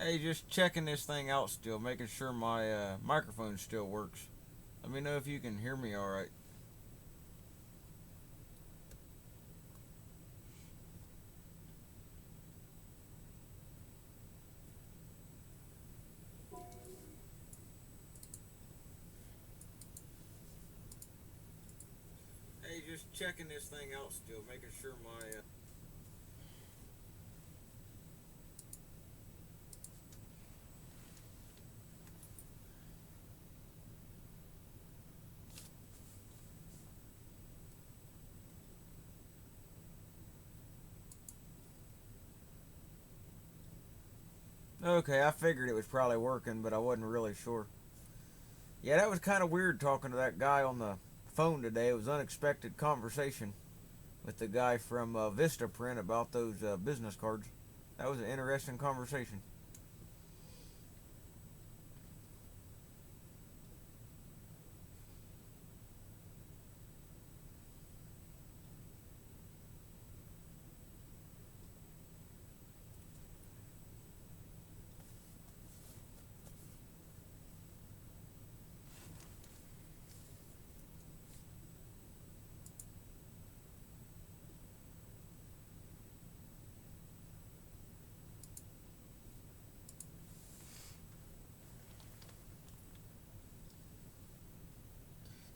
Hey, just checking this thing out still, making sure my microphone still works. Let me know if you can hear me alright. Hey, just checking this thing out still, making sure my. Okay, I figured it was probably working, but I wasn't really sure. Yeah, that was kind of weird talking to that guy on the phone today. It was an unexpected conversation with the guy from Vista Print about those business cards. That was an interesting conversation.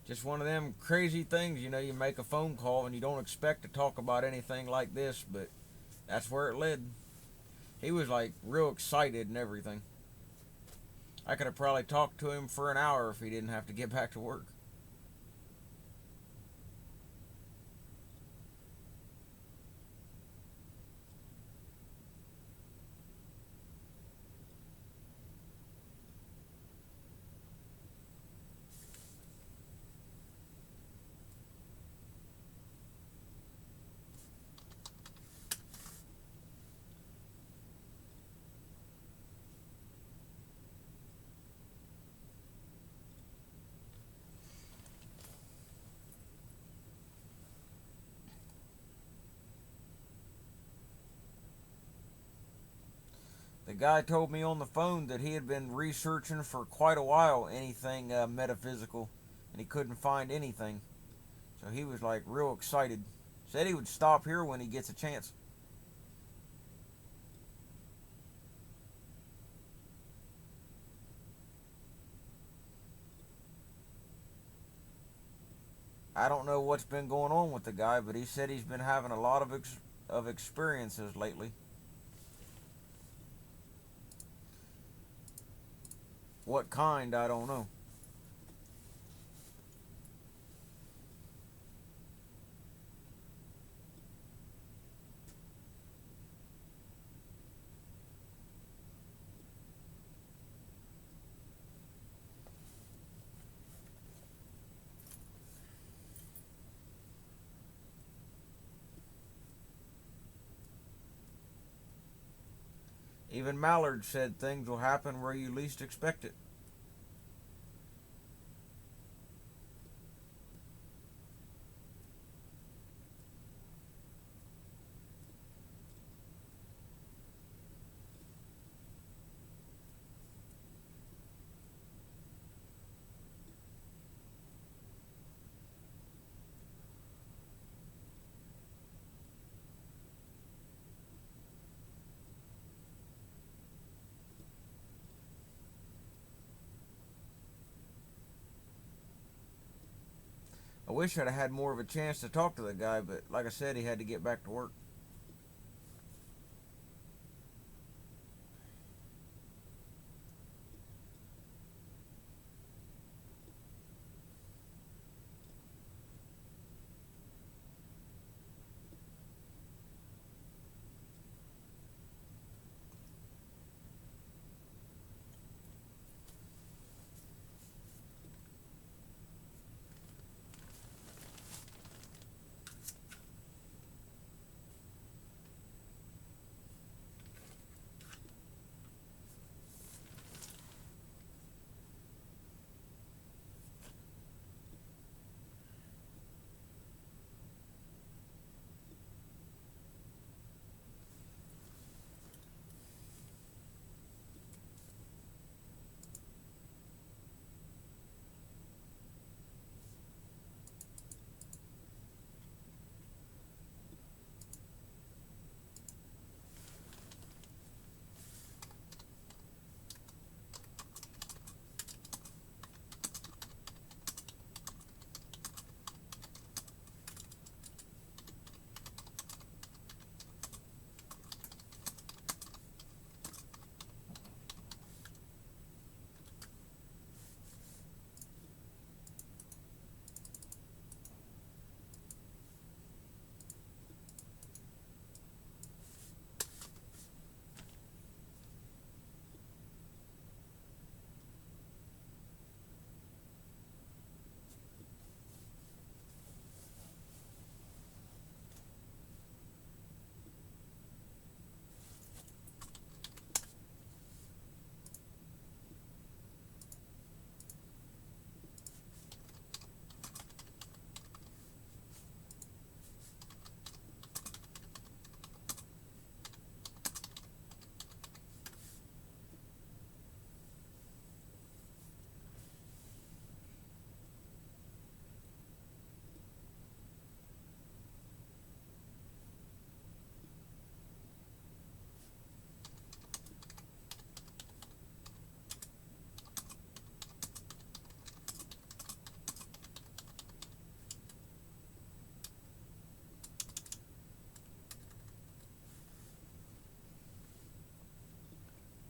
Just one of them crazy things, you make a phone call and you don't expect to talk about anything like this, but that's where it led. He was like real excited and everything. I could have probably talked to him for an hour if he didn't have to get back to work. The guy told me on the phone that he had been researching for quite a while anything metaphysical, and he couldn't find anything. So he was like real excited. Said he would stop here when he gets a chance. I don't know what's been going on with the guy, but he said he's been having a lot of experiences lately. What kind, I don't know. Even Mallard said things will happen where you least expect it. I wish I'd have had more of a chance to talk to the guy, but like I said, he had to get back to work.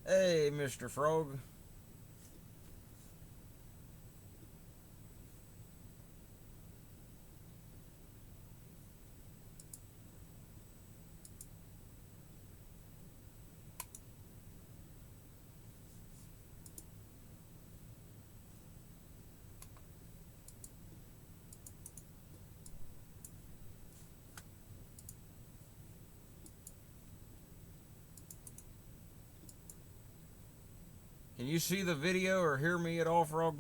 Hey, Mr. Frog. Can you see the video or hear me at all, Frog?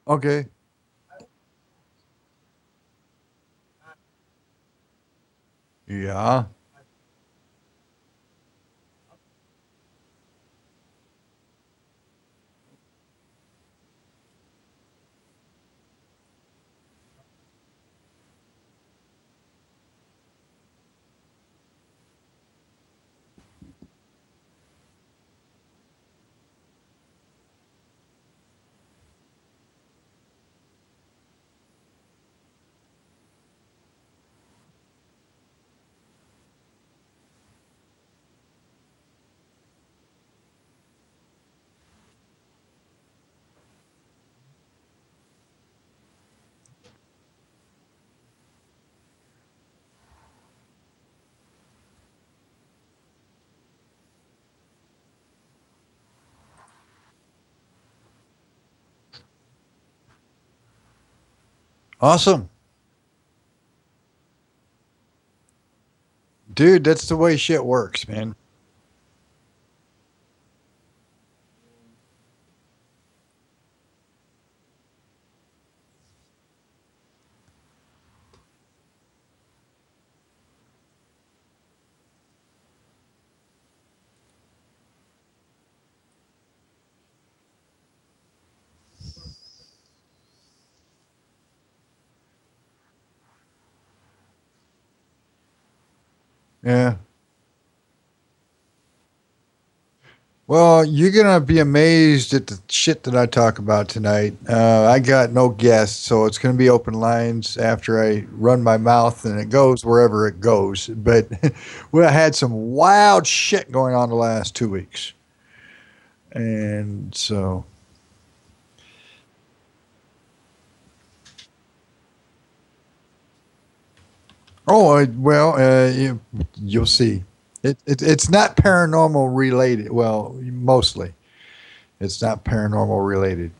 Okay. Yeah. Awesome. Dude, that's the way shit works, man. Yeah. Well, you're gonna be amazed at the shit that I talk about tonight. I got no guests, so it's gonna be open lines after I run my mouth, and it goes wherever it goes. But we had some wild shit going on the last 2 weeks, and so well, you'll see. It's not paranormal related. Well, mostly it's not paranormal related,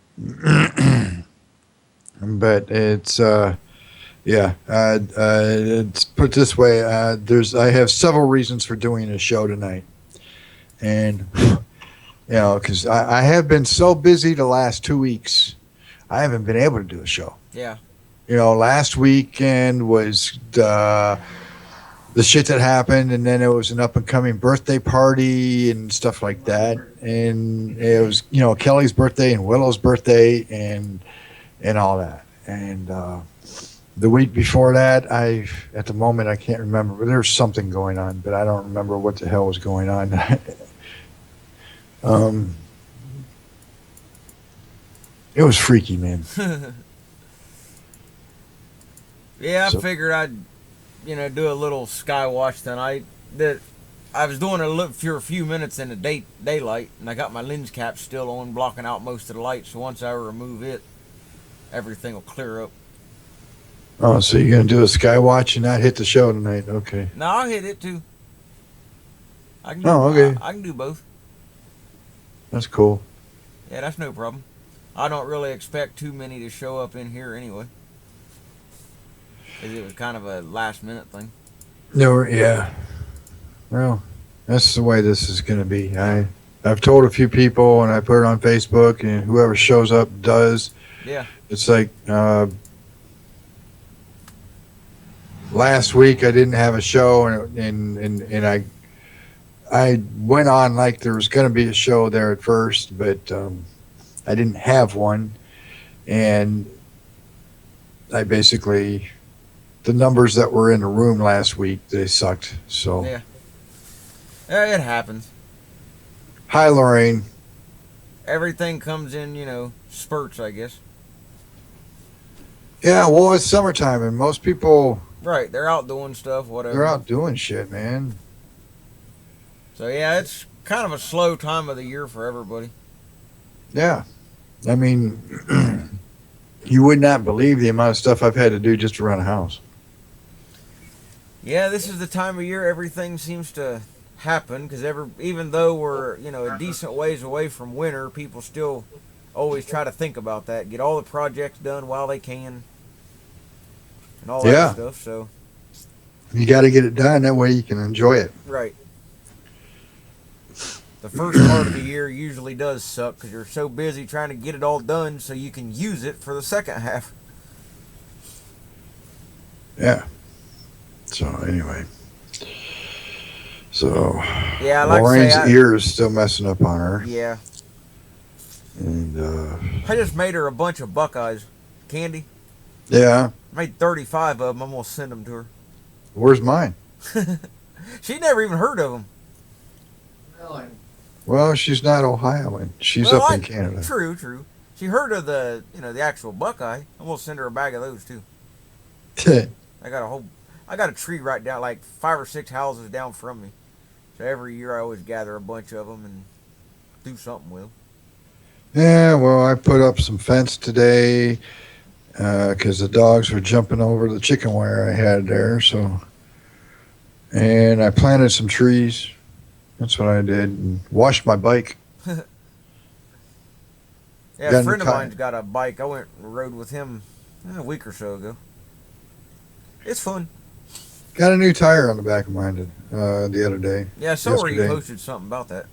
but it's yeah. It's put this way. I have several reasons for doing a show tonight, and because I have been so busy the last 2 weeks, I haven't been able to do a show. Yeah. Last weekend was the shit that happened, and then it was an up and coming birthday party and stuff like that, and it was Kelly's birthday and Willow's birthday and all that, and the week before that, at the moment I can't remember, but there's something going on, but I don't remember what the hell was going on. um, it was freaky, man. Yeah, I So figured I'd do a little Skywatch tonight. That I was doing for a few minutes in the daylight, and I got my lens cap still on, blocking out most of the light. So once I remove it, everything will clear up. Oh, so you're gonna do a Skywatch and not hit the show tonight? Okay. No, I'll hit it too. I can do, Oh, okay. I can do both. That's cool. Yeah, that's no problem. I don't really expect too many to show up in here anyway, because it was kind of a last minute thing. No, yeah. Well, that's the way this is gonna be. I've told a few people, and I put it on Facebook, and whoever shows up does. Yeah. It's like last week I didn't have a show, and I went on like there was going to be a show there at first, but I didn't have one, and I basically the numbers that were in the room last week, they sucked. So Yeah, it happens. Hi, Lorraine. Everything comes in, spurts, I guess. Yeah, well, it's summertime, and most people Right, they're out doing stuff, whatever. they're out doing shit, man. So yeah, it's kind of a slow time of the year for everybody. Yeah, I mean, you would not believe the amount of stuff I've had to do just to run a house. Yeah, this is the time of year everything seems to happen, because even though we're a decent ways away from winter, people still always try to think about that, get all the projects done while they can, and all Yeah. that stuff. So You got to get it done. That way you can enjoy it. right, the first part of the year usually does suck because you're so busy trying to get it all done so you can use it for the second half. Yeah. So anyway, so Yeah, like Lorraine's I say, ear is still messing up on her, yeah, and I just made her a bunch of Buckeyes candy. yeah. I made 35 of them. I'm gonna send them to her. Where's mine? She never even heard of them. Really? Well, she's not Ohioan. She's up in Canada. True. She heard of the actual Buckeye. I'm gonna send her a bag of those too. I got a tree right down, like 5 or 6 houses down from me. So every year I always gather a bunch of them and do something with them. Yeah, well, I put up some fence today because the dogs were jumping over the chicken wire I had there. So, and I planted some trees. That's what I did. And washed my bike. Yeah, Got a a friend new of tire. mine's got a bike. I went and rode with him a week or so ago. It's fun. Got a new tire on the back of mine the other day. Yeah, I saw where you Yesterday. posted something about that.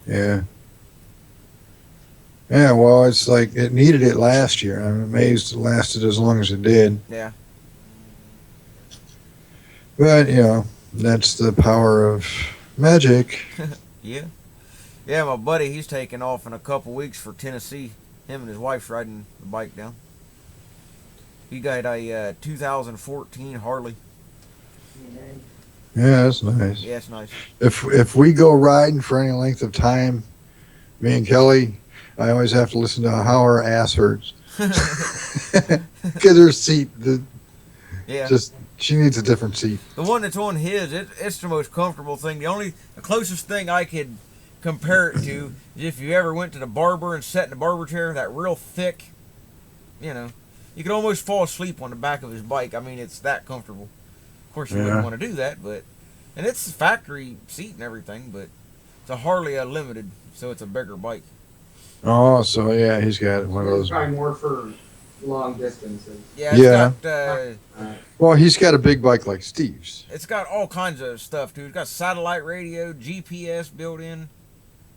Yeah. Yeah, well, it's like it needed it last year. I'm amazed it lasted as long as it did. Yeah. But, that's the power of magic. Yeah. Yeah, my buddy, he's taking off in a couple weeks for Tennessee. Him and his wife's riding the bike down. He got a 2014 Harley. Yeah, that's nice. Yeah, it's nice. If we go riding for any length of time, me and Kelly, I always have to listen to how her ass hurts. Because her seat, Yeah. she needs a different seat. The one that's on his, it's the most comfortable thing. The closest thing I could compare it to is if you ever went to the barber and sat in the barber chair, that real thick, you could almost fall asleep on the back of his bike. I mean, it's that comfortable. Of course, you wouldn't want to do that, and it's factory seat and everything, but it's a Harley Unlimited, so it's a bigger bike. Oh, so yeah, he's got one of It's those. probably more for long distances. Yeah, Well, he's got a big bike like Steve's. it's got all kinds of stuff, dude. It's got satellite radio, GPS built in.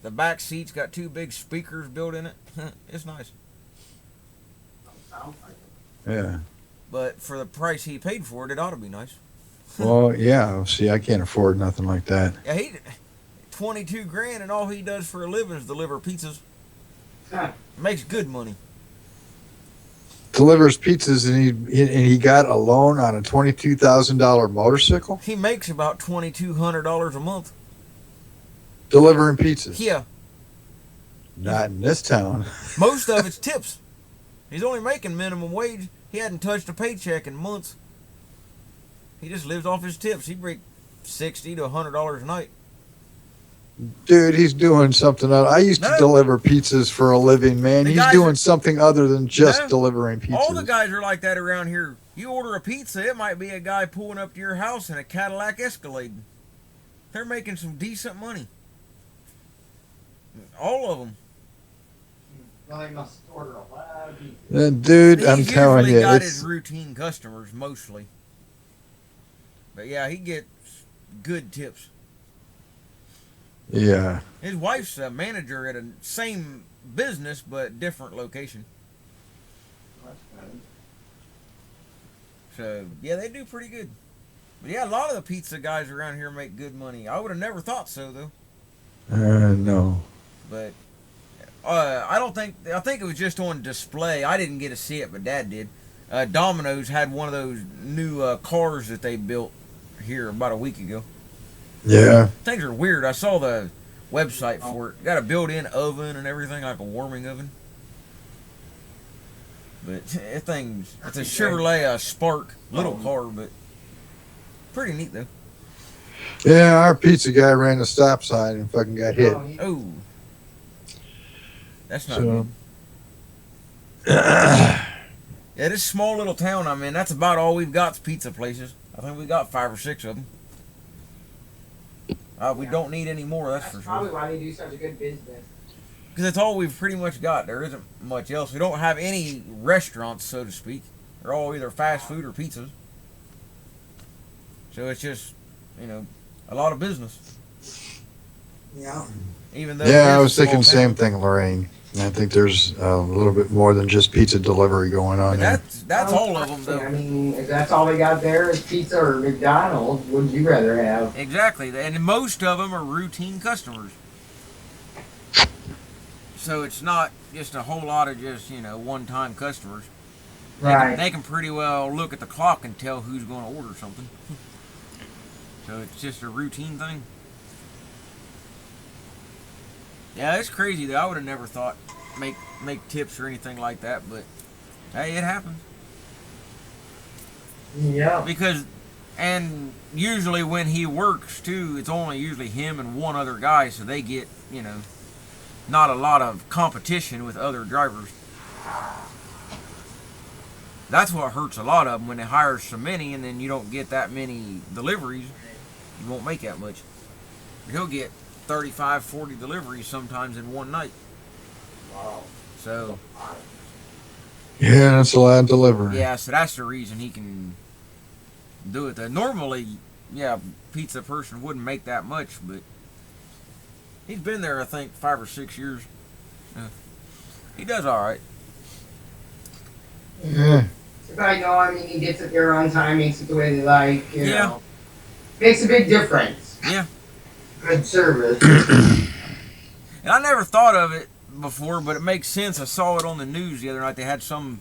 The back seat's got 2 big speakers built in it. It's nice. Sounds like it. Yeah. But for the price he paid for it, it ought to be nice. Well, yeah. See, I can't afford nothing like that. Yeah, he 22 grand, and all he does for a living is deliver pizzas. Makes good money. Delivers pizzas, and he got a loan on a $22,000 motorcycle. He makes about $2,200 a month. Delivering pizzas. Yeah, Not in this town. most of it's tips. He's only making minimum wage. He hadn't touched a paycheck in months. He just lives off his tips. He break $60 to $100 a night. Dude, he's doing something else. I used to No. deliver pizzas for a living, man. The He's guys doing are- something other than just No. delivering pizzas. All the guys are like that around here. You order a pizza, it might be a guy pulling up to your house in a Cadillac Escalade. They're making some decent money. All of them. Well, they must order a lot of pizza. Dude, He's I'm telling usually you, got it's his routine customers mostly. But yeah, he gets good tips. yeah. His wife's a manager at a same business but different location. That's good. So yeah, they do pretty good. But yeah, a lot of the pizza guys around here make good money. I would have never thought so though. No. But I think it was just on display. I didn't get to see it, but Dad did. Domino's had one of those new cars that they built here about a week ago. Yeah. Things are weird. I saw the website for it. Got a built-in oven and everything, like a warming oven. But it's a Chevrolet Spark, little car, but pretty neat though. Yeah, our pizza guy ran the stop sign and fucking got hit. Oh, that's not So, good. Yeah, this small little town I'm in, that's about all we've got is pizza places. I think we got 5 or 6 of them. We don't need any more, that's for Probably sure. why they do such a good business. Because that's all we've pretty much got. There isn't much else. We don't have any restaurants, so to speak. They're all either fast food or pizzas. So it's just, a lot of business. Yeah. Even though yeah, it I is was a small thinking the same town. thing, Lorraine. And I think there's a little bit more than just pizza delivery going on But there. that's all of them, I though. mean, if that's all they got there is pizza or McDonald's, what would you rather have? Exactly, and most of them are routine customers. So it's not just a whole lot of just one-time customers. They can pretty well look at the clock and tell who's going to order something. So it's just a routine thing. Yeah, it's crazy though. I would have never thought make tips or anything like that, but hey, it happens. Yeah. Because, and usually when he works too, it's only usually him and one other guy, so they get not a lot of competition with other drivers. That's what hurts a lot of them when they hire so many, and then you don't get that many deliveries. You won't make that much. He'll get 35, 40 deliveries sometimes in one night. Wow. So Yeah, that's a lot of delivery. yeah, so that's the reason he can do it. Normally, yeah, pizza person wouldn't make that much, but he's been there, I think, 5 or 6 years. He does all right. Yeah. I mean, he gets it there on time, makes it the way they like, you Yeah. know. Makes a big difference. Yeah. Good service. And I never thought of it before, but it makes sense. I saw it on the news the other night. They had some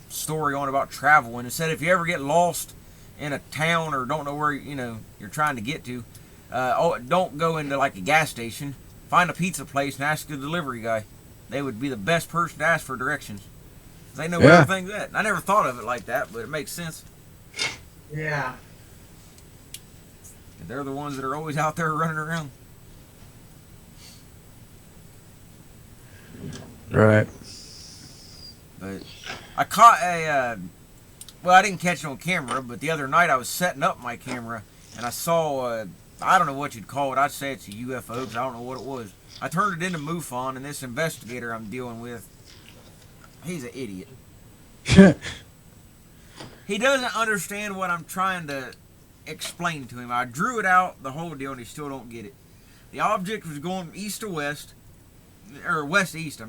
story on about travel, and it said if you ever get lost in a town or don't know where you're trying to get to, don't go into like a gas station. Find a pizza place and ask the delivery guy. They would be the best person to ask for directions. They know where Yeah. everything's at. I never thought of it like that, but it makes sense. Yeah. They're the ones that are always out there running around. Right. But I caught well, I didn't catch it on camera, but the other night I was setting up my camera and I saw, I don't know what you'd call it. I'd say it's a UFO because I don't know what it was. I turned it into MUFON, and this investigator I'm dealing with, he's an idiot. He doesn't understand what I'm trying to explain to him. I drew it out, the whole deal, and he still don't get it. The object was going east to west, or west to east,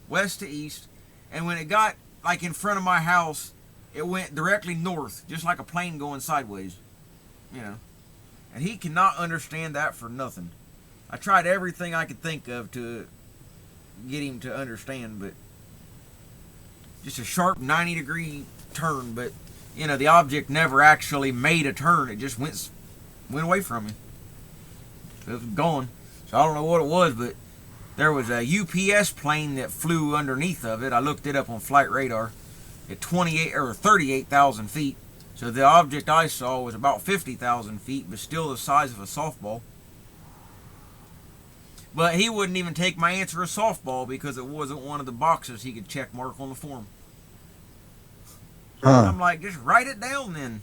west to east, and when it got like in front of my house, it went directly north, just like a plane going sideways, and he cannot understand that for nothing. I tried everything I could think of to get him to understand, but just a sharp 90-degree turn, but the object never actually made a turn. It just went away from him. It was gone. So I don't know what it was, but there was a UPS plane that flew underneath of it. I looked it up on flight radar at 28 or 38,000 feet. So the object I saw was about 50,000 feet, but still the size of a softball. But he wouldn't even take my answer a softball because it wasn't one of the boxes he could check mark on the form. Huh. I'm like, just write it down then.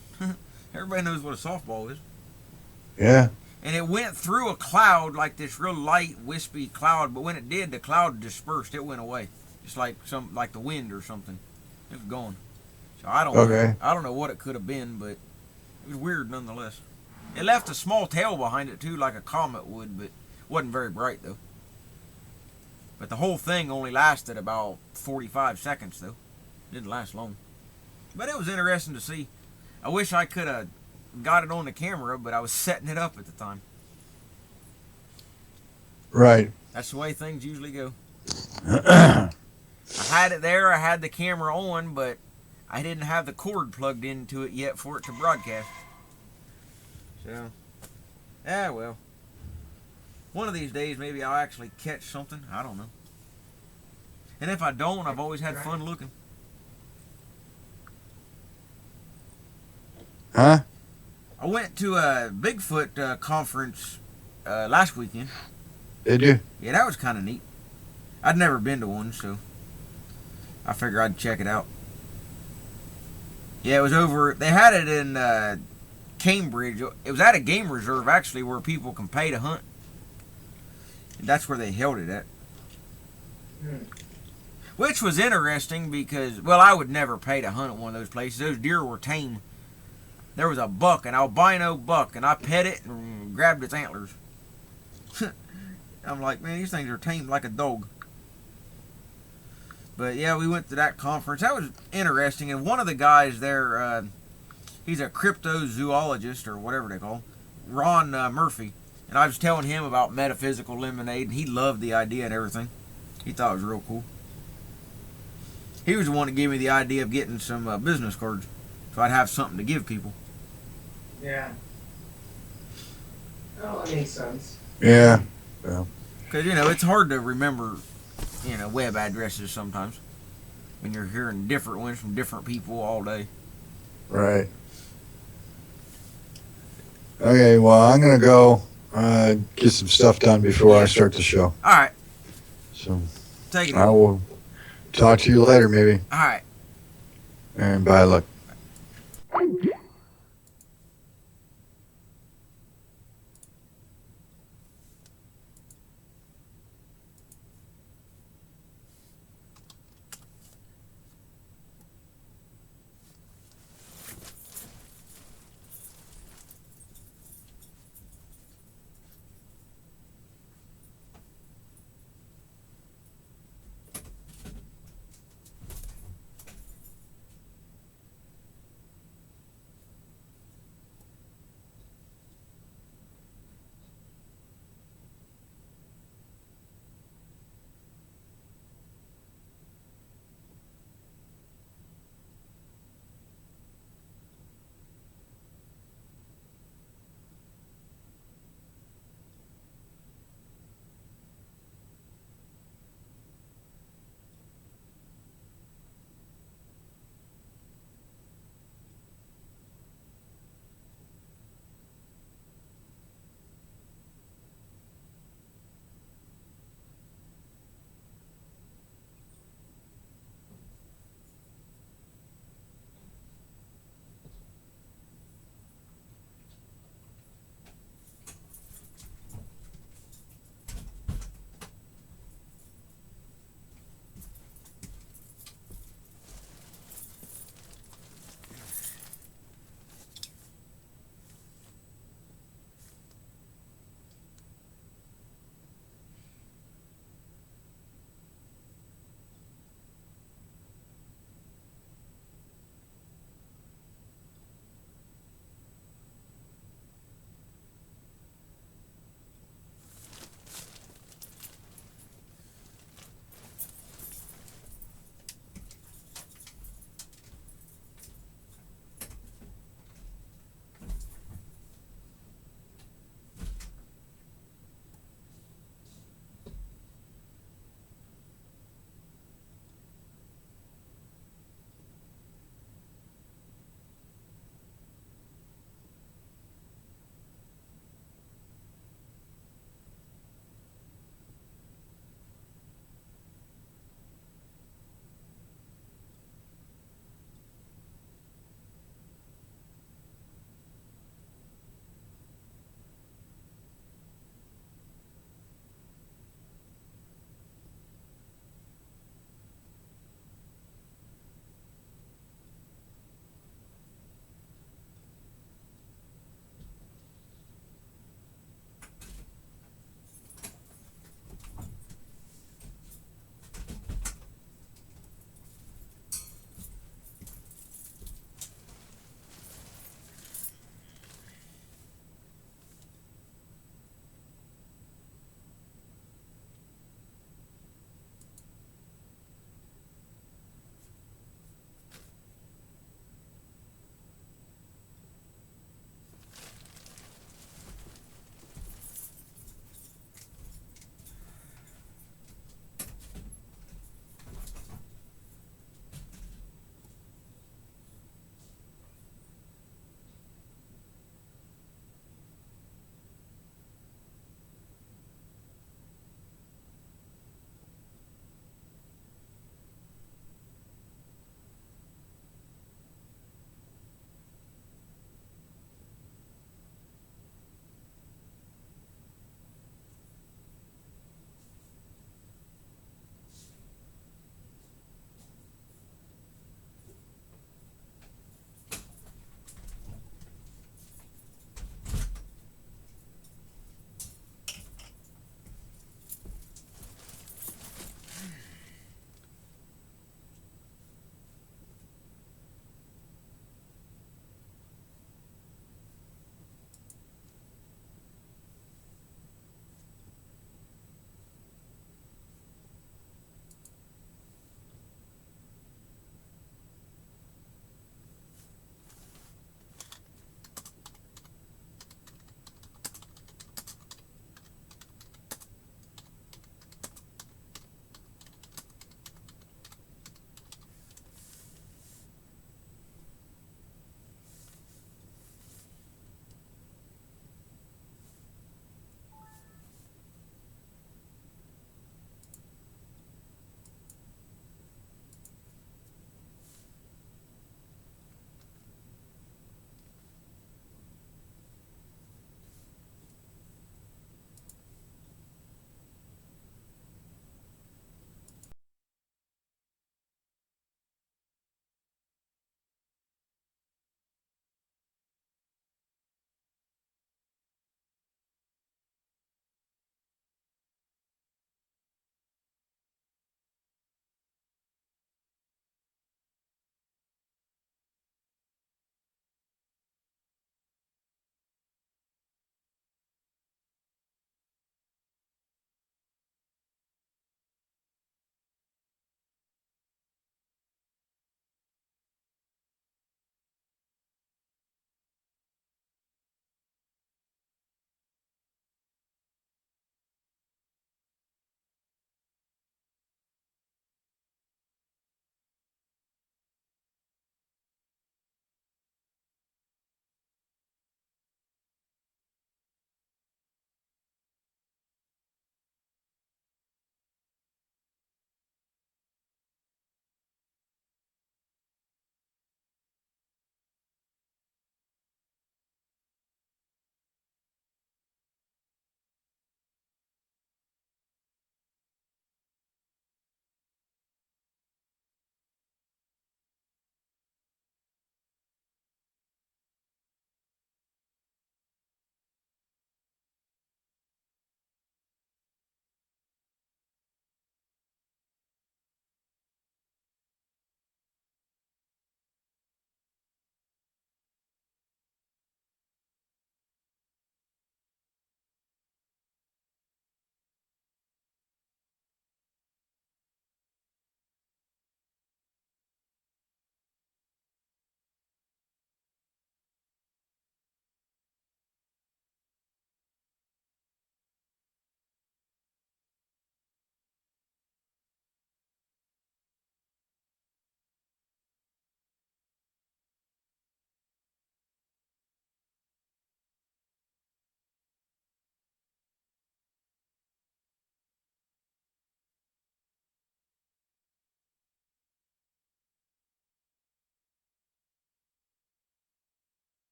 Everybody knows what a softball is. Yeah. And it went through a cloud, like this real light, wispy cloud. But when it did, the cloud dispersed. It went away, just like the wind or something. It was gone. So I don't know what it could have been, but it was weird nonetheless. It left a small tail behind it too, like a comet would, but wasn't very bright though. But the whole thing only lasted about 45 seconds though. Didn't last long. But it was interesting to see. I wish I could have got it on the camera, but I was setting it up at the time. Right. That's the way things usually go. I had it there, I had the camera on, but I didn't have the cord plugged into it yet for it to broadcast. So, well. One of these days, maybe I'll actually catch something. I don't know. And if I don't, I've always had fun looking. Huh? I went to a Bigfoot conference last weekend. Did you? Yeah, that was kind of neat. I'd never been to one, so I figured I'd check it out. Yeah, it was over. They had it in Cambridge. It was at a game reserve, actually, where people can pay to hunt. And that's where they held it at. Which was interesting because, well, I would never pay to hunt at one of those places. Those deer were tame. There was a buck, an albino buck, and I pet it and grabbed its antlers. I'm like, man, these things are tame like a dog. But yeah, we went to that conference. That was interesting. And one of the guys there, he's a cryptozoologist or whatever they call him, Ron Murphy. And I was telling him about metaphysical lemonade, and he loved the idea and everything. He thought it was real cool. He was the one that gave me the idea of getting some business cards, so I'd have something to give people. Yeah. Oh, that makes sense. Yeah. Well. Because, it's hard to remember, web addresses sometimes when you're hearing different ones from different people all day. Right. Okay, well, I'm going to go get some stuff done before I start the show. All right. So Take it I easy. will talk to you later, maybe. All right. And bye, luck.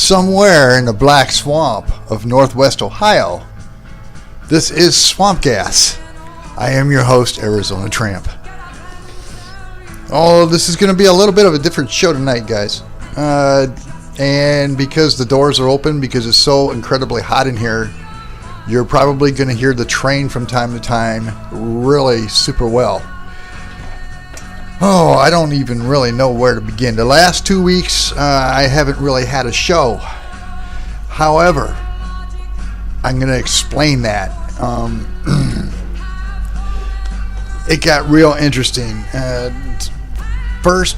somewhere in the black swamp of northwest Ohio. This is Swamp Gas. I am your host, Arizona Tramp. Oh, this is going to be a little bit of a different show tonight, guys. And because the doors are open, because it's so incredibly hot in here, you're probably going to hear the train from time to time really super well. Oh, I don't even really know where to begin. The last 2 weeks, I haven't really had a show. However, I'm going to explain that. It got real interesting. First,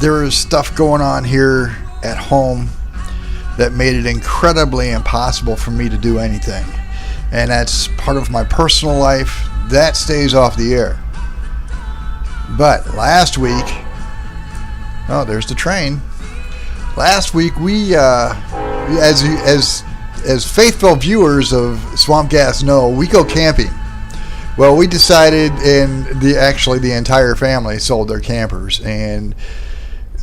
there was stuff going on here at home that made it incredibly impossible for me to do anything. And that's part of my personal life. That stays off the air. But last week, oh, there's the train. Last week, we, as faithful viewers of Swamp Gas know, we go camping. Well, we decided, and the entire family sold their campers, and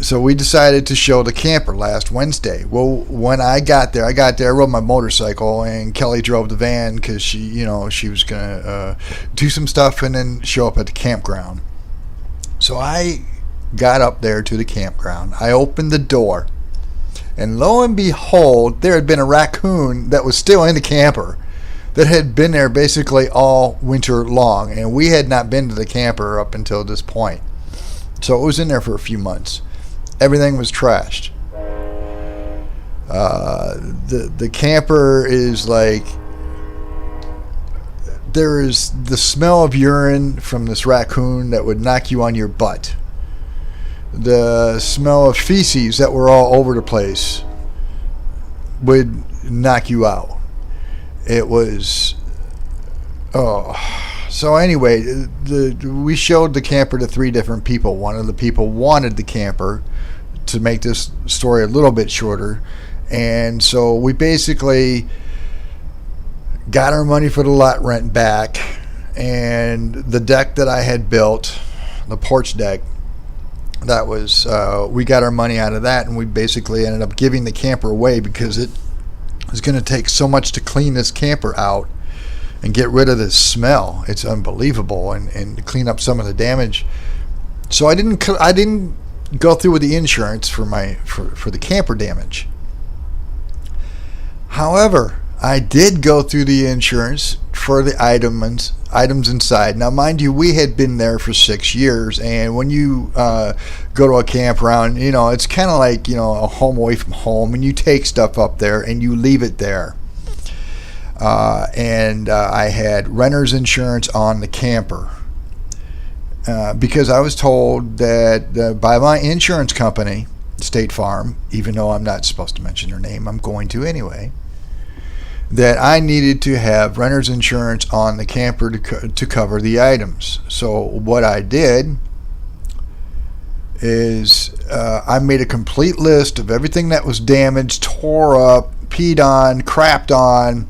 so we decided to show the camper last Wednesday. Well, when I got there, I rode my motorcycle, and Kelly drove the van because she was gonna do some stuff and then show up at the campground. So I got up there to the campground. I opened the door, and lo and behold, there had been a raccoon that was still in the camper that had been there basically all winter long, and we had not been to the camper up until this point. So it was in there for a few months. Everything was trashed. The camper is like, there is the smell of urine from this raccoon that would knock you on your butt. The smell of feces that were all over the place would knock you out. It was, so anyway, we showed the camper to 3 different people. One of the people wanted the camper, to make this story a little bit shorter, and so we basically got our money for the lot rent back, and the deck that I had built, the porch deck, that was, we got our money out of that, and we basically ended up giving the camper away because it was going to take so much to clean this camper out and get rid of this smell. It's unbelievable, and clean up some of the damage. So I didn't go through with the insurance for the camper damage. However, I did go through the insurance for the items inside. Now, mind you, we had been there for 6 years, and when you go to a campground, it's kind of like, a home away from home, and you take stuff up there and you leave it there. And I had renter's insurance on the camper because I was told that by my insurance company, State Farm, even though I'm not supposed to mention their name, I'm going to anyway, that I needed to have renter's insurance on the camper to cover the items. So what I did is I made a complete list of everything that was damaged, tore up, peed on, crapped on,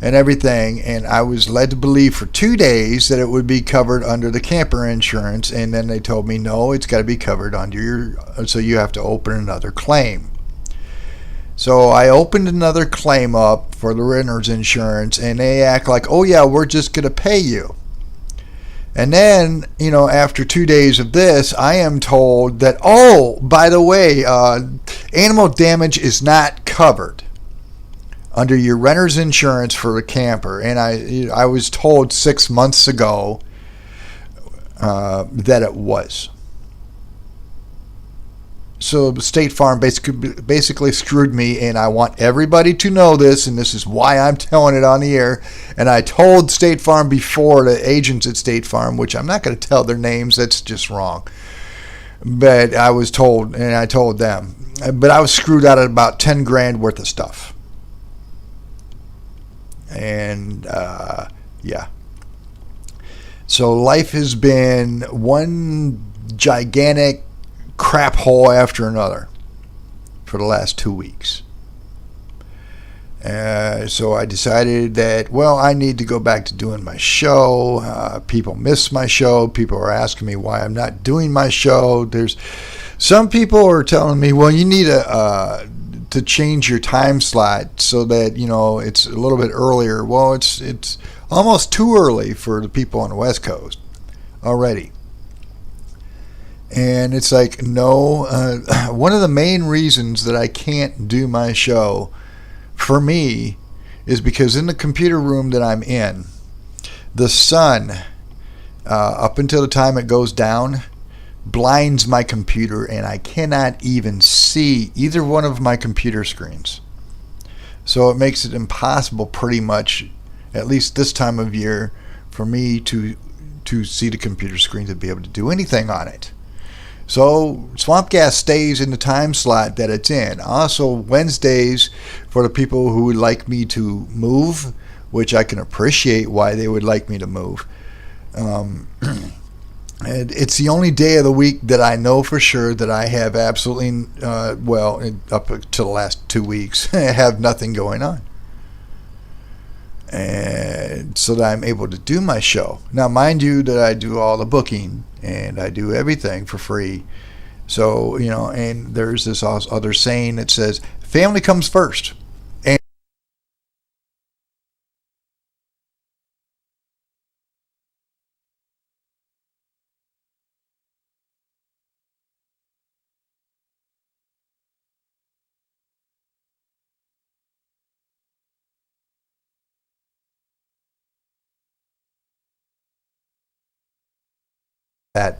and everything, and I was led to believe for 2 days that it would be covered under the camper insurance, and then they told me, no, it's got to be covered under so you have to open another claim. So I opened another claim up for the renter's insurance, and they act like, oh yeah, we're just going to pay you. And then, after 2 days of this, I am told that, oh, by the way, animal damage is not covered under your renter's insurance for the camper. And I was told 6 months ago that it was. So State Farm basically screwed me, and I want everybody to know this, and this is why I'm telling it on the air. And I told State Farm before, the agents at State Farm, which I'm not going to tell their names, that's just wrong. But I was told, and I told them. But I was screwed out of about 10 grand worth of stuff. And, yeah. So life has been one gigantic crap hole after another for the last 2 weeks. So I decided that, well, I need to go back to doing my show. People miss my show. People are asking me why I'm not doing my show. There's some people are telling me, well, you need to change your time slot so that it's a little bit earlier. Well, it's almost too early for the people on the West Coast already. And it's like, no, one of the main reasons that I can't do my show for me is because in the computer room that I'm in, the sun, up until the time it goes down, blinds my computer, and I cannot even see either one of my computer screens. So it makes it impossible pretty much, at least this time of year, for me to see the computer screen to be able to do anything on it. So Swamp Gas stays in the time slot that it's in. Also, Wednesdays, for the people who would like me to move, which I can appreciate why they would like me to move. And it's the only day of the week that I know for sure that I have absolutely, up to the last 2 weeks, I have nothing going on. And so that I'm able to do my show. Now, mind you that I do all the booking and I do everything for free. So, and there's this other saying that says, family comes first.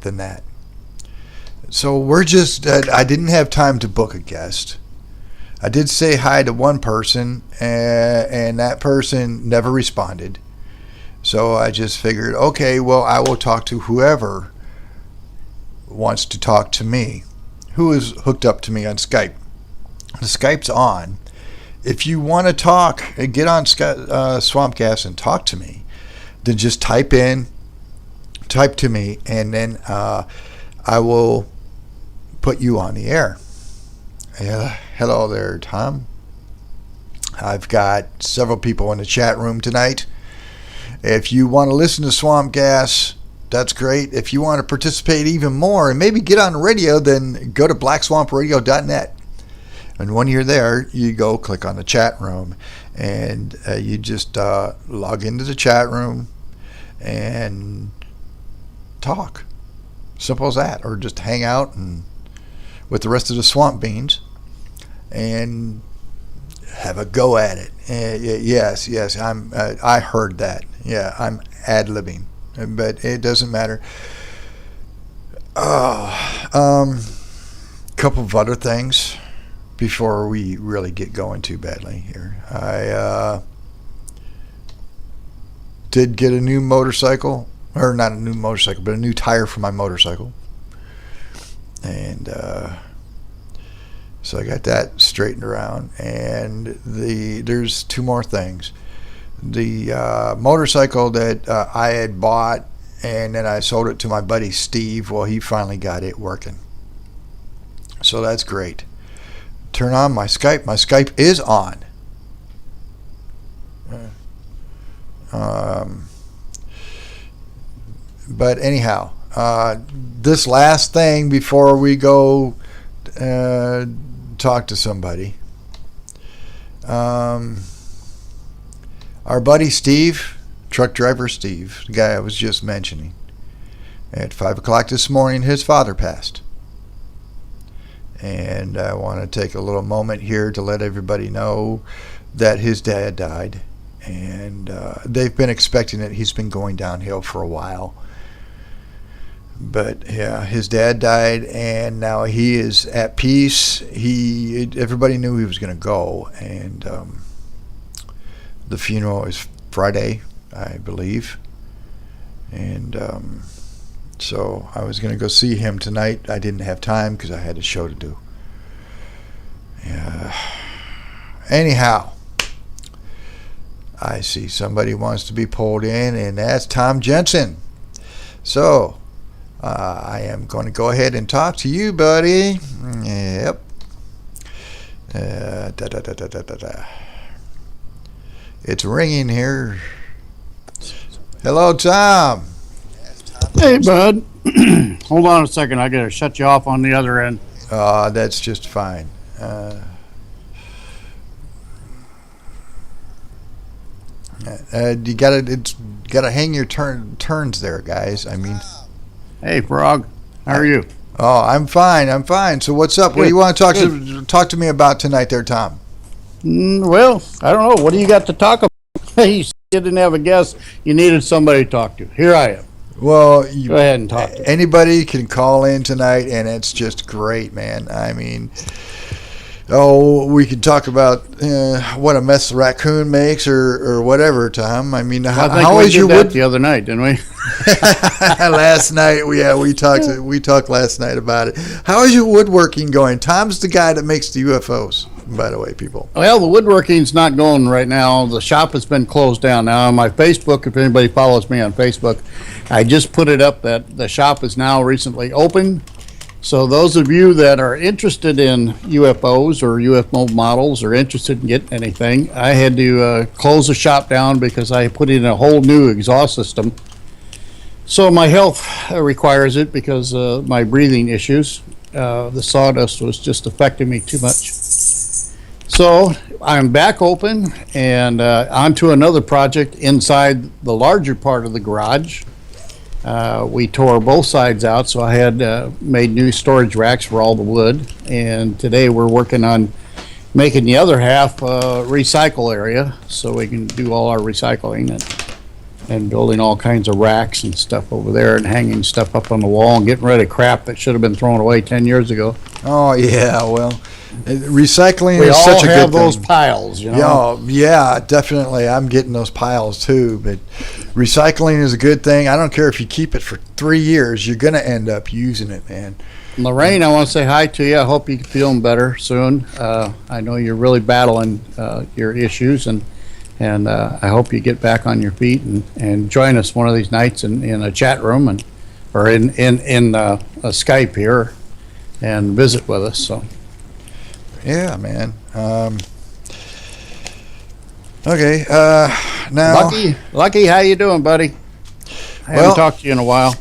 Than that. So I didn't have time to book a guest. I did say hi to one person, and that person never responded. So I just figured, okay, well, I will talk to whoever wants to talk to me, who is hooked up to me on Skype. The Skype's on. If you want to talk, get on Swamp Gas and talk to me, then just type to me, and then I will put you on the air. Hello there, Tom. I've got several people in the chat room tonight. If you want to listen to Swamp Gas, that's great. If you want to participate even more and maybe get on the radio, then go to blackswampradio.net. And when you're there, you go click on the chat room, and you just log into the chat room and talk. Simple as that. Or just hang out and with the rest of the swamp beans and have a go at it. Yes, I heard that. Yeah, I'm ad-libbing, but it doesn't matter. Couple of other things before we really get going too badly here. I did get a new motorcycle. Or not a new motorcycle, but a new tire for my motorcycle. And so I got that straightened around. And there's two more things. The motorcycle that I had bought, and then I sold it to my buddy Steve. Well, he finally got it working. So that's great. Turn on my Skype. My Skype is on. But anyhow, this last thing before we go talk to somebody. Our buddy Steve, truck driver Steve, the guy I was just mentioning, at 5 o'clock this morning, his father passed. And I want to take a little moment here to let everybody know that his dad died. And they've been expecting it. He's been going downhill for a while. But yeah, his dad died, and now he is at peace. Everybody knew he was going to go, and the funeral is Friday, I believe. And so I was going to go see him tonight. I didn't have time because I had a show to do. Yeah. Anyhow, I see somebody wants to be pulled in, and that's Tom Jensen. So I am going to go ahead and talk to you, buddy. Yep. It's ringing here. Hello, Tom. Hey, bud. Hold on a second. I got to shut you off on the other end. That's just fine. You gotta hang your turns there, guys. I mean, Hey, Frog. How are you? oh, I'm fine. I'm fine. So what's up? What do you want to talk to me about tonight, there, Tom? Well, I don't know. What do you got to talk about? You said you didn't have a guest. You needed somebody to talk to. Here I am. Well, Go ahead and talk to me. anybody can call in tonight, and it's just great, man. I mean, oh, we could talk about what a mess the raccoon makes, or whatever, Tom. I mean, I think how we is did your that wood? the other night, didn't we? Last night, we talked last night about it. How is your woodworking going? Tom's the guy that makes the UFOs, by the way, people. Well, the woodworking's not going right now. The shop has been closed down. Now, on my Facebook, if anybody follows me on Facebook, I just put it up that the shop is now recently open. So those of you that are interested in UFOs or UFO models or interested in getting anything, I had to close the shop down because I put in a whole new exhaust system. So my health requires it because of my breathing issues. The sawdust was just affecting me too much. So I'm back open and onto another project inside the larger part of the garage. We tore both sides out, so I had made new storage racks for all the wood. And today we're working on making the other half a recycle area so we can do all our recycling and building all kinds of racks and stuff over there and hanging stuff up on the wall and getting rid of crap that should have been thrown away 10 years ago. Oh yeah, well, recycling We is all such a good have those thing. piles, you know. Yeah, definitely. I'm getting those piles too. But recycling is a good thing. I don't care if you keep it for 3 years, you're gonna end up using it, man. Lorraine, I want to say hi to you. I hope you're feeling better soon. I know you're really battling your issues, and I hope you get back on your feet and join us one of these nights in a chat room or in a Skype here and visit with us. So. Yeah, man. Okay. Now, Lucky, how you doing, buddy? I haven't talked to you in a while.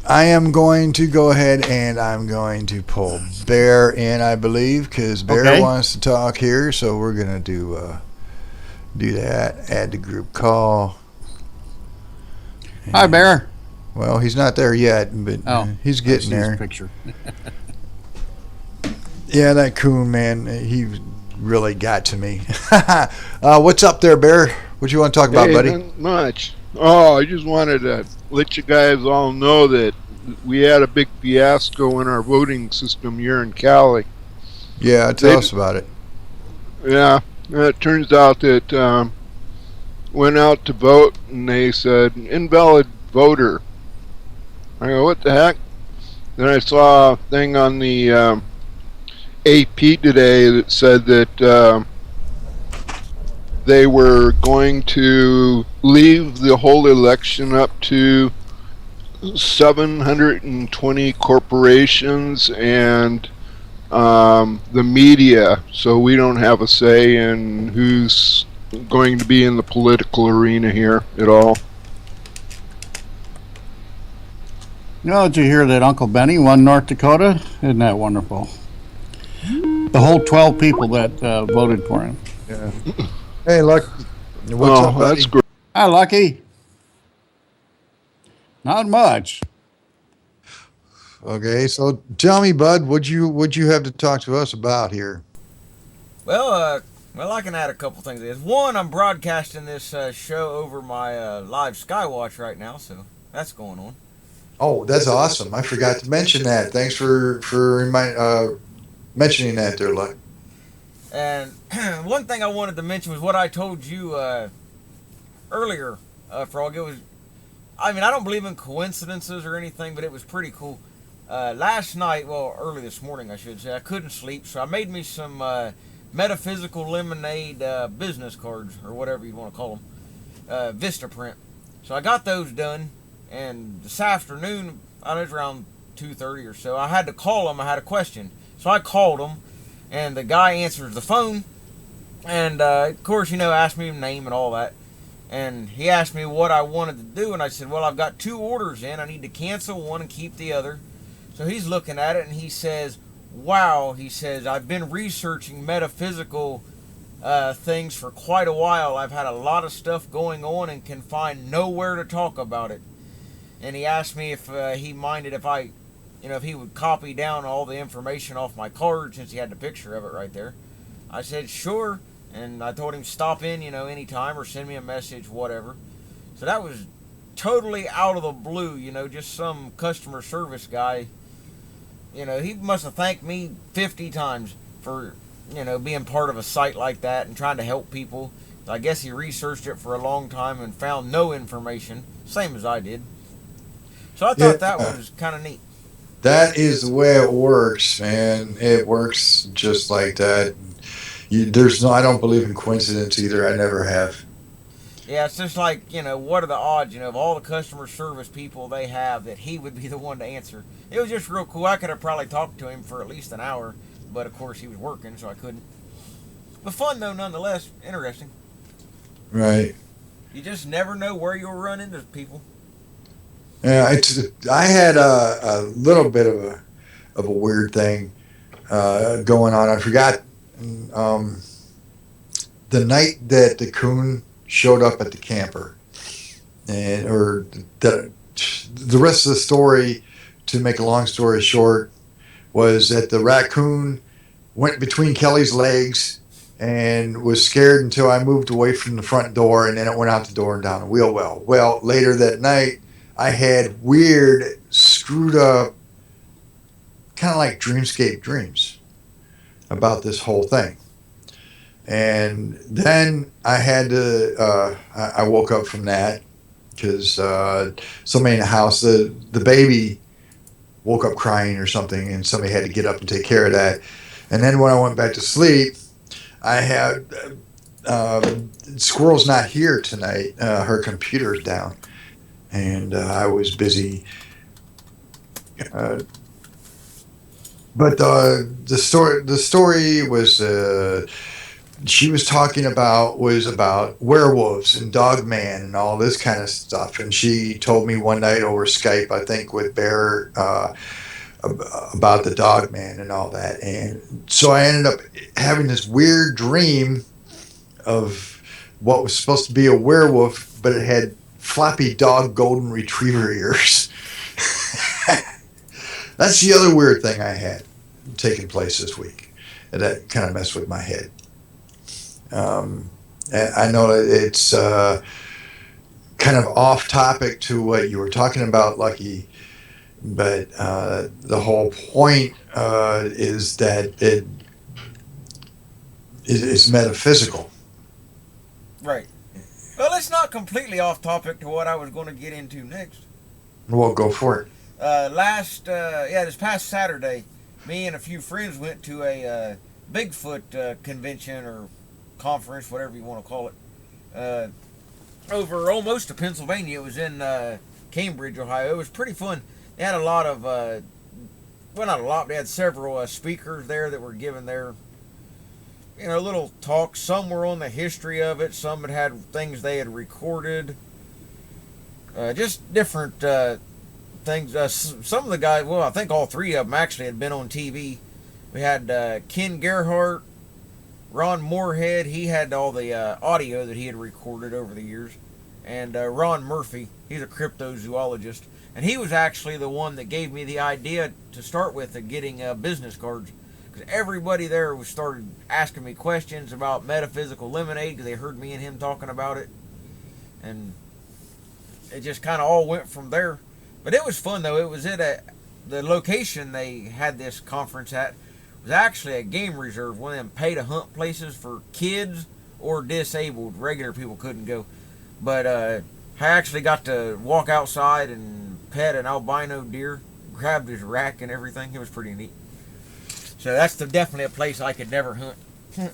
I am going to go ahead and I'm going to pull Bear in, I believe, because Bear wants to talk here. So we're gonna do that. Add the group call. Hi, Bear. Well, he's not there yet, but he's getting there. Picture. Yeah, that coon, man, he really got to me. What's up there, Bear? What you want to talk about, buddy? Not much. Oh, I just wanted to let you guys all know that we had a big fiasco in our voting system here in Cali. Yeah, tell us about it. Yeah, it turns out that went out to vote and they said invalid voter. I go, what the heck? Then I saw a thing on the AP today that said that they were going to leave the whole election up to 720 corporations and the media, so we don't have a say in who's going to be in the political arena here at all. Did you hear that Uncle Benny won North Dakota? Isn't that wonderful? The whole 12 people that voted for him. Yeah. Hey, Luck. What's up, buddy? That's great. Hi, Lucky. Not much. Okay, so tell me, Bud, what'd you have to talk to us about here? Well, I can add a couple things. One, I'm broadcasting this show over my live Skywatch right now, so that's going on. Oh, that's awesome. I forgot to mention that. Thanks for mentioning that there, Luck. And one thing I wanted to mention was what I told you earlier, Frog. I don't believe in coincidences or anything, but it was pretty cool. Last night, early this morning, I should say, I couldn't sleep, so I made me some metaphysical lemonade business cards, or whatever you want to call them, Vistaprint. So I got those done, and this afternoon, I was around 2:30 or so, I had to call them. I had a question. So I called them, and the guy answers the phone, and of course, asked me his name and all that. And he asked me what I wanted to do, and I said, well, I've got 2 orders in. I need to cancel one and keep the other. So he's looking at it, and he says, wow, he says, I've been researching metaphysical things for quite a while. I've had a lot of stuff going on and can find nowhere to talk about it. And he asked me if he minded if I, if he would copy down all the information off my card since he had the picture of it right there. I said sure, and I told him stop in, anytime or send me a message, whatever. So that was totally out of the blue, just some customer service guy. He must have thanked me 50 times for, being part of a site like that and trying to help people. I guess he researched it for a long time and found no information, same as I did. So I thought that was kind of neat. That is the way it works, man. It works just like that. I don't believe in coincidence either. I never have. Yeah, it's just like, what are the odds, of all the customer service people they have that he would be the one to answer. It was just real cool. I could have probably talked to him for at least an hour, but of course he was working, so I couldn't. But fun, though, nonetheless. Interesting. Right. You just never know where you'll run into people. Yeah, I had a little bit of a weird thing going on. I forgot um, the night that the coon showed up at the camper, or the rest of the story. To make a long story short, was that the raccoon went between Kelly's legs and was scared until I moved away from the front door, and then it went out the door and down the wheel well. Well, later that night, I had weird, screwed up, kind of like dreamscape dreams about this whole thing. And then I had to, I woke up from that because somebody in the house, the baby woke up crying or something, and somebody had to get up and take care of that. And then when I went back to sleep, I had Squirrel's not here tonight. Her computer's down, and I was busy. But the story was she was talking about werewolves and Dogman and all this kind of stuff, and she told me one night over Skype, I think with Bear, about the Dogman and all that. And so I ended up having this weird dream of what was supposed to be a werewolf, but it had floppy dog golden retriever ears. That's the other weird thing I had taking place this week. And that kind of messed with my head. I know it's kind of off topic to what you were talking about, Lucky, but the whole point is that it is metaphysical. Right. Well, it's not completely off topic to what I was going to get into next. We'll go for it. This past Saturday, me and a few friends went to a Bigfoot convention or conference, whatever you want to call it, over almost to Pennsylvania. It was in Cambridge, Ohio. It was pretty fun. They had a lot of, well, not a lot, they had several speakers there that were giving their, little talks. Some were on the history of it. Some had things they had recorded. Just different things. Some of the guys, well, I think all three of them actually had been on TV. We had Ken Gerhardt, Ron Moorhead. He had all the audio that he had recorded over the years. And Ron Murphy, he's a cryptozoologist. And he was actually the one that gave me the idea to start with of getting business cards. Because everybody there started asking me questions about metaphysical lemonade because they heard me and him talking about it. And it just kind of all went from there. But it was fun, though. It was at the location they had this conference at was actually a game reserve, one of them pay-to-hunt places for kids or disabled. Regular people couldn't go. But I actually got to walk outside and pet an albino deer, grabbed his rack and everything. It was pretty neat. So that's definitely a place I could never hunt.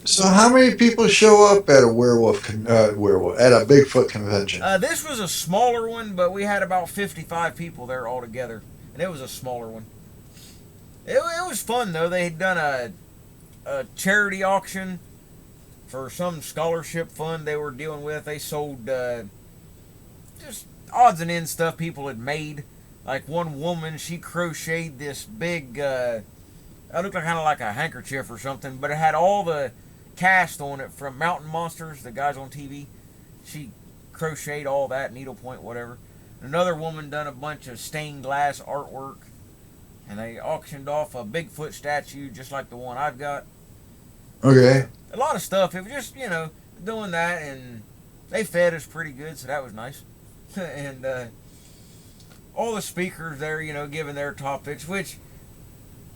So how many people show up at a at a Bigfoot convention? This was a smaller one, but we had about 55 people there altogether, and it was a smaller one. It was fun, though. They had done a charity auction for some scholarship fund they were dealing with. They sold just odds and ends stuff people had made. Like one woman, she crocheted this big, it looked kind of like a handkerchief or something, but it had all the cast on it from Mountain Monsters, the guys on TV. She crocheted all that, needlepoint, whatever. Another woman done a bunch of stained glass artwork, and they auctioned off a Bigfoot statue just like the one I've got. Okay. A lot of stuff. It was just, doing that, and they fed us pretty good, so that was nice. And all the speakers there, giving their topics, which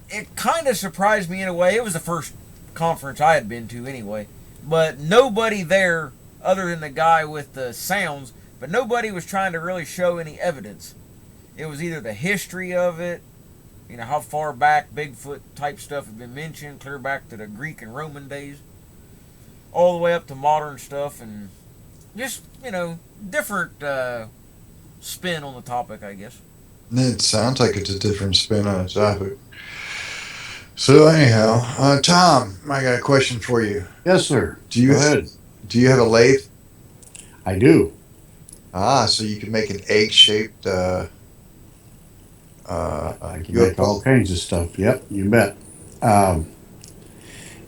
it kind of surprised me in a way. It was the first conference I had been to anyway, but nobody there other than the guy with the sounds, but nobody was trying to really show any evidence. It was either the history of it, how far back Bigfoot type stuff had been mentioned, clear back to the Greek and Roman days, all the way up to modern stuff, and just, different spin on the topic, I guess. It sounds like it's a different spin on a topic. So anyhow, Tom, I got a question for you. Yes, sir. Do Go ahead. you have a lathe? I do. So you can make an egg-shaped. I can make all kinds of stuff. Yep, you bet.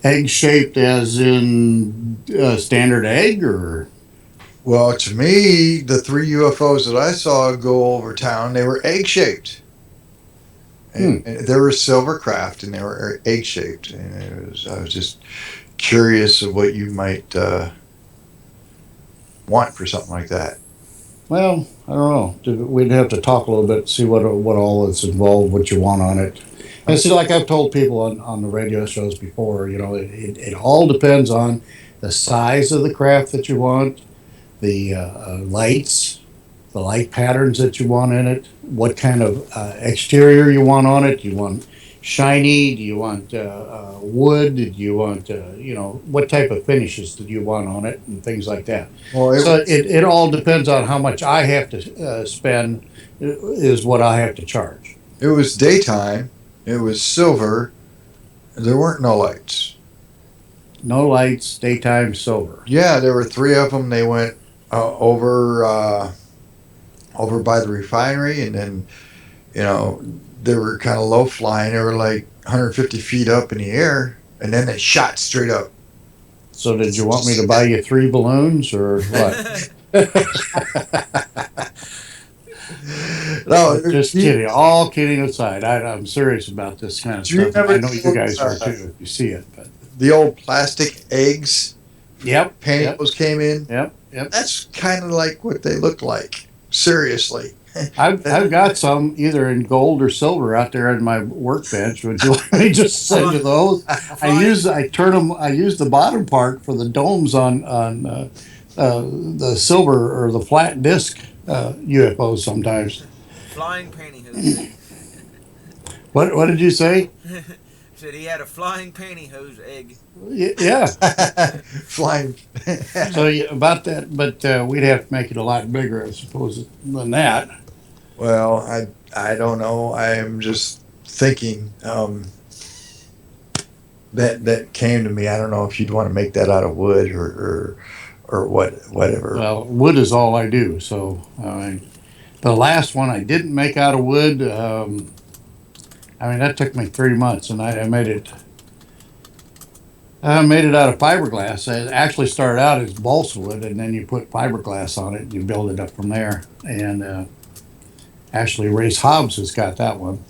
Egg shaped as in standard egg, or? Well, to me, the 3 UFOs that I saw go over town, they were egg-shaped. And they were silvercraft, and they were egg-shaped. And I was just curious of what you might want for something like that. Well, I don't know. We'd have to talk a little bit, see what all is involved, what you want on it. And see, like I've told people on the radio shows before, it all depends on the size of the craft that you want, the lights, the light patterns that you want in it, what kind of exterior you want on it. Do you want shiny? Do you want wood? Do you want, what type of finishes do you want on it, and things like that. Well, It all depends on how much I have to spend is what I have to charge. it was daytime. It was silver. There weren't no lights. No lights, daytime, silver. Yeah, there were 3 of them. They went over by the refinery, and then, they were kind of low flying. They were like 150 feet up in the air, and then they shot straight up. So did you want me to buy you 3 balloons or what? No, Just kidding. All kidding aside, I'm serious about this kind of Do you stuff. I remember know you guys are too, if you see it. But the old plastic eggs? yep, Pantyhose came in. yep. That's kind of like what they look like. Seriously. I've got some either in gold or silver out there on my workbench. Would you like me to just send you those? I use the bottom part for the domes on the silver or the flat disc UFOs sometimes. Flying pantyhose. What did you say? Said he had a flying pantyhose egg. Yeah. Flying. So about that, but we'd have to make it a lot bigger, I suppose, than that. Well, I don't know. I'm just thinking that came to me. I don't know if you'd want to make that out of wood or whatever. Well, wood is all I do. So the last one I didn't make out of wood. That took me 3 months, and I made it. I made it out of fiberglass. It actually started out as balsa wood, and then you put fiberglass on it, and you build it up from there. And actually, Race Hobbs has got that one.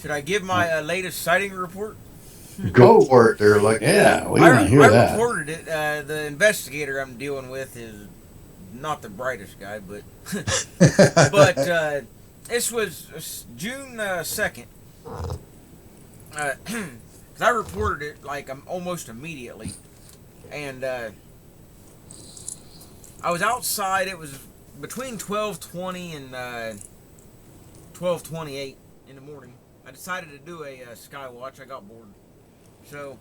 Should I give my latest sighting report? Go for it. They're like, Yeah, we want to hear I that. reported it. The investigator I'm dealing with is not the brightest guy, but this was June 2nd. Cause I reported it like almost immediately, and I was outside. It was between 12:20 and 12:28 in the morning. I decided to do a Skywatch. I got bored, so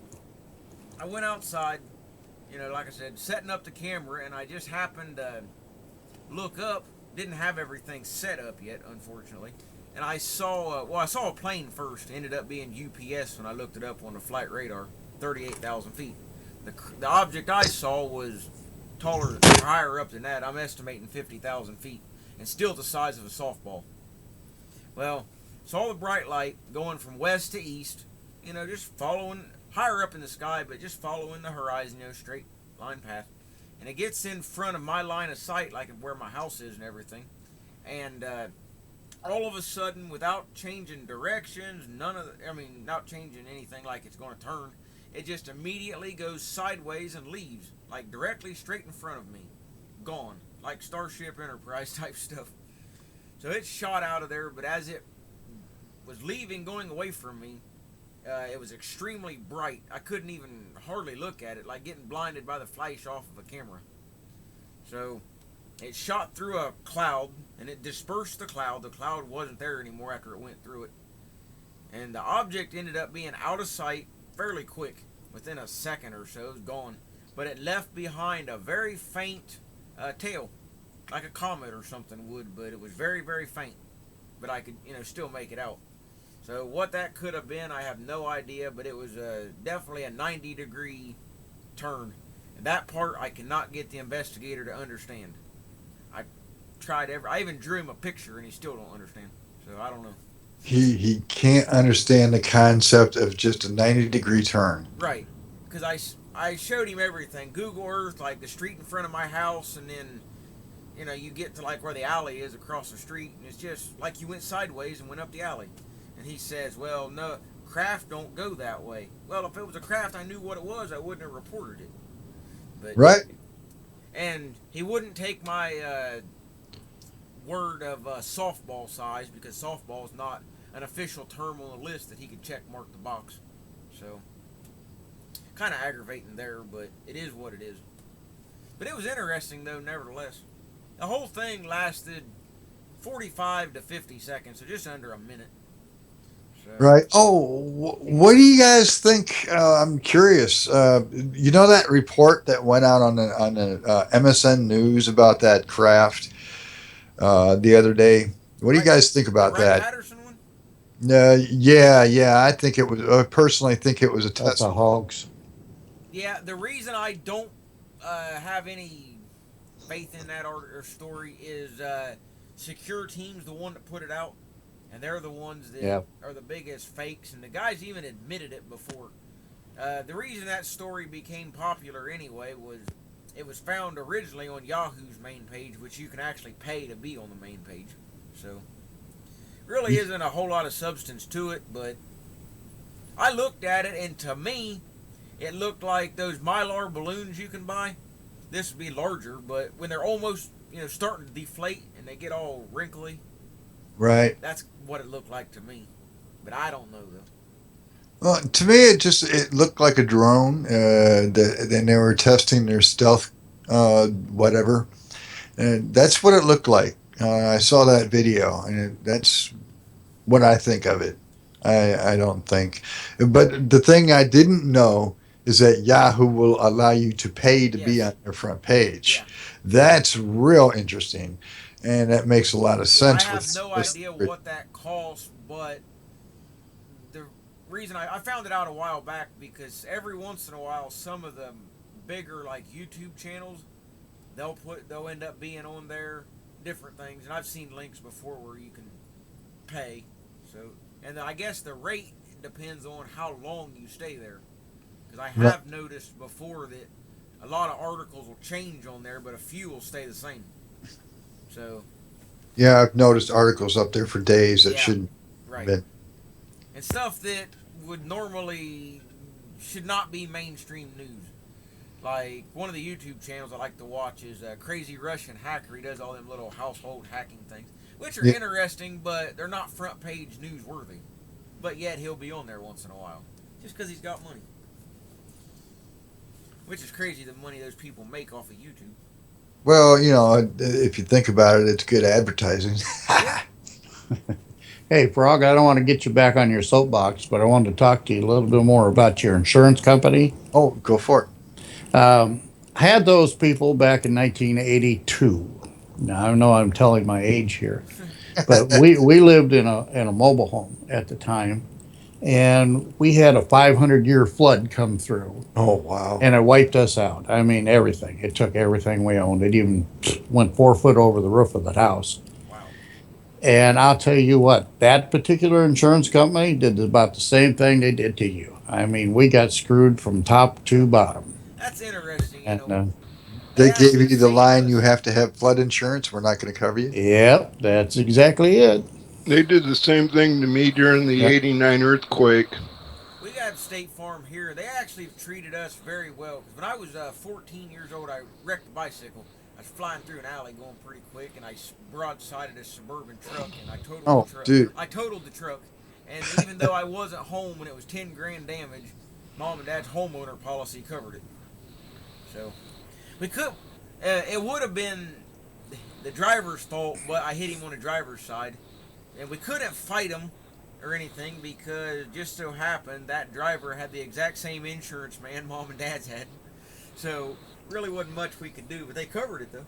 I went outside. Like I said, setting up the camera, and I just happened to look up. Didn't have everything set up yet, unfortunately. And I saw, I saw a plane first. It ended up being UPS when I looked it up on the flight radar, 38,000 feet. The object I saw was taller, or higher up than that. I'm estimating 50,000 feet, and still the size of a softball. Well, saw the bright light going from west to east, just following higher up in the sky, but just following the horizon, straight line path. And it gets in front of my line of sight, like where my house is and everything. And all of a sudden, without changing directions, not changing anything like it's going to turn, it just immediately goes sideways and leaves, like directly straight in front of me. Gone. Like Starship Enterprise type stuff. So it shot out of there, but as it was leaving, going away from me, it was extremely bright. I couldn't even hardly look at it, like getting blinded by the flash off of a camera. So it shot through a cloud, and it dispersed the cloud. The cloud wasn't there anymore after it went through it. And the object ended up being out of sight fairly quick. Within a second or so, it was gone. But it left behind a very faint tail, like a comet or something would, but it was very, very faint. But I could, still make it out. So what that could have been, I have no idea, but it was definitely a 90-degree turn. And that part I cannot get the investigator to understand. I even drew him a picture and he still don't understand. So I don't know. He can't understand the concept of just a 90-degree turn. Right. Because I showed him everything. Google Earth, like the street in front of my house, and then, you get to like where the alley is across the street, and it's just like you went sideways and went up the alley. And he says, well, no, craft don't go that way. Well, if it was a craft, I knew what it was, I wouldn't have reported it. But, right. And he wouldn't take my word of softball size, because softball is not an official term on the list that he could check mark the box. So, kind of aggravating there, but it is what it is. But it was interesting, though, nevertheless. The whole thing lasted 45 to 50 seconds, so just under a minute. So, Right. Oh, what do you guys think? I'm curious. That report that went out on the MSN News about that craft the other day? What do you guys think about that? Patterson one? Yeah. I think it was. I personally think it was a That's Tesla a hoax. Yeah, the reason I don't have any faith in that art or story is Secure Team's the one that put it out, and they're the ones that are the biggest fakes, and the guys even admitted it before. The reason that story became popular anyway was it was found originally on Yahoo's main page, which you can actually pay to be on the main page. So, really isn't a whole lot of substance to it, but I looked at it, and to me, it looked like those Mylar balloons you can buy. This would be larger, but when they're almost, starting to deflate and they get all wrinkly, Right. that's what it looked like to me. But I don't know, though. Well, to me, it looked like a drone. Then they were testing their stealth, whatever, and that's what it looked like. I saw that video, and that's what I think of it. I don't think, but the thing I didn't know is that Yahoo will allow you to pay to be on their front page. Yeah. That's real interesting, and that makes a lot of sense. I have no idea what that costs, but the reason I found it out a while back because every once in a while some of the bigger like YouTube channels they'll end up being on there, different things, and I've seen links before where you can pay. So, and I guess the rate depends on how long you stay there. Because I have noticed before that a lot of articles will change on there, but a few will stay the same. So. Yeah, I've noticed articles up there for days that shouldn't. Right. Been. And stuff that would normally should not be mainstream news. Like one of the YouTube channels I like to watch is Crazy Russian Hacker. He does all them little household hacking things, which are interesting, but they're not front page newsworthy. But yet he'll be on there once in a while, just because he's got money. Which is crazy, the money those people make off of YouTube. Well, if you think about it, it's good advertising. Hey, Frog, I don't want to get you back on your soapbox, but I wanted to talk to you a little bit more about your insurance company. Oh, go for it. I had those people back in 1982. Now, I know I'm telling my age here, but we lived in a mobile home at the time, and we had a 500-year flood come through. Oh, wow. And it wiped us out. I mean, everything. It took everything we owned. It even went 4 foot over the roof of the house. Wow. And I'll tell you what, that particular insurance company did about the same thing they did to you. I mean, we got screwed from top to bottom. That's interesting. You And know, they They gave actually you the saved line, us. you have to have flood insurance. We're not going to cover you. yep, that's exactly it. They did the same thing to me during the Yep. '89 earthquake. We got State Farm here. They actually have treated us very well. 'Cause when I was 14 years old, I wrecked a bicycle. I was flying through an alley going pretty quick, and I broadsided a suburban truck, and I totaled Oh, the truck. dude. I totaled the truck, and even though I wasn't home when it was 10 grand damage, Mom and Dad's homeowner policy covered it. So we could. It would have been the driver's fault, but I hit him on the driver's side, and we couldn't fight him or anything because it just so happened that driver had the exact same insurance man Mom and Dad's had. So really wasn't much we could do, but they covered it though.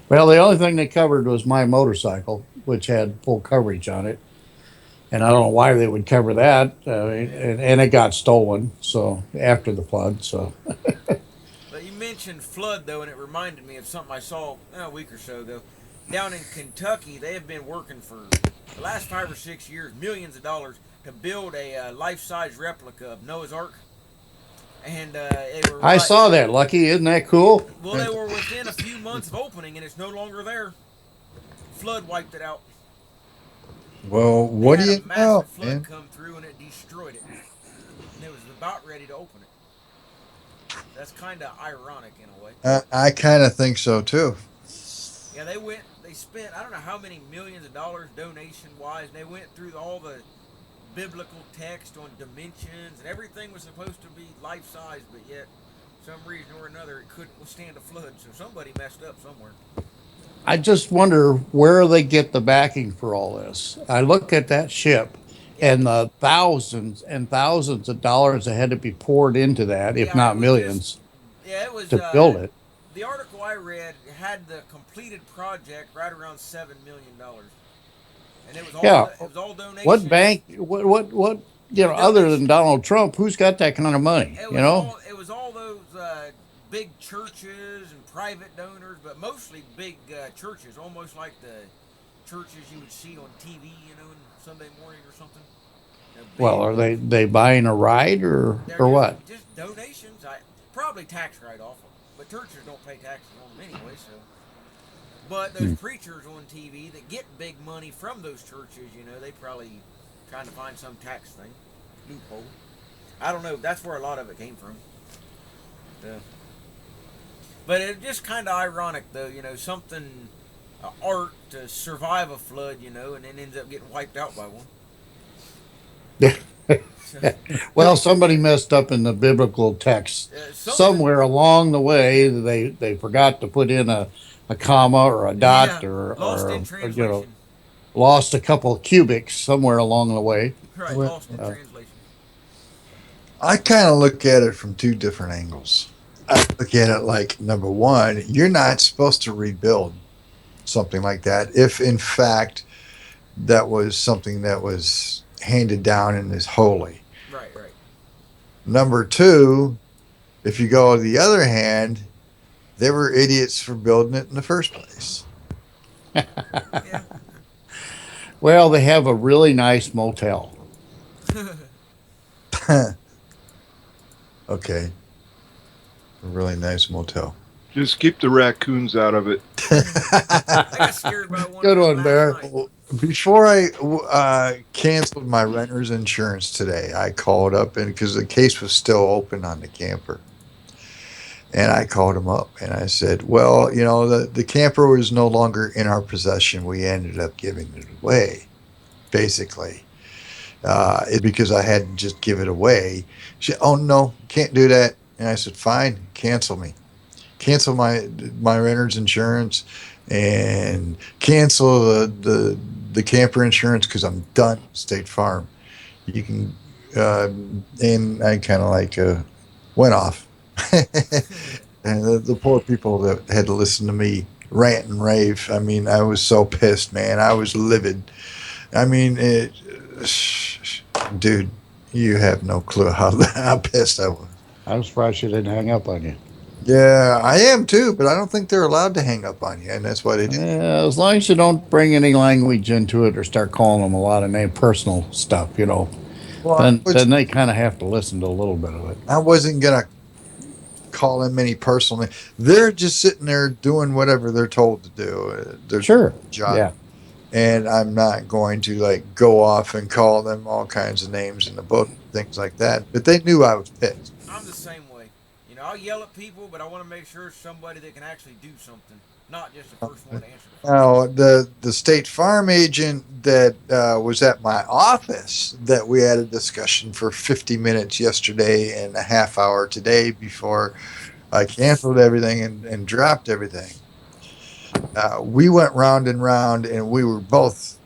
Well, the only thing they covered was my motorcycle, which had full coverage on it. And I don't know why they would cover that. And it got stolen. So after the flood. So But you mentioned flood though, and it reminded me of something I saw a week or so ago. Down in Kentucky, they have been working for the last 5 or 6 years, millions of dollars to build a life-size replica of Noah's Ark. And they were I saw that, Lucky. Isn't that cool? Well, they were within a few months of opening, and it's no longer there. Flood wiped it out. Well, They what do had you a massive know, flood man? come through, and it destroyed it. And it was about ready to open it. That's kind of ironic in a way. I kind of think so too. Yeah, they spent, I don't know how many millions of dollars donation-wise, and they went through all the biblical text on dimensions, and everything was supposed to be life-size, but yet, for some reason or another, it couldn't withstand a flood, so somebody messed up somewhere. I just wonder where they get the backing for all this. I look at that ship Yeah, and the thousands and thousands of dollars that had to be poured into that, if yeah, it not was just, millions, yeah, it was, to build it. the article I read had the completed project right around $7 million, and Yeah. it was all donations. What bank, what, other than Donations. Donald Trump, who's got that kind of money, It you was know? all those big churches and private donors, but mostly big churches, almost like the churches you would see on TV, on Sunday morning or something. Well, Big. are they buying a ride They're or what? just donations. Probably tax write off, but churches don't pay taxes on them anyway. So, but those preachers on TV that get big money from those churches, they probably trying to find some tax thing loophole. I don't know. That's where a lot of it came from. But it's just kind of ironic, though. Something art to survive a flood, and then ends up getting wiped out by one. So, Well, somebody messed up in the biblical text. something. Somewhere along the way, they forgot to put in a comma or a dot Yeah, lost in translation. lost a couple of cubics somewhere along the way. Right, Well, lost in translation. I kind of look at it from two different angles. I look at it like, number one, you're not supposed to rebuild something like that if, in fact, that was something that was handed down and is holy. Right. Number two, if you go the other hand, they were idiots for building it in the first place. Yeah. Well, they have a really nice motel. Okay. A really nice motel. Just keep the raccoons out of it. I got scared by one. Good of one, them Bear. last night. Before I canceled my renter's insurance today, I called up and because the case was still open on the camper. And I called him up and I said, well, the camper was no longer in our possession. We ended up giving it away, basically. It's because I had to just give it away. She said, oh, no, can't do that. And I said, fine, cancel me. Cancel my renter's insurance and cancel the camper insurance because I'm done with State Farm. You can, and I kind of went off. And the poor people that had to listen to me rant and rave. I mean, I was so pissed, man. I was livid. I mean, dude, you have no clue how pissed I was. I'm surprised she didn't hang up on you. Yeah, I am too, but I don't think they're allowed to hang up on you, and that's why they did. Yeah, as long as you don't bring any language into it or start calling them a lot of personal stuff, Well, then they kind of have to listen to a little bit of it. I wasn't gonna call them any personal name. They're just sitting there doing whatever they're told to do. Their Sure. job. Yeah. And I'm not going to like go off and call them all kinds of names in the book, things like that. But they knew I was pissed. I'm the same way. You know, I'll yell at people, but I want to make sure it's somebody that can actually do something, not just the first one to answer the phone. Now, the State Farm agent that was at my office that we had a discussion for 50 minutes yesterday and a half hour today before I canceled everything and dropped everything. We went round and round, and we were both,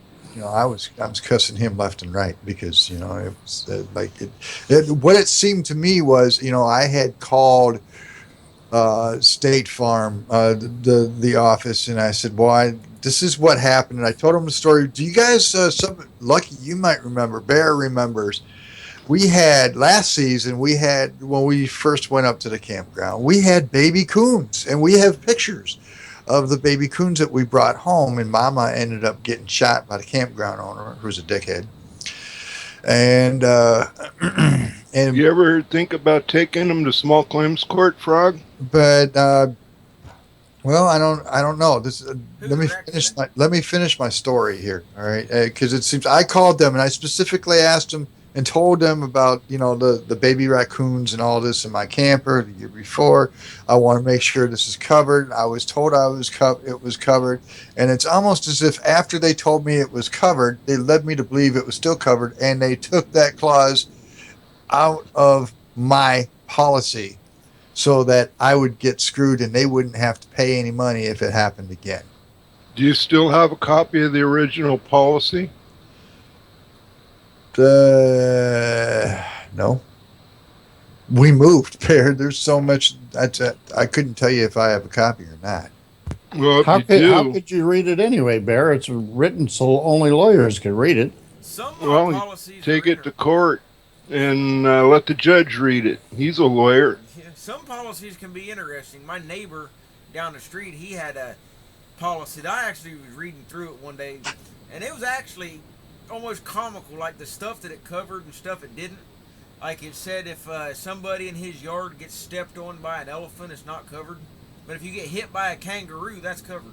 I was cussing him left and right because it was what it seemed to me was I had called State Farm, the office, and I said, "Well, this is what happened." And I told him the story. Do you guys, Lucky, you might remember, Bear remembers. We had last season. When we first went up to the campground, we had baby coons, and we have pictures of the baby coons that we brought home. And Mama ended up getting shot by the campground owner, who's a dickhead. And and You ever think about taking them to small claims court, Frog? but well, I don't know. Let me finish my story here. All right, because it seems I called them and I specifically asked them and told them about the baby raccoons and all this in my camper the year before. I want to make sure this is covered. I was told it was covered, and it's almost as if after they told me it was covered, they led me to believe it was still covered, and they took that clause out of my policy so that I would get screwed and they wouldn't have to pay any money if it happened again. Do you still have a copy of the original policy? No. We moved, Bear. There's so much. I couldn't tell you if I have a copy or not. Well, How if you do, could you read it anyway, Bear? It's written so only lawyers can read it. Some policies take are it to court and let the judge read it. He's a lawyer. Yeah, some policies can be interesting. My neighbor down the street, he had a policy that I actually was reading through it one day, and it was actually almost comical, like the stuff that it covered and stuff it didn't. Like it said if somebody in his yard gets stepped on by an elephant, it's not covered. But if you get hit by a kangaroo, that's covered.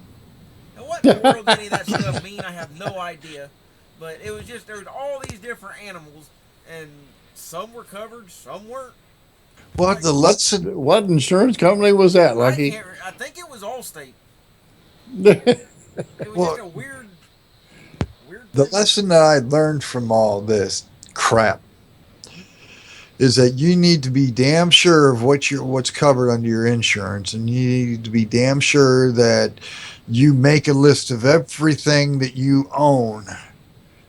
Now, what in the world did any of that stuff mean? I have no idea. But it was just, there was all these different animals, and some were covered, some weren't. Well, the lesson. What insurance company was that, Lucky? I think it was Allstate. Yeah. It was just a weird The thing. lesson that I learned from all this crap is that you need to be damn sure of what's covered under your insurance, and you need to be damn sure that you make a list of everything that you own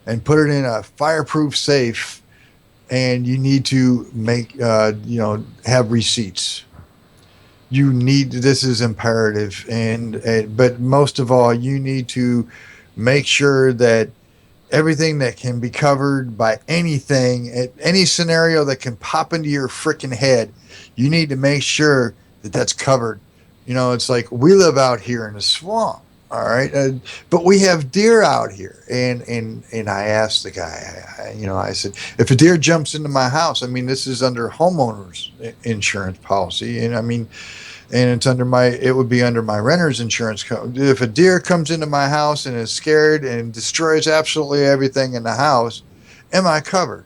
and put it in a fireproof safe, and you need to make have receipts. This is imperative, but most of all, you need to make sure that everything that can be covered by anything, any scenario that can pop into your freaking head, you need to make sure that that's covered. It's like we live out here in the swamp, all right, but we have deer out here, and I asked the guy, I said, if a deer jumps into my house, this is under homeowners insurance policy, and it would be under my renter's insurance code. If a deer comes into my house and is scared and destroys absolutely everything in the house, am I covered?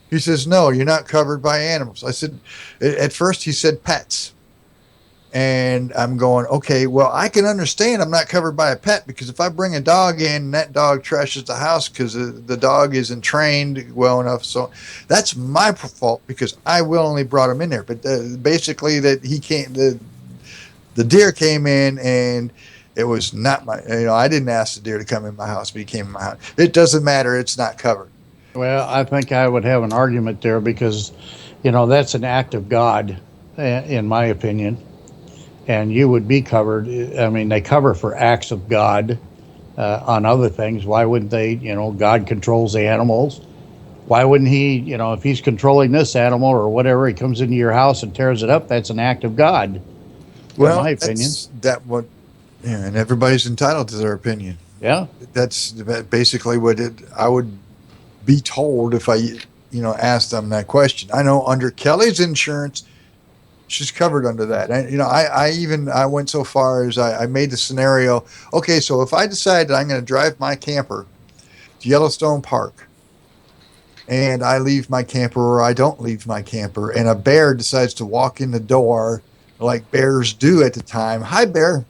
He says, no, you're not covered by animals. I said, at first he said pets. And I'm going, okay, well, I can understand I'm not covered by a pet, because if I bring a dog in and that dog trashes the house because the dog isn't trained well enough, so that's my fault because I willingly brought him in there. But basically that he can't, the deer came in, and it was not I didn't ask the deer to come in my house, but he came in my house. It doesn't matter. It's not covered. Well, I think I would have an argument there because, that's an act of God, in my opinion. And you would be covered. They cover for acts of God on other things. Why wouldn't they? God controls the animals. Why wouldn't he, if he's controlling this animal or whatever, he comes into your house and tears it up, that's an act of God. Well, in my opinion. And everybody's entitled to their opinion. Yeah. That's basically what I would be told if ask them that question. I know under Kelly's insurance, she's covered under that. And I went so far as I made the scenario. Okay, so if I decide that I'm going to drive my camper to Yellowstone Park, and I leave my camper or I don't leave my camper, and a bear decides to walk in the door like bears do at the time. Hi, bear.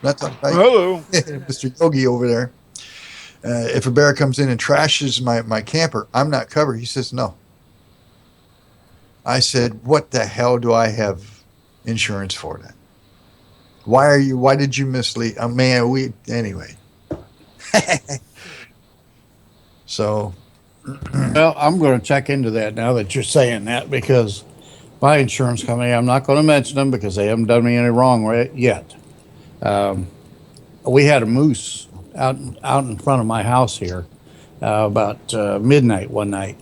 That's right. Hello. Mr. Yogi over there. If a bear comes in and trashes my camper, I'm not covered. He says, no. I said, what the hell do I have insurance for that? Why did you mislead? Anyway. So. Well, I'm going to check into that now that you're saying that, because my insurance company, I'm not going to mention them because they haven't done me any wrong yet. We had a moose out in front of my house here about midnight one night.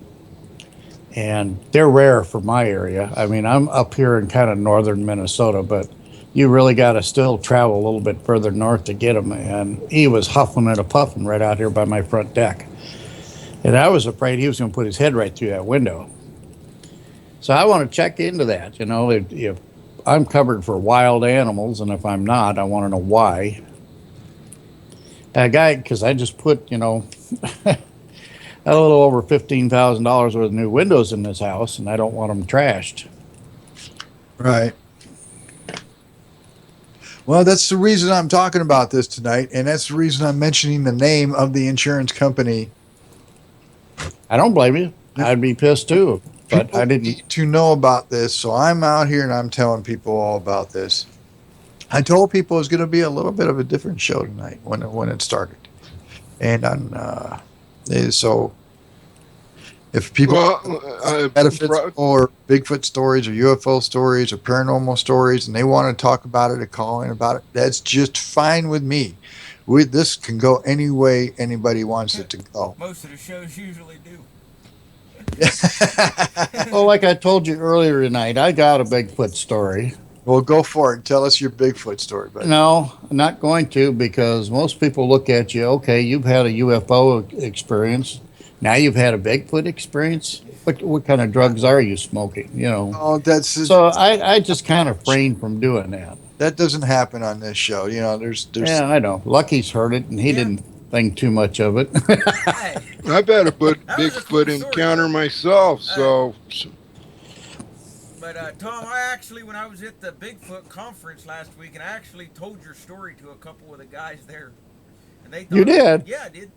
And they're rare for my area. I mean, I'm up here in kind of northern Minnesota, but you really got to still travel a little bit further north to get them. And he was huffing and a puffing right out here by my front deck. And I was afraid he was going to put his head right through that window. So I want to check into that. If I'm covered for wild animals, and if I'm not, I want to know why. Because I just put, a little over $15,000 worth of new windows in this house, and I don't want them trashed. Right. Well, that's the reason I'm talking about this tonight, and that's the reason I'm mentioning the name of the insurance company. I don't blame you. I'd be pissed too, but People I didn't. need to know about this, so I'm out here and I'm telling people all about this. I told people it was going to be a little bit of a different show tonight when it started, and so if people metaphysical or Bigfoot stories or UFO stories or paranormal stories and they want to talk about it or call in about it, that's just fine with me. This can go any way anybody wants it to go. Most of the shows usually do. Well, like I told you earlier tonight, I got a Bigfoot story. Well, go for it. Tell us your Bigfoot story, buddy. No, I'm not going to, because most people look at you, okay, you've had a UFO experience. Now you've had a Bigfoot experience. What kind of drugs are you smoking? Oh, So I just kind of refrain from doing that. That doesn't happen on this show. There's Yeah, I know. Lucky's heard it, and he didn't think too much of it. I've had a Bigfoot encounter myself, so. But Tom, I actually, when I was at the Bigfoot conference last week, and I actually told your story to a couple of the guys there, and they thought You did? Yeah, I did.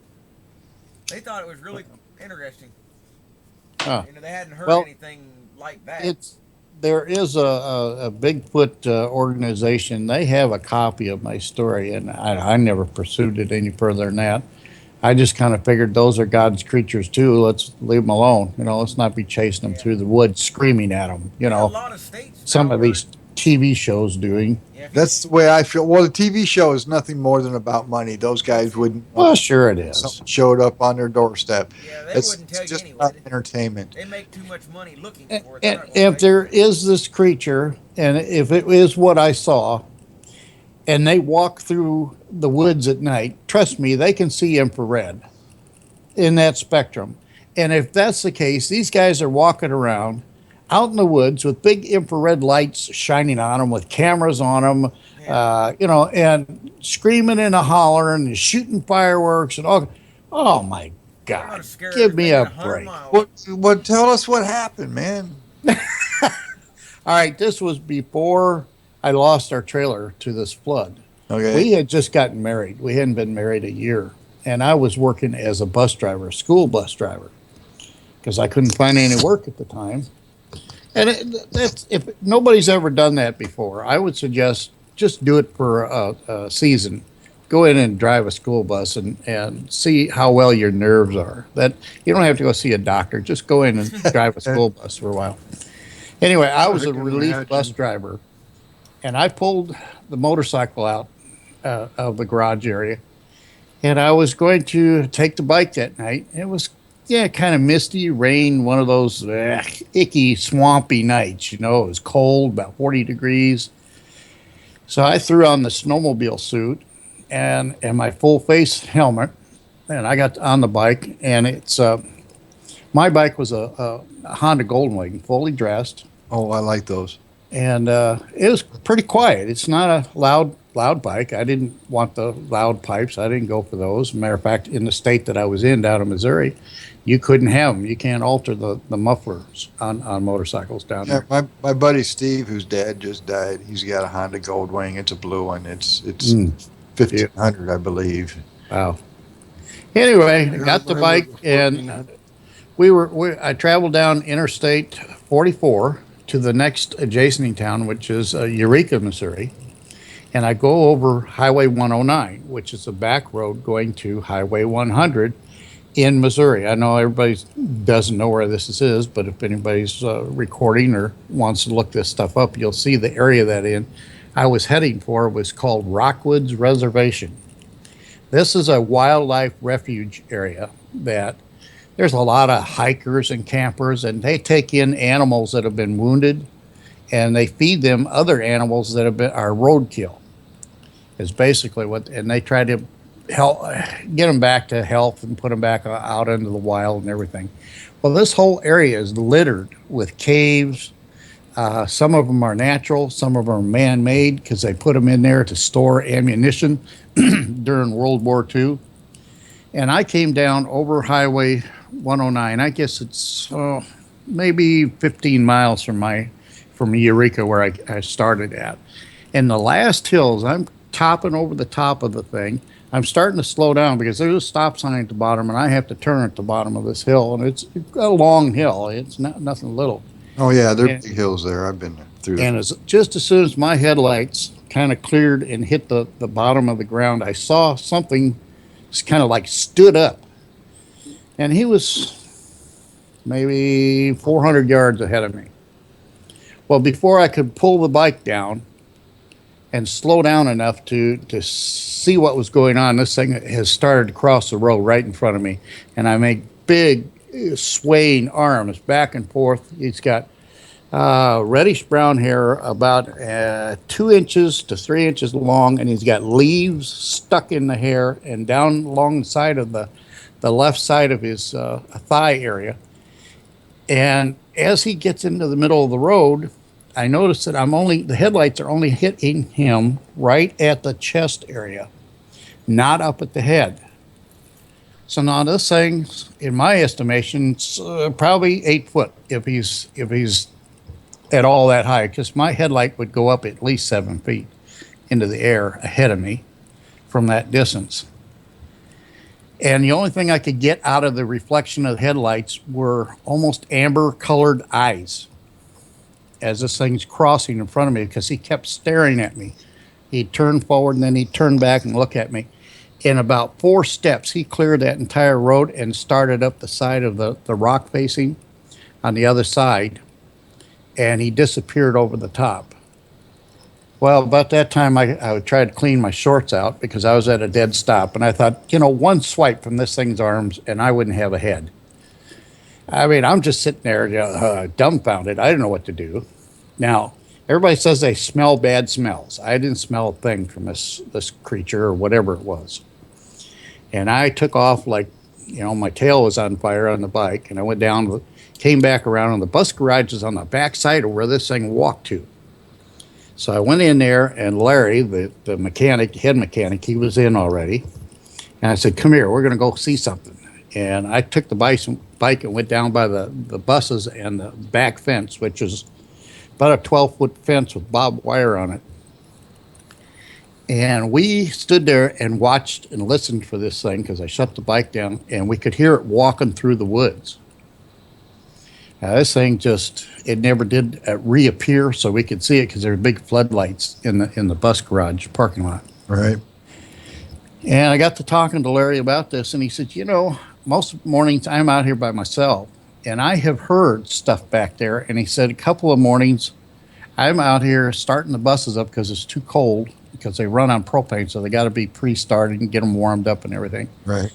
They thought it was really interesting. Huh. They hadn't heard anything like that. There is a Bigfoot organization. They have a copy of my story, and I never pursued it any further than that. I just kind of figured those are God's creatures too. Let's leave them alone. Let's not be chasing them through the woods, screaming at them. A lot of states some of these TV shows doing. Yeah. That's the way I feel. Well, the TV show is nothing more than about money. Those guys wouldn't. Well, sure it is. Someone showed up on their doorstep. Yeah, they wouldn't tell you just anyway. not entertainment. They make too much money looking for it. And if there is this creature, and if it is what I saw, and they walk through the woods at night, trust me, they can see infrared in that spectrum. And if that's the case, these guys are walking around out in the woods with big infrared lights shining on them, with cameras on them, and screaming and hollering and shooting fireworks and all. Oh my God! Give me a break. What? Tell us what happened, man. All right, this was before I lost our trailer to this flood. Okay. We had just gotten married. We hadn't been married a year, and I was working as a bus driver, a school bus driver, because I couldn't find any work at the time. And if nobody's ever done that before, I would suggest just do it for a season. Go in and drive a school bus and see how well your nerves are. That you don't have to go see a doctor. Just go in and drive a school bus for a while. Anyway, I was a relief bus driver, and I pulled the motorcycle out of the garage area, and I was going to take the bike that night. It was kind of misty, rain, one of those icky, swampy nights. It was cold, about 40 degrees. So I threw on the snowmobile suit and my full face helmet, and I got on the bike, and it's My bike was a Honda Goldwing, fully dressed, Oh, I like those. and it was pretty quiet. It's not a loud bike. I didn't want the loud pipes. I didn't go for those. Matter of fact, in the state that I was in, down in Missouri, you couldn't have them. You can't alter the mufflers on motorcycles down Yeah, there. my buddy Steve, whose dad just died, he's got a Honda Goldwing. It's a blue one. It's Mm, yeah. 1,500, I believe. Wow. Anyway, I got the Remember bike, and I traveled down Interstate 44 to the next adjacent town, which is Eureka, Missouri, and I go over Highway 109, which is a back road going to Highway 100 in Missouri. I know everybody doesn't know where this is, but if anybody's recording or wants to look this stuff up, you'll see the area that I was heading for was called Rockwoods Reservation. This is a wildlife refuge area that there's a lot of hikers and campers, and they take in animals that have been wounded, and they feed them other animals that are roadkill. Is basically what, and they try to help get them back to health and put them back out into the wild and everything. Well, this whole area is littered with caves. Some of them are natural, some of them are man-made because they put them in there to store ammunition during World War II. And I came down over Highway 109. I guess it's maybe 15 miles from Eureka where I started at. And the last hills, I'm topping over the top of the thing. I'm starting to slow down because there's a stop sign at the bottom, and I have to turn at the bottom of this hill. And it's a long hill. It's not nothing little. Oh, yeah, there are big hills there. I've been through And that. just as soon as my headlights kind of cleared and hit the bottom of the ground, I saw something kind of like stood up. And he was maybe 400 yards ahead of me. Well, before I could pull the bike down and slow down enough to see what was going on, this thing has started to cross the road right in front of me. And I make big swaying arms back and forth. He's got reddish brown hair, about 2 inches to 3 inches long, and he's got leaves stuck in the hair and down along the side of the left side of his thigh area. And as he gets into the middle of the road, I notice that the headlights are only hitting him right at the chest area, not up at the head. So now this thing, in my estimation, it's probably 8 foot if he's at all that high, because my headlight would go up at least 7 feet into the air ahead of me from that distance. And the only thing I could get out of the reflection of the headlights were almost amber colored eyes as this thing's crossing in front of me, because he kept staring at me. He'd turn forward and then he'd turn back and look at me. In about 4 steps, he cleared that entire road and started up the side of the rock facing on the other side, and he disappeared over the top. Well, about that time, I tried to clean my shorts out because I was at a dead stop, and I thought, one swipe from this thing's arms and I wouldn't have a head. I mean, I'm just sitting there dumbfounded. I didn't know what to do. Now, everybody says they smell bad smells. I didn't smell a thing from this creature or whatever it was. And I took off like, my tail was on fire on the bike, and I went down, came back around, and the bus garage is on the back side of where this thing walked to. So I went in there, and Larry, the head mechanic, he was in already. And I said, come here, we're going to go see something. And I took the bike and went down by the buses and the back fence, which is about a 12-foot fence with barbed wire on it. And we stood there and watched and listened for this thing because I shut the bike down, and we could hear it walking through the woods. Now, this thing it never did reappear, so we could see it because there were big floodlights in the bus garage parking lot. Right. And I got to talking to Larry about this, and he said, most mornings I'm out here by myself, and I have heard stuff back there. And he said a couple of mornings I'm out here starting the buses up because it's too cold, because they run on propane, so they got to be pre-started and get them warmed up and everything. Right.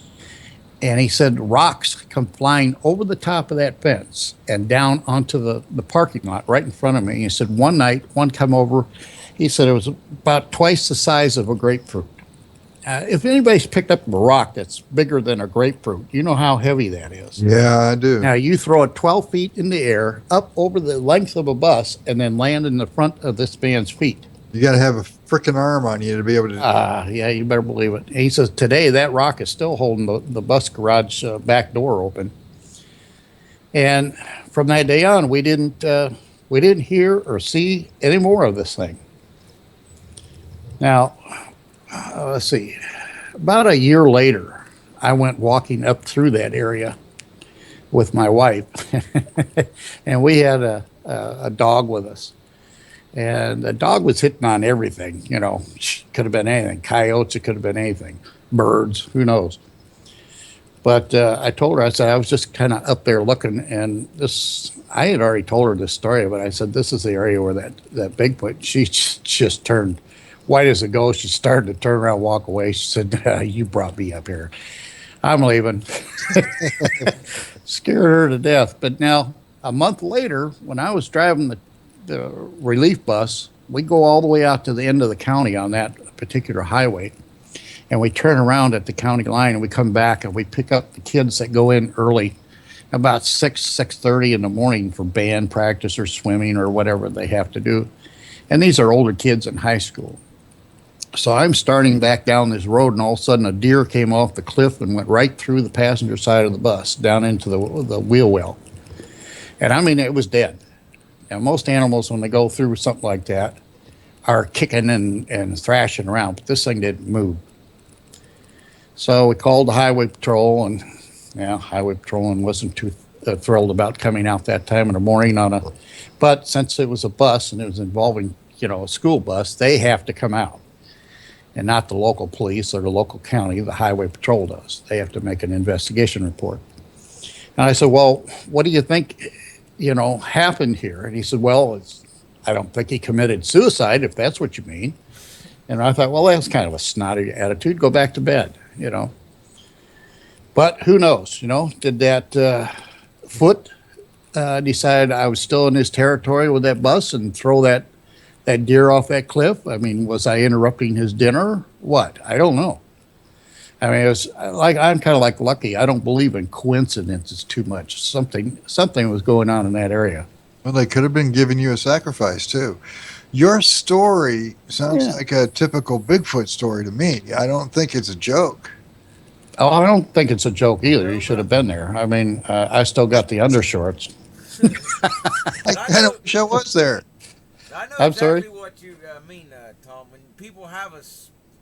And he said rocks come flying over the top of that fence and down onto the parking lot right in front of me. He said one night, one come over, he said it was about twice the size of a grapefruit. if anybody's picked up a rock that's bigger than a grapefruit, you know how heavy that is. Yeah, I do. Now you throw it 12 feet in the air, up over the length of a bus, and then land in the front of this man's feet. You got to have a freaking arm on you to be able to. Yeah, you better believe it. He says today that rock is still holding the bus garage back door open. And from that day on, we didn't hear or see any more of this thing. Now, let's see. About a year later, I went walking up through that area with my wife, and we had a dog with us. And the dog was hitting on everything, you know, could have been anything. Coyotes, it could have been anything. Birds, who knows. But I told her, I said, I was just kind of up there looking, and I had already told her this story, but I said, this is the area where that Bigfoot, she just turned white as a ghost. She started to turn around and walk away. She said, you brought me up here. I'm leaving. Scared her to death. But now, a month later, when I was driving the relief bus, we go all the way out to the end of the county on that particular highway, and we turn around at the county line, and we come back and we pick up the kids that go in early, about 6:30 in the morning for band practice or swimming or whatever they have to do. And these are older kids in high school. So I'm starting back down this road, and all of a sudden a deer came off the cliff and went right through the passenger side of the bus down into the wheel well. And I mean, it was dead. Now, most animals, when they go through something like that, are kicking and thrashing around, but this thing didn't move. So we called the highway patrol, and highway patrolman wasn't too thrilled about coming out that time in the morning but since it was a bus and it was involving, a school bus, they have to come out, and not the local police or the local county. The highway patrol does. They have to make an investigation report. And I said, well, what do you think, happened here? And he said, well, I don't think he committed suicide, if that's what you mean. And I thought, well, that's kind of a snotty attitude. Go back to bed, But who knows, did that foot decide I was still in his territory with that bus and throw that deer off that cliff? I mean, was I interrupting his dinner? What? I don't know. I mean, it was like, I'm kind of like Lucky. I don't believe in coincidences too much. Something was going on in that area. Well, they could have been giving you a sacrifice too. Your story sounds like a typical Bigfoot story to me. I don't think it's a joke. Oh, I don't think it's a joke either. You should have been there. I mean, I still got the undershorts. I kind of wish I was there. I know I'm exactly sorry? what you mean, Tom. When people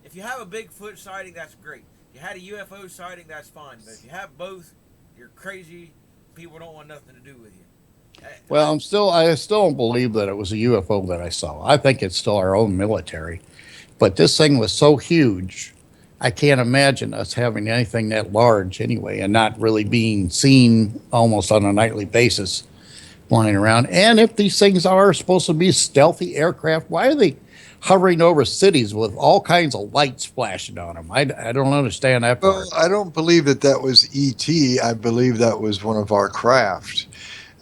if you have a Bigfoot sighting, that's great. If you had a UFO sighting, that's fine. But if you have both, you're crazy. People don't want nothing to do with you. Well, I still don't believe that it was a UFO that I saw. I think it's still our own military. But this thing was so huge, I can't imagine us having anything that large anyway, and not really being seen almost on a nightly basis flying around. And if these things are supposed to be stealthy aircraft, why are they hovering over cities with all kinds of lights flashing on them? I don't understand that part. Well, I don't believe that was ET. I believe that was one of our craft.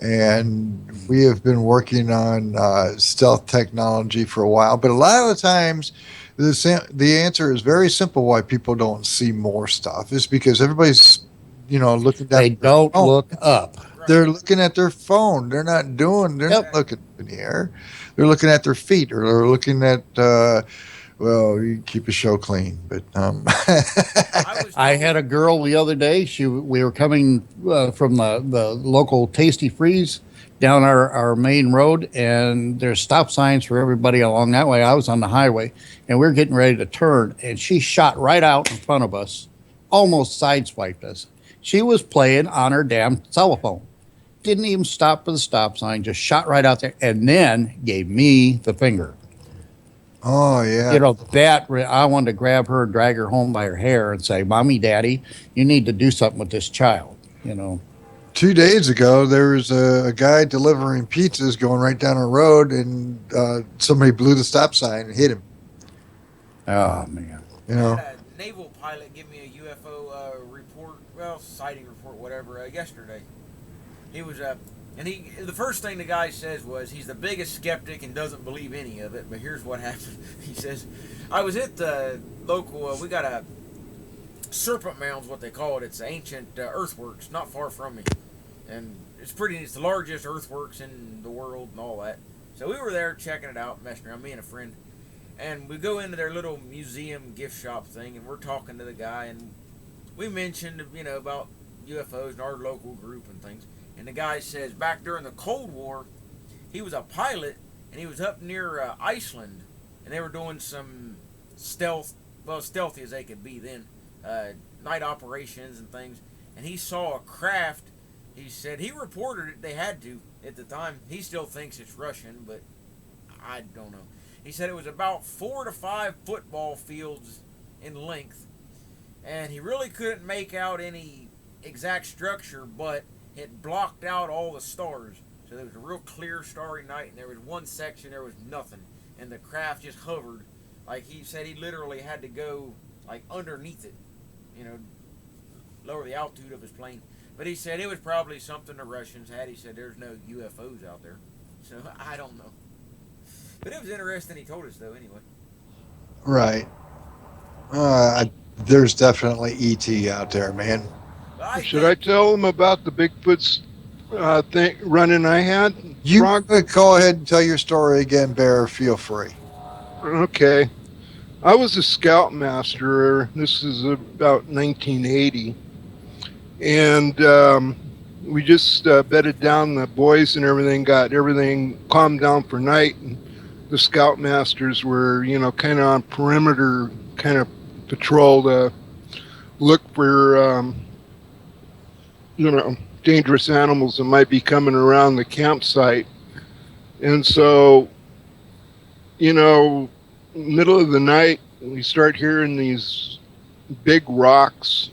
And we have been working on stealth technology for a while. But a lot of the times, the answer is very simple why people don't see more stuff. Is because everybody's, looking down. They don't look up. They're looking at their phone. They're not looking in the air. They're looking at their feet, or they're looking at, you keep a show clean. But I had a girl the other day. We were coming from the local Tasty Freeze down our main road, and there's stop signs for everybody along that way. I was on the highway, and we were getting ready to turn, and she shot right out in front of us, almost sideswiped us. She was playing on her damn telephone. Didn't even stop for the stop sign, just shot right out there, and then gave me the finger. oh yeah, I wanted to grab her and drag her home by her hair and say, Mommy, Daddy, you need to do something with this child, 2 days ago, there was a guy delivering pizzas going right down a road, and somebody blew the stop sign and hit him. Oh, man. I had a naval pilot give me a UFO report, sighting report, whatever, yesterday. He was And the first thing the guy says was he's the biggest skeptic and doesn't believe any of it. But here's what happened. He says, I was at the local, we got a serpent mound's what they call it. It's ancient earthworks not far from me. And it's pretty, it's the largest earthworks in the world and all that. So we were there checking it out, messing around, me and a friend. And we go into their little museum gift shop thing, and we're talking to the guy, and we mentioned, about UFOs and our local group and things. And the guy says back during the Cold War, he was a pilot, and he was up near Iceland, and they were doing some stealthy as they could be then, night operations and things. And he saw a craft. He said he reported it. They had to at the time. He still thinks it's Russian, but I don't know. He said it was about 4 to 5 football fields in length, and he really couldn't make out any exact structure, but it blocked out all the stars. So there was a real clear, starry night, and there was one section there was nothing, and the craft just hovered. Like he said, he literally had to go like underneath it, lower the altitude of his plane. But he said it was probably something the Russians had. He said there's no UFOs out there, so I don't know. But it was interesting he told us, though, anyway. Right. There's definitely ET out there, man. Should I tell them about the Bigfoot's thing running I had? You Frog? go ahead and tell your story again, Bear. Feel free. Okay. I was a scoutmaster. This is about 1980. And we just bedded down the boys and everything, got everything calmed down for night. And the scoutmasters were, kind of on perimeter, kind of patrol to look for, dangerous animals that might be coming around the campsite. And so, middle of the night, we start hearing these big rocks,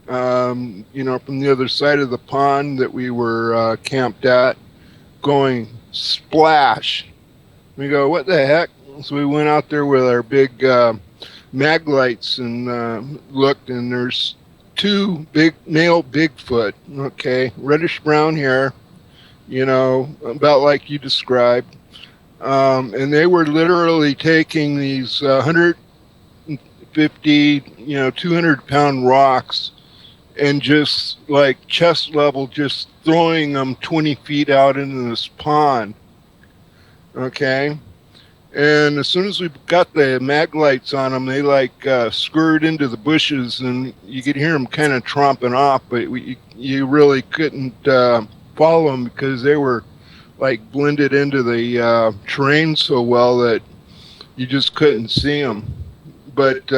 from the other side of the pond that we were camped at, going splash. We go, what the heck? So we went out there with our big mag lights and looked, and there's 2 big male Bigfoot, okay, reddish brown hair, about like you described. And they were literally taking these 150, 200-pound rocks and just like chest level, just throwing them 20 feet out into this pond. Okay. And as soon as we got the mag lights on them, they scurried into the bushes, and you could hear them kind of tromping off, but you really couldn't follow them because they were like blended into the terrain so well that you just couldn't see them. But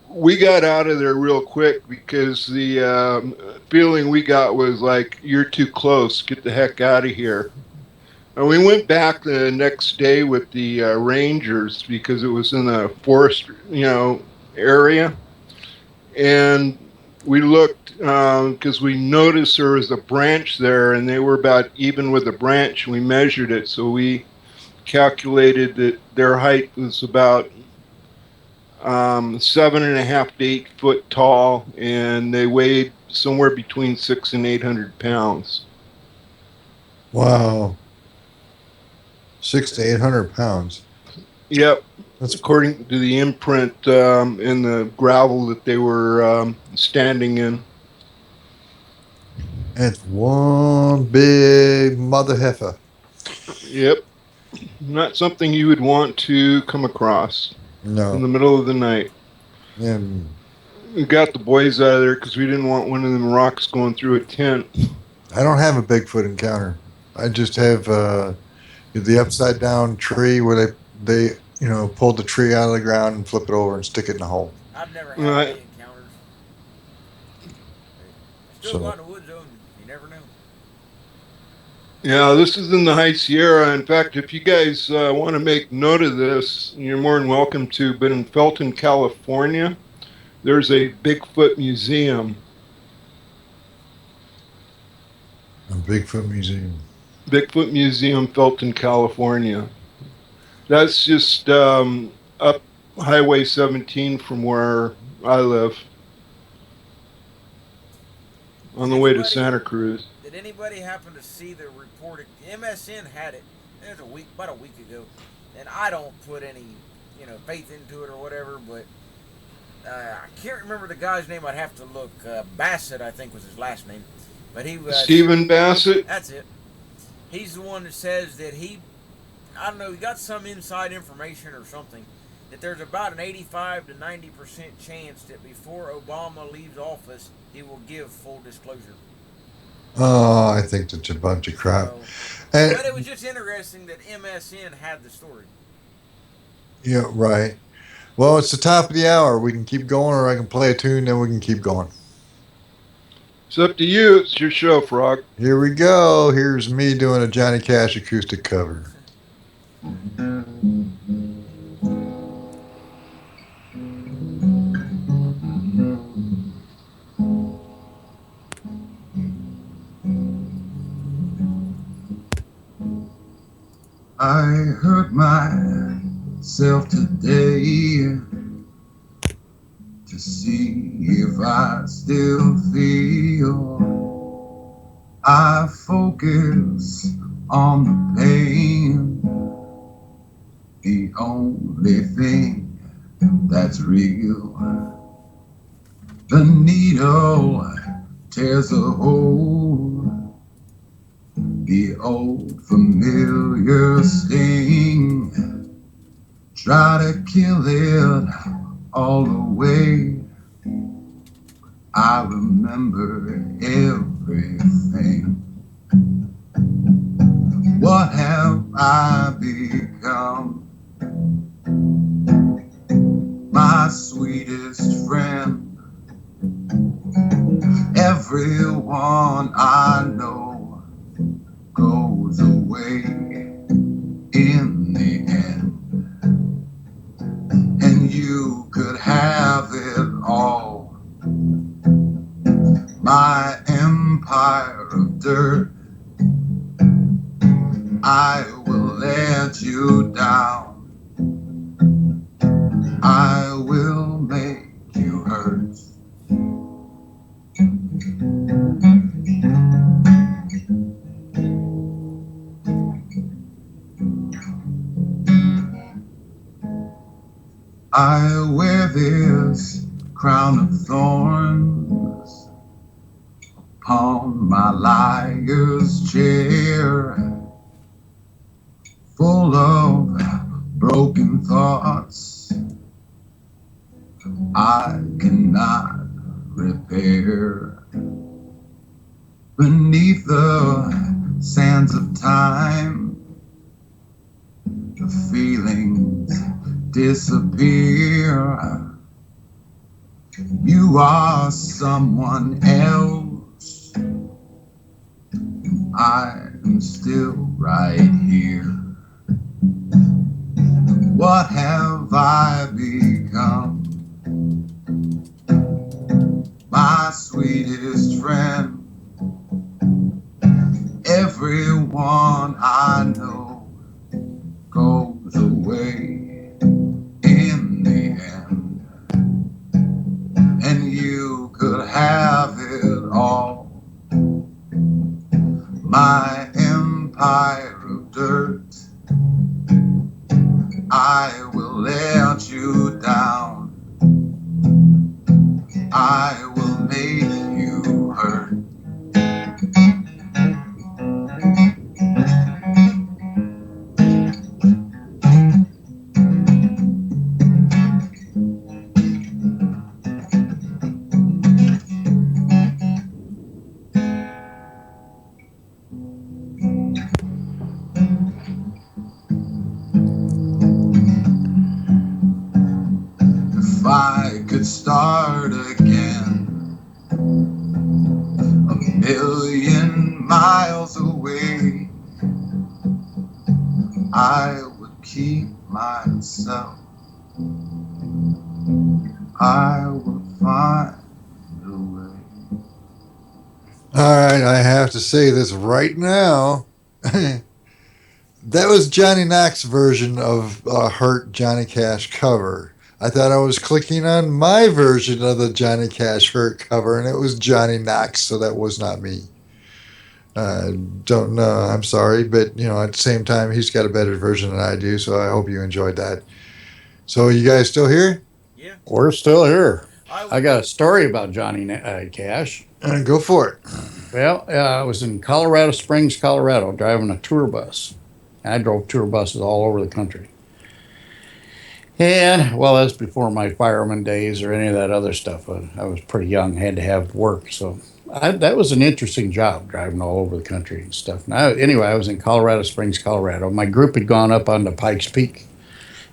we got out of there real quick because the feeling we got was like, you're too close, get the heck out of here. And we went back the next day with the rangers because it was in a forest, area. And we looked because we noticed there was a branch there, and they were about even with the branch. We measured it, so we calculated that their height was about 7.5 to 8 foot tall, and they weighed somewhere between 600 and 800 pounds. Wow. 600 to 800 pounds. Yep. That's according to the imprint in the gravel that they were standing in. It's one big mother heifer. Yep. Not something you would want to come across. No. In the middle of the night. And we got the boys out of there because we didn't want one of them rocks going through a tent. I don't have a Bigfoot encounter. I just have the upside down tree where they pulled the tree out of the ground and flip it over and stick it in a hole. I've never had any encounters. Still go out in the woods, though, and you never know. Yeah, this is in the High Sierra. In fact, if you guys want to make note of this, you're more than welcome to. But in Felton, California, there's a Bigfoot museum. A Bigfoot museum. Bigfoot Museum, Felton, California. That's just up Highway 17 from where I live, on the way to Santa Cruz. Did Did anybody happen to see the report? MSN had it. It was about a week ago, and I don't put any, faith into it or whatever. But I can't remember the guy's name. I'd have to look. Bassett, I think, was his last name. But he was. Stephen Bassett. That's it. He's the one that says that I don't know, he got some inside information or something, that there's about an 85 to 90% chance that before Obama leaves office, he will give full disclosure. Oh, I think that's a bunch of crap. So, And, but it was just interesting that MSN had the story. yeah, right. Well, it's the top of the hour. We can keep going, or I can play a tune, then we can keep going. It's up to you. It's your show, Frog. Here we go. Here's me doing a Johnny Cash acoustic cover. I hurt myself today to see if I still feel. I focus on the pain, the only thing that's real. The needle tears a hole, the old familiar sting. Try to kill it all away. I remember everything. What have I become? My sweetest friend. Everyone I know goes away in the end. And you could have it all. My empire of dirt, I will let you down. I will make you hurt. I wear this crown of thorns upon my liar's chair, full of broken thoughts I cannot repair. Beneath the sands of time, the feelings disappear. You are someone else, and I am still right here. What have I become? My sweetest friend. Everyone I know goes away in the end. And you could have it all. My empire of dirt, I will let you down. I will make you hurt. If I could start again, a million miles away, I would keep myself. I would find a way. All right, I have to say this right now. That was Johnny Knox's version of a Hurt Johnny Cash cover. I thought I was clicking on my version of the Johnny Cash Hurt cover, and it was Johnny Knox, so that was not me. Don't know. I'm sorry, but at the same time, he's got a better version than I do. So I hope you enjoyed that. So you guys still here? Yeah. We're still here. I I was. got a story about Johnny Cash. Go for it. Well, I was in Colorado Springs, Colorado, driving a tour bus. I drove tour buses all over the country. And, well, that's before my fireman days or any of that other stuff. I was pretty young, had to have work. So that was an interesting job, driving all over the country and stuff. Now, anyway, I was in Colorado Springs, Colorado. My group had gone up onto Pikes Peak.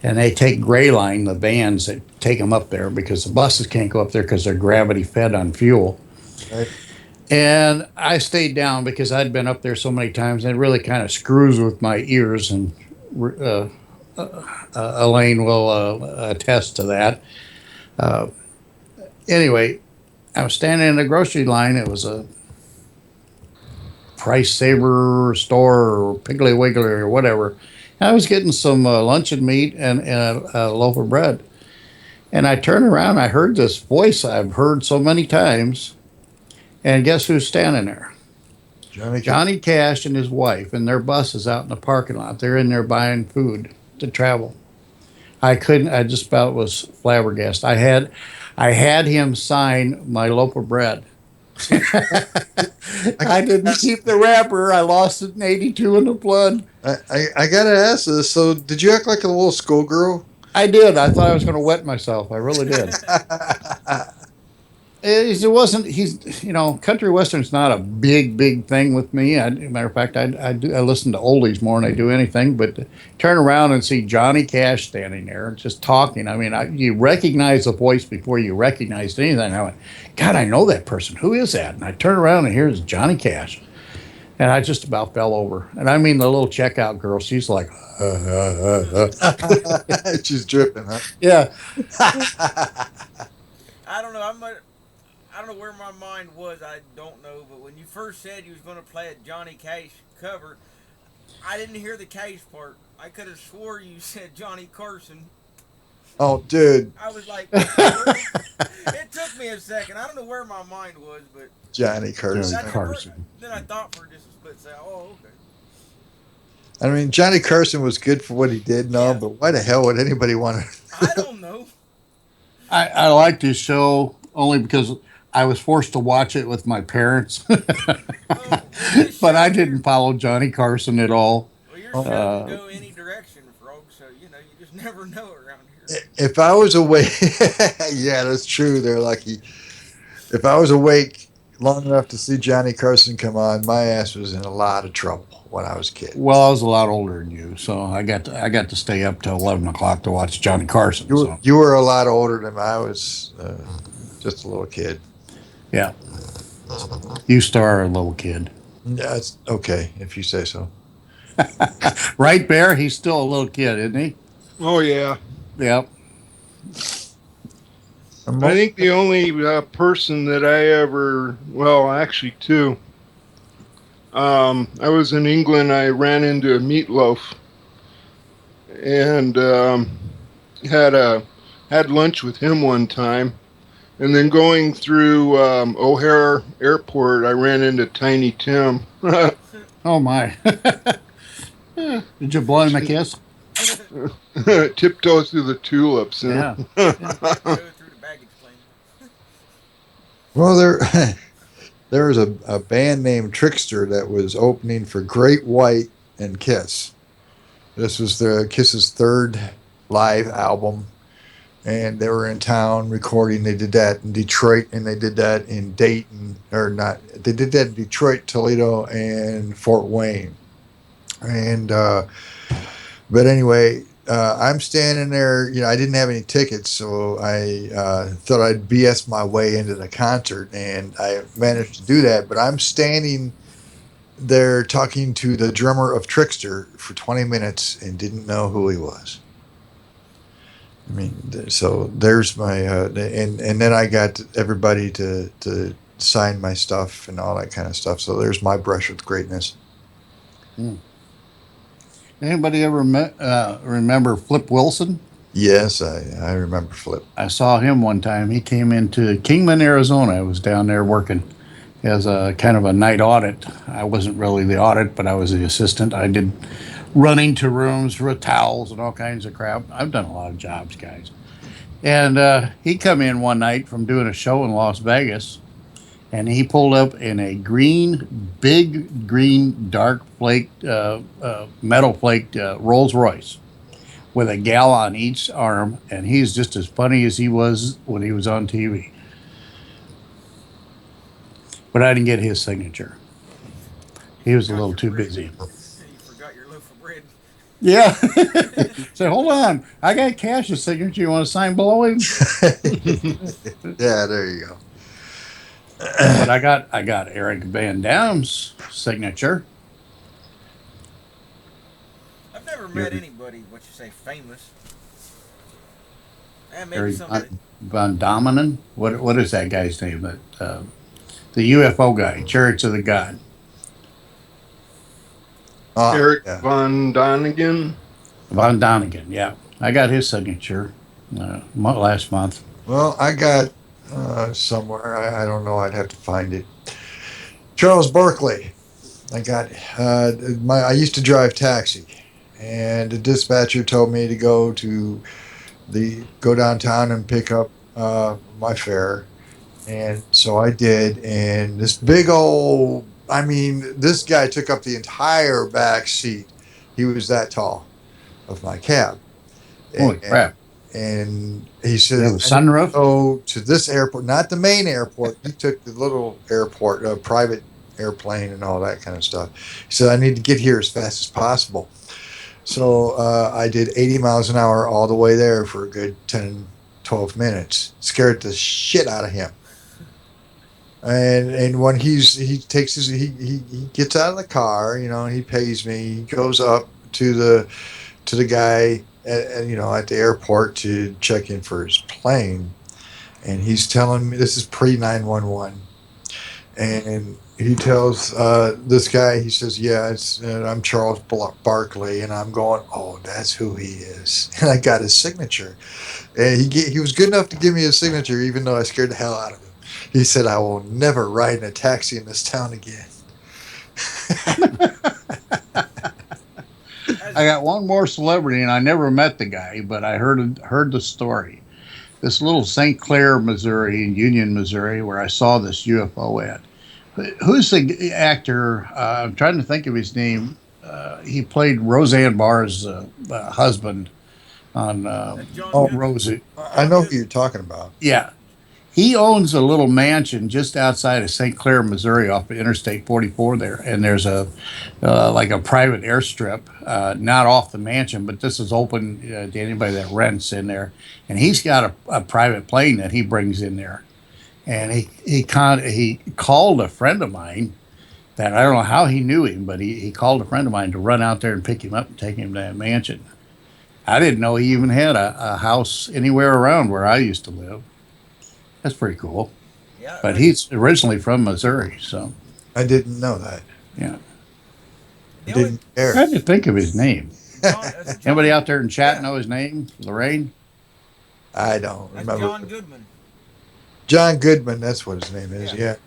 And they take Gray Line, the vans that take them up there because the buses can't go up there because they're gravity fed on fuel. Right. And I stayed down because I'd been up there so many times, and it really kind of screws with my ears. And Elaine will attest to that. Uh, anyway, I was standing in the grocery line. It was a Price Saver store or Piggly Wiggly or whatever. I was getting some luncheon meat and a loaf of bread. And I turned around. I heard this voice I've heard so many times. And guess who's standing there? Johnny Cash and his wife, and their bus is out in the parking lot. They're in there buying food to travel. I just about was flabbergasted. I had him sign my loaf of bread. I didn't keep the wrapper. I lost it in '82 in the flood. I gotta ask this. So, did you act like a little schoolgirl? I did. I thought I was going to wet myself. I really did. It wasn't. Country western's not a big thing with me. Matter of fact, I listen to oldies more than I do anything. But to turn around and see Johnny Cash standing there, just talking. I mean, you recognize the voice before you recognized anything. I went, God, I know that person. Who is that? And I turn around and here's Johnny Cash, and I just about fell over. And I mean, the little checkout girl, she's like, She's dripping, huh? yeah. I don't know. I don't know where my mind was. I don't know. But when you first said you was going to play a Johnny Cash cover, I didn't hear the Cash part. I could have swore you said Johnny Carson. Oh, dude. I was like, it took me a second. I don't know where my mind was, but Johnny Carson. Then I thought for just a split second, oh, okay. I mean, Johnny Carson was good for what he did and all, but why the hell would anybody want to? I don't know. I liked his show only because I was forced to watch it with my parents. But I didn't follow Johnny Carson at all. Well, your show can go any direction, Frog, so, you just never know around here. If I was awake, yeah, that's true. They're lucky. If I was awake long enough to see Johnny Carson come on, my ass was in a lot of trouble when I was a kid. Well, I was a lot older than you, so I got to stay up till 11 o'clock to watch Johnny Carson. You were a lot older than I was. Just a little kid. Yeah. You star a little kid. Yeah, it's okay if you say so. Right, Bear? He's still a little kid, isn't he? Oh yeah. Yep. I think the only person that I ever, well, actually two. I was in England. I ran into a Meatloaf, and had lunch with him one time. And then going through O'Hare Airport, I ran into Tiny Tim. Oh my! Did you blow him a kiss? Tiptoe through the tulips. Yeah. Go through the baggage claim. Well, there was a band named Trickster that was opening for Great White and Kiss. This was Kiss's third live album, and they were in town recording. They did that in Detroit, and they did that in Dayton, or not. They did that in Detroit, Toledo, and Fort Wayne. And but anyway, I'm standing there. I didn't have any tickets, so I thought I'd BS my way into the concert, and I managed to do that. But I'm standing there talking to the drummer of Trickster for 20 minutes and didn't know who he was. I mean, so there's my and then I got everybody to sign my stuff and all that kind of stuff. So there's my brush with greatness. Anybody ever remember Flip Wilson? Yes, I remember Flip. I saw him one time. He came into Kingman, Arizona. I was down there working, as a kind of a night audit. I wasn't really the audit, but I was the assistant. I did running to rooms with towels and all kinds of crap. I've done a lot of jobs, guys. And he come in one night from doing a show in Las Vegas, and he pulled up in a big green, dark flaked, metal flaked Rolls Royce with a gal on each arm, and he's just as funny as he was when he was on TV. But I didn't get his signature. He was a little too busy. You forgot your loaf of bread. Yeah. Say, hold on. I got Cash's signature. You want to sign below him? Yeah, there you go. But I got Eric Van Dam's signature. I've never met anybody, what you say, famous. Maybe Eric somebody. Van Damenen. What is that guy's name? The UFO guy, Chariots of the God. Eric Yeah. Von Donigan. Von Donigan, yeah. I got his signature last month. Well, I got somewhere. I don't know. I'd have to find it. Charles Barkley. I got I used to drive taxi, and the dispatcher told me to go downtown and pick up my fare, and so I did. And this big old, I mean, this guy took up the entire back seat. He was that tall of my cab. Holy crap. And he said, You have a sunroof? Go to this airport, not the main airport. He took the little airport, a private airplane and all that kind of stuff. He said, I need to get here as fast as possible. So I did 80 miles an hour all the way there for a good 10, 12 minutes. Scared the shit out of him. And when he takes he gets out of the car, and he pays me. He goes up to the guy at the airport to check in for his plane, and he's telling me, this is pre 911, and he tells this guy, he says, yeah, I'm Charles Barkley, and I'm going, oh, that's who he is. And I got his signature, and he was good enough to give me his signature, even though I scared the hell out of him. He said, I will never ride in a taxi in this town again. I got one more celebrity, and I never met the guy, but I heard the story. This little St. Clair, Missouri, in Union, Missouri, where I saw this UFO at. Who's the actor? I'm trying to think of his name. He played Roseanne Barr's husband on Rosie. I know who you're talking about. Yeah. He owns a little mansion just outside of St. Clair, Missouri, off of Interstate 44 there. And there's like a private airstrip, not off the mansion, but this is open to anybody that rents in there. And he's got a private plane that he brings in there. And he called a friend of mine that, I don't know how he knew him, but he called a friend of mine to run out there and pick him up and take him to that mansion. I didn't know he even had a house anywhere around where I used to live. That's pretty cool. Yeah, but he's originally from Missouri, so. I didn't know that. Yeah. Didn't I care. had to think of his name. John, Anybody out there in chat know his name? Lorraine? I don't that's remember. John Goodman. John Goodman, that's what his name is. Yeah.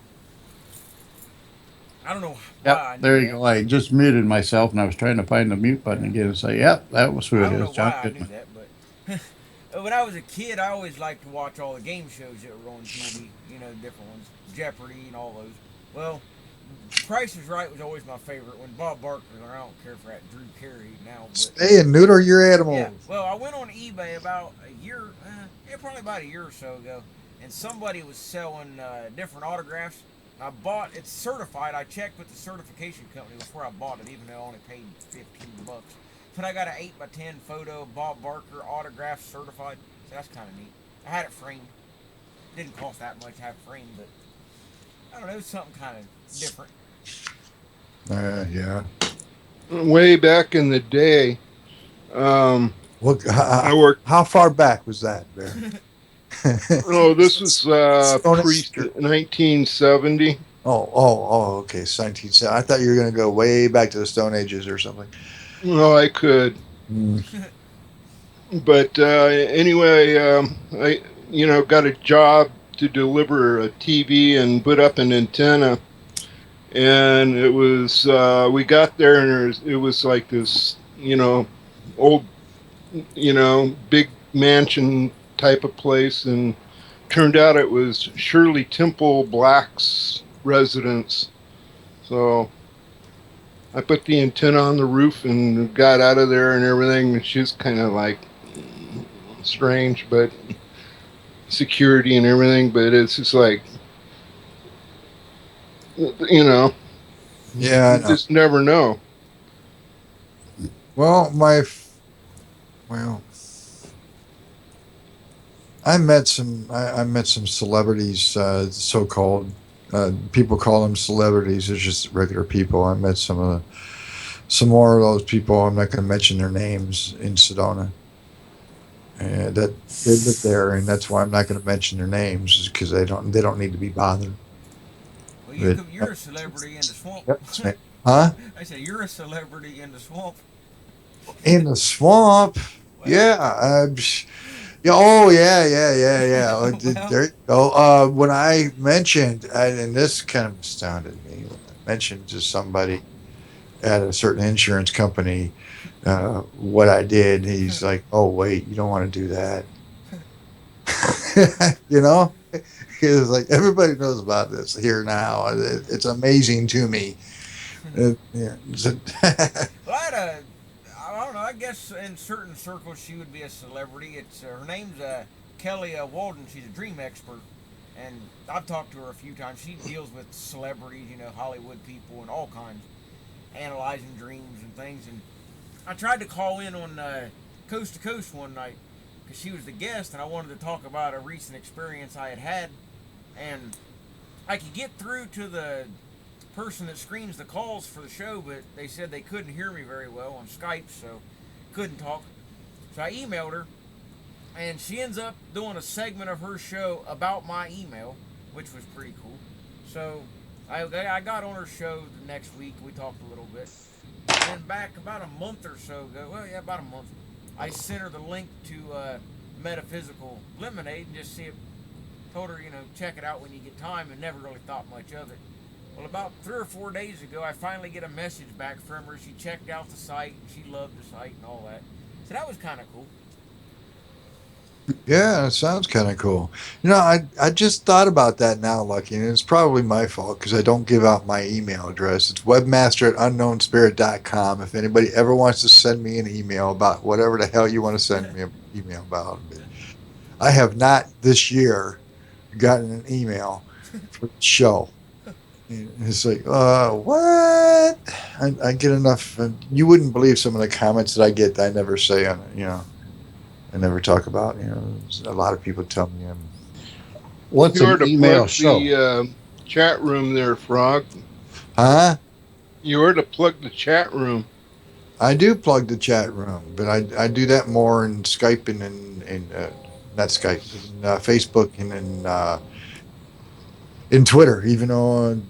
I don't know. Yep, there you go. I just muted myself, and I was trying to find the mute button again and say, yep, that was who I it don't know is, John why I knew Goodman. that, but when I was a kid, I always liked to watch all the game shows that were on TV. Different ones, Jeopardy and all those. Well, Price is Right was always my favorite. When Bob Barker, I don't care for that Drew Carey now. But, Stay and neuter your animals. yeah. Well, I went on eBay about probably about a year or so ago, and somebody was selling different autographs. I bought it's certified. I checked with the certification company before I bought it, even though I only paid $15. But I got an 8x10 photo of Bob Barker, autographed, certified. So that's kind of neat. I had it framed. Didn't cost that much to have framed, but I don't know, something kind of different. Yeah. Way back in the day, I worked. How far back was that, Bear? Oh, this was Stone pre Age. 1970. Okay. 1970. I thought you were going to go way back to the Stone Ages or something. Well, I could. But anyway, I got a job to deliver a TV and put up an antenna. And it was we got there and it was like this, old, big mansion type of place, and turned out it was Shirley Temple Black's residence. So I put the antenna on the roof and got out of there and everything. She's kind of like strange, but security and everything. But it's just like, Yeah, I you know. just never know. Well, well, I met some celebrities, so-called people call them celebrities. They're just regular people. I met some more of those people. I'm not going to mention their names in Sedona. That they live there, and that's why I'm not going to mention their names, because they don't need to be bothered. Well, But, you're a celebrity in the swamp. yep, huh? I said you're a celebrity in the swamp. In the swamp? Well, Yeah. Yeah. Oh, yeah, yeah, yeah, yeah. well, There you go. When I mentioned, and this kind of astounded me, when I mentioned to somebody at a certain insurance company what I did, he's like, "Oh, wait, you don't want to do that." you know, it's like everybody knows about this here now. It's amazing to me. Yeah. well, I don't know. I guess in certain circles she would be a celebrity. It's her name's Kelly Walden. She's a dream expert, and I've talked to her a few times. She deals with celebrities, Hollywood people and all kinds, analyzing dreams and things. And I tried to call in on Coast to Coast one night because she was the guest, and I wanted to talk about a recent experience I had, and I could get through to the person that screens the calls for the show, but they said they couldn't hear me very well on Skype, so couldn't talk. So I emailed her, and she ends up doing a segment of her show about my email, which was pretty cool. So I got on her show the next week. We talked a little bit. And then back about a month or so ago, about a month, I sent her the link to Metaphysical Lemonade and just told her, check it out when you get time, and never really thought much of it. Well, about 3 or 4 days ago, I finally get a message back from her. She checked out the site, and she loved the site and all that. So that was kind of cool. Yeah, it sounds kind of cool. I just thought about that now, Lucky, and it's probably my fault because I don't give out my email address. It's webmaster@unknownspirit.com. If anybody ever wants to send me an email about whatever the hell you want to send me an email about. But I have not this year gotten an email for the show. And it's like, what? I get enough. You wouldn't believe some of the comments that I get that I never say on it, I never talk about. A lot of people tell me What's You were an to email plug show? the chat room there, Frog. huh? You were to plug the chat room. I do plug the chat room, but I do that more in Skype and not Skype, in Facebook and in Twitter. Even though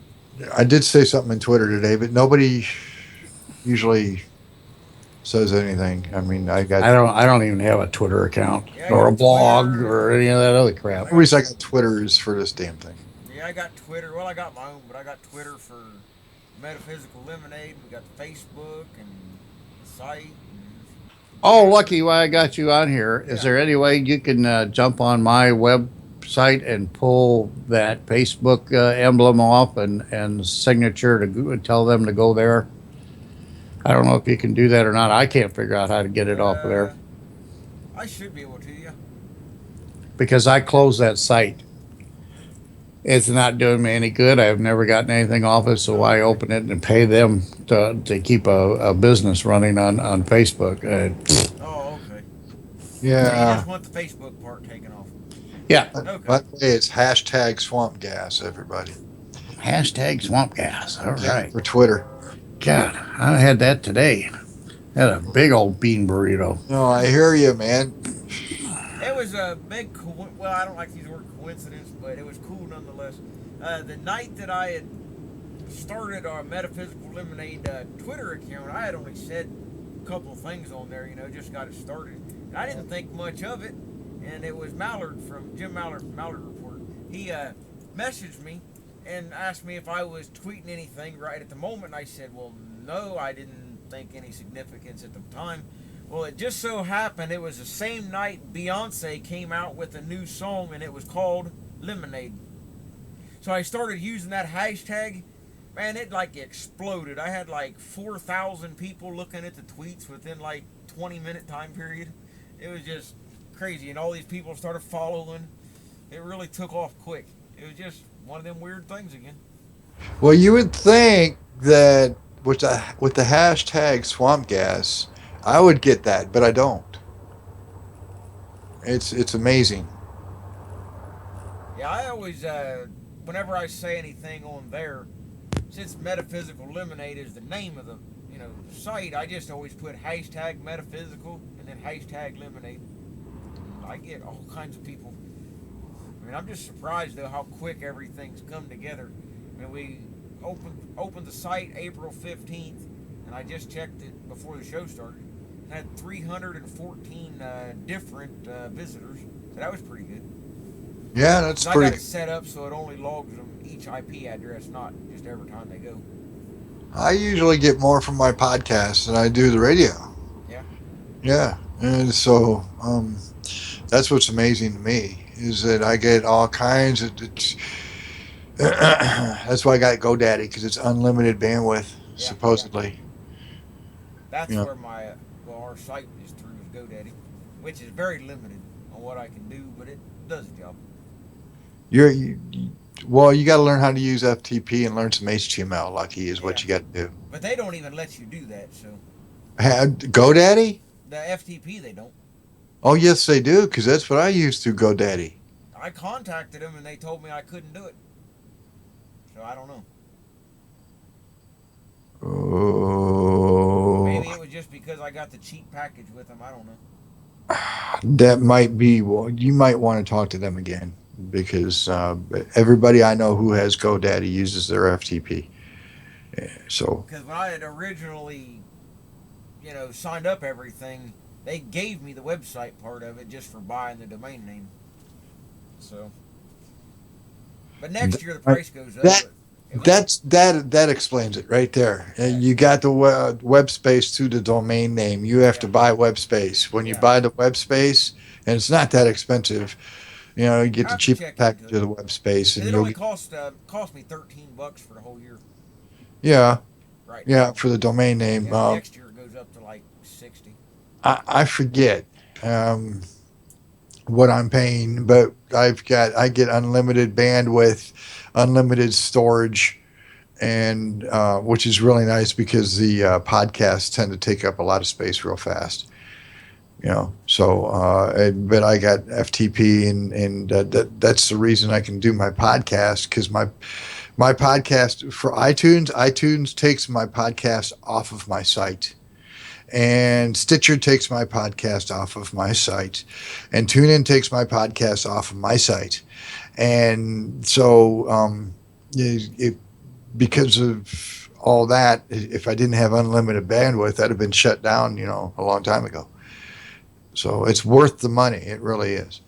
I did say something in Twitter today, but nobody usually says anything. I mean, I don't even have a Twitter account Yeah, I or a got blog Twitter. or any of that other crap. the reason I got Twitter is for this damn thing. Yeah, I got Twitter. Well, I got my own, but I got Twitter for Metaphysical Lemonade. We got Facebook and the site. Oh, Lucky, while I got you on here, is there any way you can jump on my website and pull that Facebook emblem off and signature to go, tell them to go there? I don't know if you can do that or not. I can't figure out how to get it off of there I should be able to, yeah. because I closed that site. It's not doing me any good. I've never gotten anything off it, so I open it and pay them to keep a business running on Facebook. Oh, okay. So you Yeah. just want the Facebook part taken off. Yeah, Okay. By the way, it's hashtag swamp gas, everybody. hashtag swamp gas. All right. For Twitter. God, I had that today. Had a big old bean burrito. No, I hear you, man. It was a big, well, I don't like to use the word coincidence, but it was cool nonetheless. The night that I had started our Metaphysical Lemonade Twitter account, I had only said a couple of things on there, just got it started. And I didn't think much of it, and it was Mallard from Jim Mallard from Mallard Report. he messaged me and asked me if I was tweeting anything right at the moment. And I said, well, no, I didn't think any significance at the time. Well, it just so happened it was the same night Beyonce came out with a new song, and it was called Lemonade. So I started using that hashtag. Man, it like exploded. I had like 4,000 people looking at the tweets within like 20-minute time period. It was just crazy, and all these people started following. It really took off quick. It was just one of them weird things again. Well, you would think that with the hashtag swamp gas, I would get that, but I don't. It's amazing. Yeah, I always, whenever I say anything on there, since Metaphysical Lemonade is the name of the, site, I just always put hashtag metaphysical and then hashtag lemonade. And I get all kinds of people. I mean, I'm just surprised though how quick everything's come together. I mean, we opened the site April 15th, and I just checked it before the show started. It had 314 different visitors, so that was pretty good. Yeah, that's And I got pretty. it set up so it only logs them each IP address, not just every time they go. I usually get more from my podcast than I do the radio. Yeah. Yeah, and so that's what's amazing to me is that I get all kinds of. That's why I got GoDaddy because it's unlimited bandwidth Yeah. supposedly. That's Yeah. where our site is through is GoDaddy, which is very limited on what I can do, but it does the job. Well, you got to learn how to use FTP and learn some HTML. Lucky is what Yeah. you got to do. But they don't even let you do that, so GoDaddy? the FTP they don't. Oh, yes, they do because that's what I use through GoDaddy. I contacted them and they told me I couldn't do it. So I don't know. Oh, Maybe it was just because I got the cheap package with them. I don't know. that might be. Well, you might want to talk to them again because everybody I know who has GoDaddy uses their FTP. So Because when I had originally, signed up everything, they gave me the website part of it just for buying the domain name. So, but next year the price goes up. that but that explains it right there. You got the web space to the domain name. You have to buy web space. When you Yeah. buy the web space, and it's not that expensive. You get I the have to cheap check package into of the web space, and it you'll only get, cost me $13 for the whole year. yeah, Right. yeah, for the domain name. Yeah, next year it goes up to like 60. I forget what I'm paying, but I get unlimited bandwidth, unlimited storage, and which is really nice because the podcasts tend to take up a lot of space real fast. So but I got FTP, and that's the reason I can do my podcast because my podcast for iTunes takes my podcast off of my site. And Stitcher takes my podcast off of my site, and TuneIn takes my podcast off of my site, and so because of all that, if I didn't have unlimited bandwidth, I'd have been shut down, a long time ago. So it's worth the money. It really is.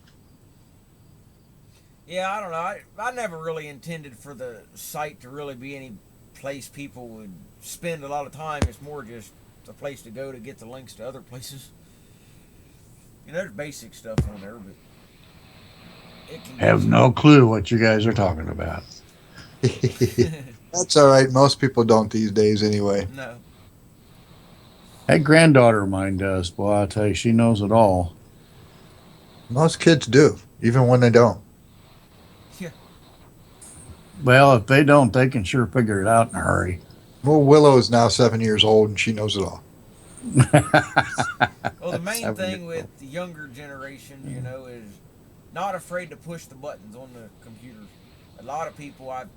Yeah, I don't know. I never really intended for the site to really be any place people would spend a lot of time. It's more just a place to go to get the links to other places. There's basic stuff on there, but it can Have no clue what you guys are talking about. That's all right. Most people don't these days anyway. No. That granddaughter of mine does. Boy, I tell you, she knows it all. Most kids do, even when they don't. Yeah. Well, if they don't, they can sure figure it out in a hurry. Well, Willow is now 7 years old, and she knows it all. Well, the main thing with the younger generation, is not afraid to push the buttons on the computers. A lot of people I've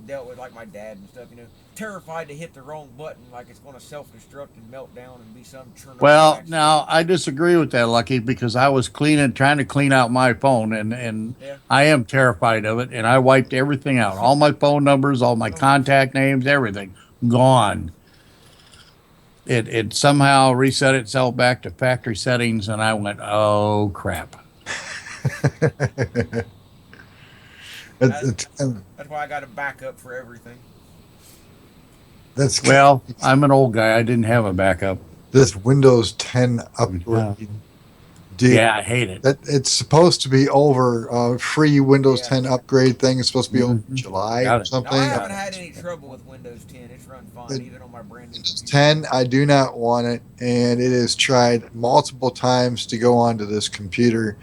dealt with, like my dad and stuff, terrified to hit the wrong button, like it's going to self-destruct and melt down and be some Chernobyl Well, accident. now I disagree with that, Lucky, because I was trying to clean out my phone, and Yeah. I am terrified of it, and I wiped everything out. All my phone numbers, all my contact names, everything gone. It somehow reset itself back to factory settings, and I went, oh crap. That's why I got a backup for everything. That's Well, I'm an old guy. I didn't have a backup. this Windows 10 upgrade. Dude, Yeah, I hate it. that it's supposed to be over. Free Windows Yeah. 10 upgrade thing is supposed to be over in Mhm. July Got or it. No, I something. haven't had any trouble with Windows 10. It's run But fine, even on my brand new Windows computer. 10, I do not want it, and it has tried multiple times to go onto this computer,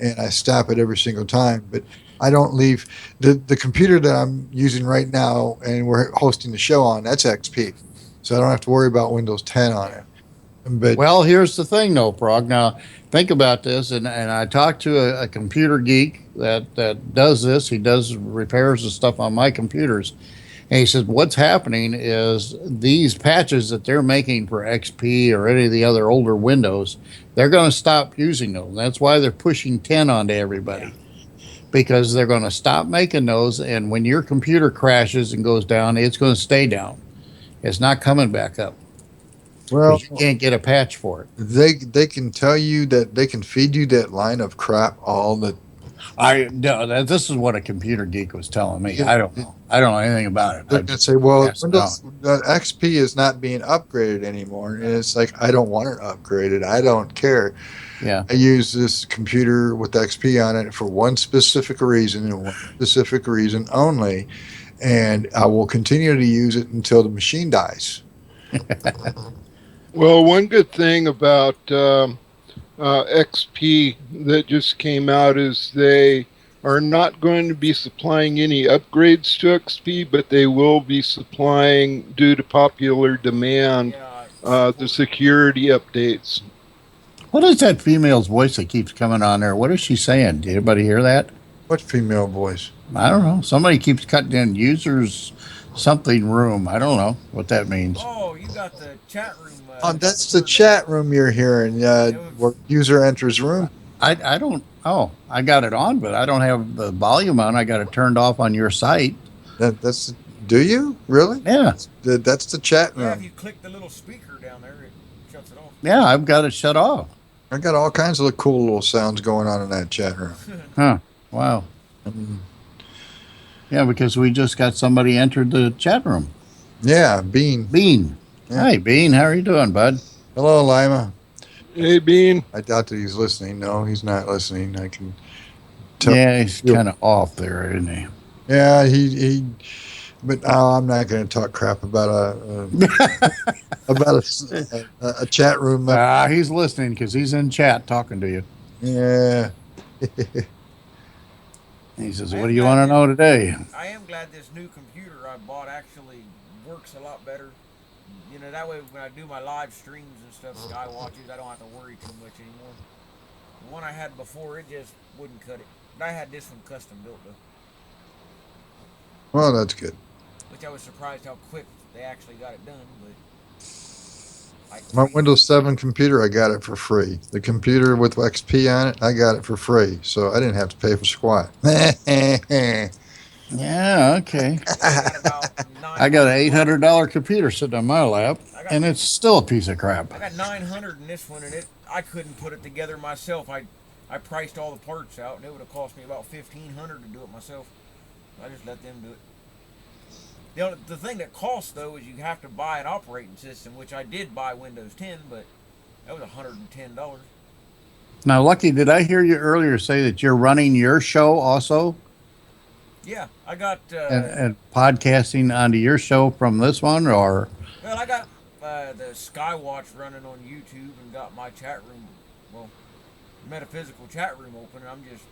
Yeah. and I stop it every single time. But I don't leave the computer that I'm using right now, and we're hosting the show on. That's XP, so I don't have to worry about Windows 10 on Yeah. it. But Well, here's the thing, though, Prog. Now, think about this, and I talked to a computer geek that does this. He does repairs and stuff on my computers. And he says what's happening is these patches that they're making for XP or any of the other older Windows, they're going to stop using those. That's why they're pushing 10 onto everybody. Yeah. Because they're going to stop making those, and when your computer crashes and goes down, it's going to stay down. It's not coming back up well, because you can't get a patch for it. they can tell you that they can feed you that line of crap all the I no, this is what a computer geek was telling me. yeah, I don't know. I don't know anything about it. they're I gonna just say, well, passed it on. Windows XP is not being upgraded anymore, and it's like I don't want it upgraded. I don't care. Yeah. I use this computer with XP on it for one specific reason and one specific reason only, and I will continue to use it until the machine dies. Well, one good thing about XP that just came out is they are not going to be supplying any upgrades to XP, but they will be supplying, due to popular demand, Yeah. the security updates. What is that female's voice that keeps coming on there? What is she saying? Did anybody hear that? What female voice? I don't know. Somebody keeps cutting in users something room. I don't know what that means. Oh, you got the chat room. That's the chat room you're hearing. Where user enters room. I don't. Oh, I got it on, but I don't have the volume on. I got it turned off on your site. That's. Do you really? Yeah. That's the chat Yeah, if room. you click the little speaker down there, it shuts it off. Yeah, I've got it shut off. I got all kinds of cool little sounds going on in that chat room. Huh. Wow. Mm, Yeah, because we just got somebody entered the chat room. yeah, Bean. Bean. Yeah. Hey, Bean. How are you doing, bud? Hello, Lima. Hey, Bean. I doubt that he's listening. No, he's not listening. I can tell. Yeah, he's kind of off there, isn't he? Yeah, he. But I'm not going to talk crap about a chat room. He's listening because he's in chat talking to you. Yeah. He says, "What do you want to know today?" I am glad this new computer I bought actually works a lot better. You know, that way when I do my live streams and stuff, Skywatches, I don't have to worry too much anymore. The one I had before, it just wouldn't cut it. But I had this one custom built though, Well, that's good. which I was surprised how quick they actually got it done. But My Windows 7 computer, I got it for free. The computer with XP on it, I got it for free, so I didn't have to pay for squat. Yeah, okay. I got an $800 computer sitting on my lap, and it's still a piece of crap. I got 900 in this one, and I couldn't put it together myself. I priced all the parts out, and it would have cost me about $1,500 to do it myself. I just let them do it. The thing that costs though is you have to buy an operating system, which I did buy Windows 10, but that was $110. Now, Lucky, did I hear you earlier say that you're running your show also Yeah, I got. and podcasting onto your show from this one, or? Well, I got the Skywatch running on YouTube and got my chat room, well, metaphysical chat room open, and I'm just.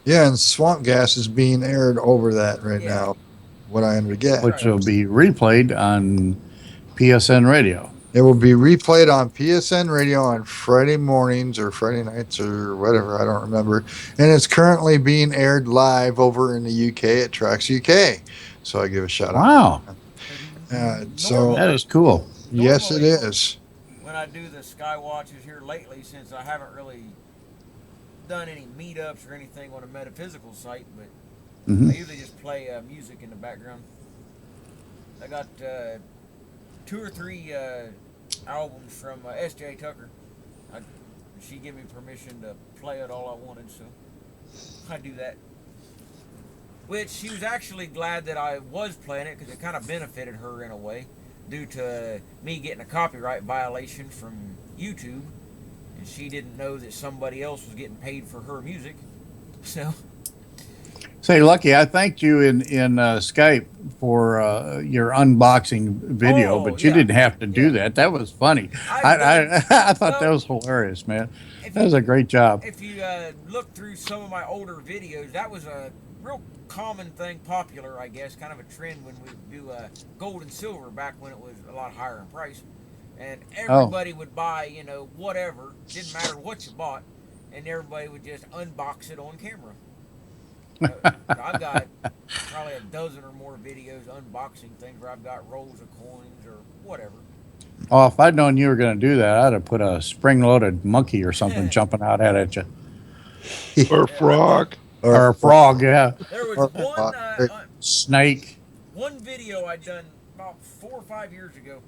Yeah, and Swamp Gas is being aired over that right now. What I understand. Which will be replayed on PSN Radio. It will be replayed on PSN Radio on Friday mornings or Friday nights or whatever. I don't remember. And it's currently being aired live over in the UK at Trax UK. So I give a shout Wow. out. So That is cool. yes, it is. When I do the Skywatches here lately, since I haven't really done any meetups or anything on a metaphysical site, but Mhm. I usually just play music in the background. I got 2 or 3 albums from S.J. Tucker. She gave me permission to play it all I wanted, so I do that. Which she was actually glad that I was playing it because it kind of benefited her in a way due to me getting a copyright violation from YouTube. And she didn't know that somebody else was getting paid for her music. So, Say, Lucky, I thanked you in Skype for your unboxing video, Oh, but you yeah. didn't have to do Yeah. that. That was funny. I've done. I thought that Well, was hilarious, man. if That was you a great job. if you look through some of my older videos, that was a real common thing, popular, I guess, kind of a trend when we do gold and silver back when it was a lot higher in price, and Oh, everybody would buy, whatever, didn't matter what you bought, and everybody would just unbox it on camera. I've got probably a dozen or more videos unboxing things where I've got rolls of coins or whatever. oh, if I'd known you were going to do that, I'd have put a spring-loaded monkey or something jumping out at you, Or Yeah, I've done. frog. or a frog, yeah, There was or one snake, one video I done about 4 or 5 years ago.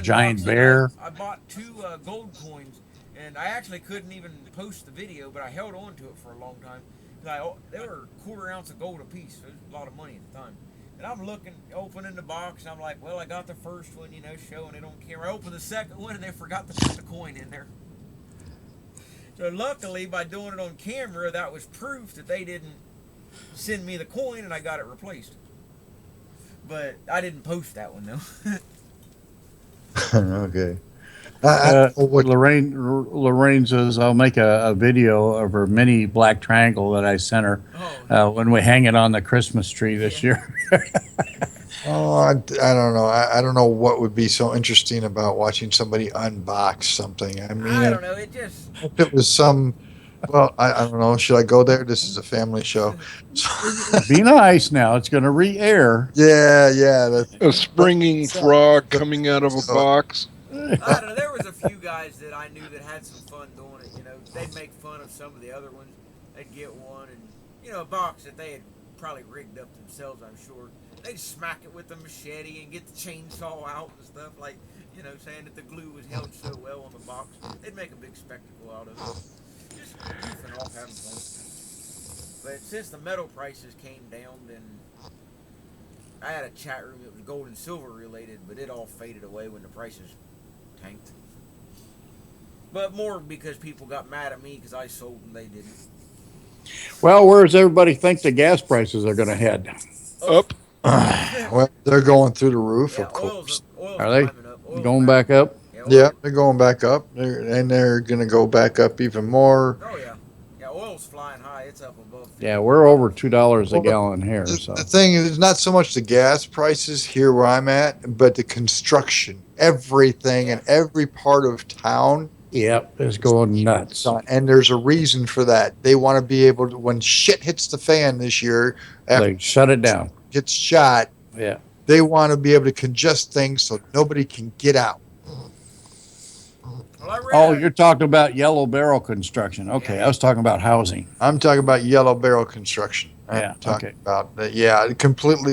giant Unboxing. bear. I bought two gold coins, and I actually couldn't even post the video, but I held on to it for a long time. They were a quarter ounce of gold a piece. So it was a lot of money at the time. And I'm looking, opening the box, and I'm like, well, I got the first one, showing it on camera. I opened the second one, and they forgot to put the coin in there. So luckily, by doing it on camera, that was proof that they didn't send me the coin, and I got it replaced. But I didn't post that one though. Okay. I don't know what Lorraine says I'll make a video of her mini black triangle that I sent her Oh, when we hang it on the Christmas tree this year. Oh, I don't know. I don't know what would be so interesting about watching somebody unbox something. I mean, I don't know. It just if it was some, well, I don't know. Should I go there? This is a family show. Be nice now. It's going to re-air. Yeah. A springing frog coming out of a box. I don't know. There was a few guys that I knew that had some fun doing it. They'd make fun of some of the other ones. They'd get one and a box that they had probably rigged up themselves. I'm sure they'd smack it with a machete and get the chainsaw out and stuff saying that the glue was held so well on the box. They'd make a big spectacle out of it. Just goofing off, having fun. But since the metal prices came down, then I had a chat room that was gold and silver related, but it all faded away when the prices tanked. But more because people got mad at me because I sold and they didn't. Well, where does everybody think the gas prices are going to head? Up. Well, they're going through the roof, Yeah, of course. oil's Are they climbing up. Oil's going back up? Yeah, they're going back up, and they're going to go back up even more. Oh yeah, yeah. Oil's flying high. It's up above. Yeah, we're over $2 a gallon here. So The thing is, not so much the gas prices here where I'm at, but the construction, everything, and every part of town. yep, it's going nuts. And there's a reason for that. They want to be able to, when shit hits the fan this year, after They shut it down. gets shot, Yeah. they want to be able to congest things so nobody can get out. Well, I read Oh, you're talking about yellow barrel construction. Okay, Yeah. I was talking about housing. I'm talking about yellow barrel construction. Yeah, I'm talking okay. about that. Yeah,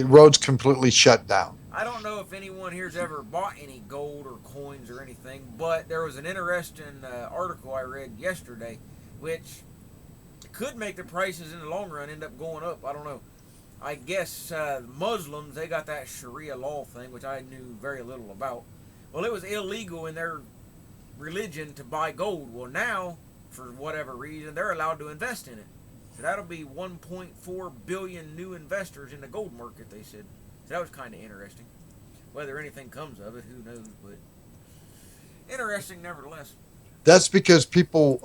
roads completely shut down. I don't know if anyone here's ever bought any gold or coins or anything, but there was an interesting article I read yesterday, which could make the prices in the long run end up going up. I don't know. I guess Muslims, they got that Sharia law thing, which I knew very little about. Well, it was illegal in their religion to buy gold. Well, now, for whatever reason, they're allowed to invest in it. So that'll be 1.4 billion new investors in the gold market, they said. So that was kind of interesting. Whether anything comes of it, who knows, but interesting nevertheless. That's because people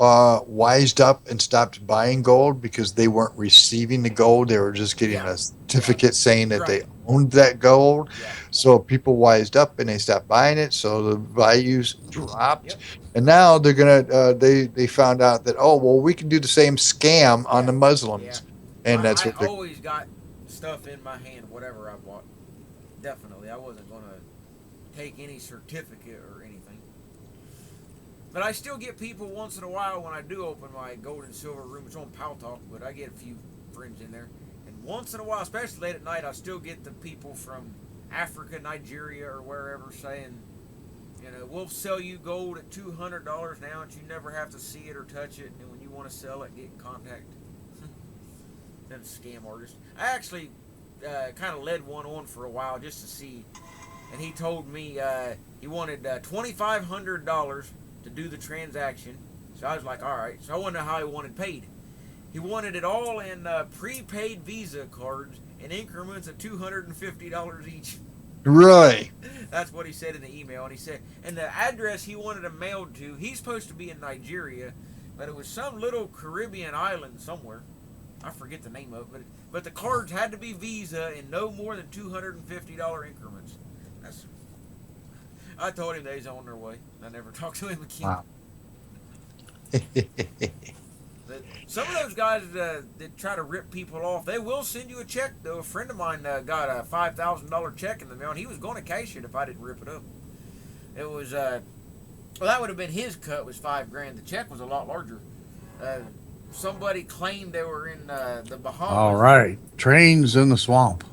wised up and stopped buying gold because they weren't receiving the gold. They were just getting a certificate saying that they owned that gold. Yeah. So people wised up and they stopped buying it. So the values dropped. Yep. And now they're gonna. They found out that we can do the same scam on the Muslims, and that's I what they're. always got stuff in my hand, whatever I bought. Definitely, I wasn't going to take any certificate or anything. But I still get people once in a while when I do open my gold and silver room. It's on Pal Talk, but I get a few friends in there. And once in a while, especially late at night, I still get the people from Africa, Nigeria, or wherever saying, we'll sell you gold at $200 now, and you never have to see it or touch it. And when you want to sell it, get in contact. Them scam artists. I actually kind of led one on for a while just to see, and he told me he wanted $2,500 to do the transaction. So I was like, all right. So I wanted to know how he wanted paid. He wanted it all in prepaid Visa cards in increments of $250 each. Really? That's what he said in the email. And he said, and the address he wanted them mailed to, he's supposed to be in Nigeria, but it was some little Caribbean island somewhere. I forget the name of it, but the cards had to be Visa in no more than $250 increments. I told him they was on their way. I never talked to him again. Wow. But some of those guys that try to rip people off, they will send you a check, though. A friend of mine got a $5,000 check in the mail, and he was going to cash it if I didn't rip it up. It was, well, that would have been his cut, was $5,000. The check was a lot larger. Somebody claimed they were in the Bahamas. All right. Trains in the swamp.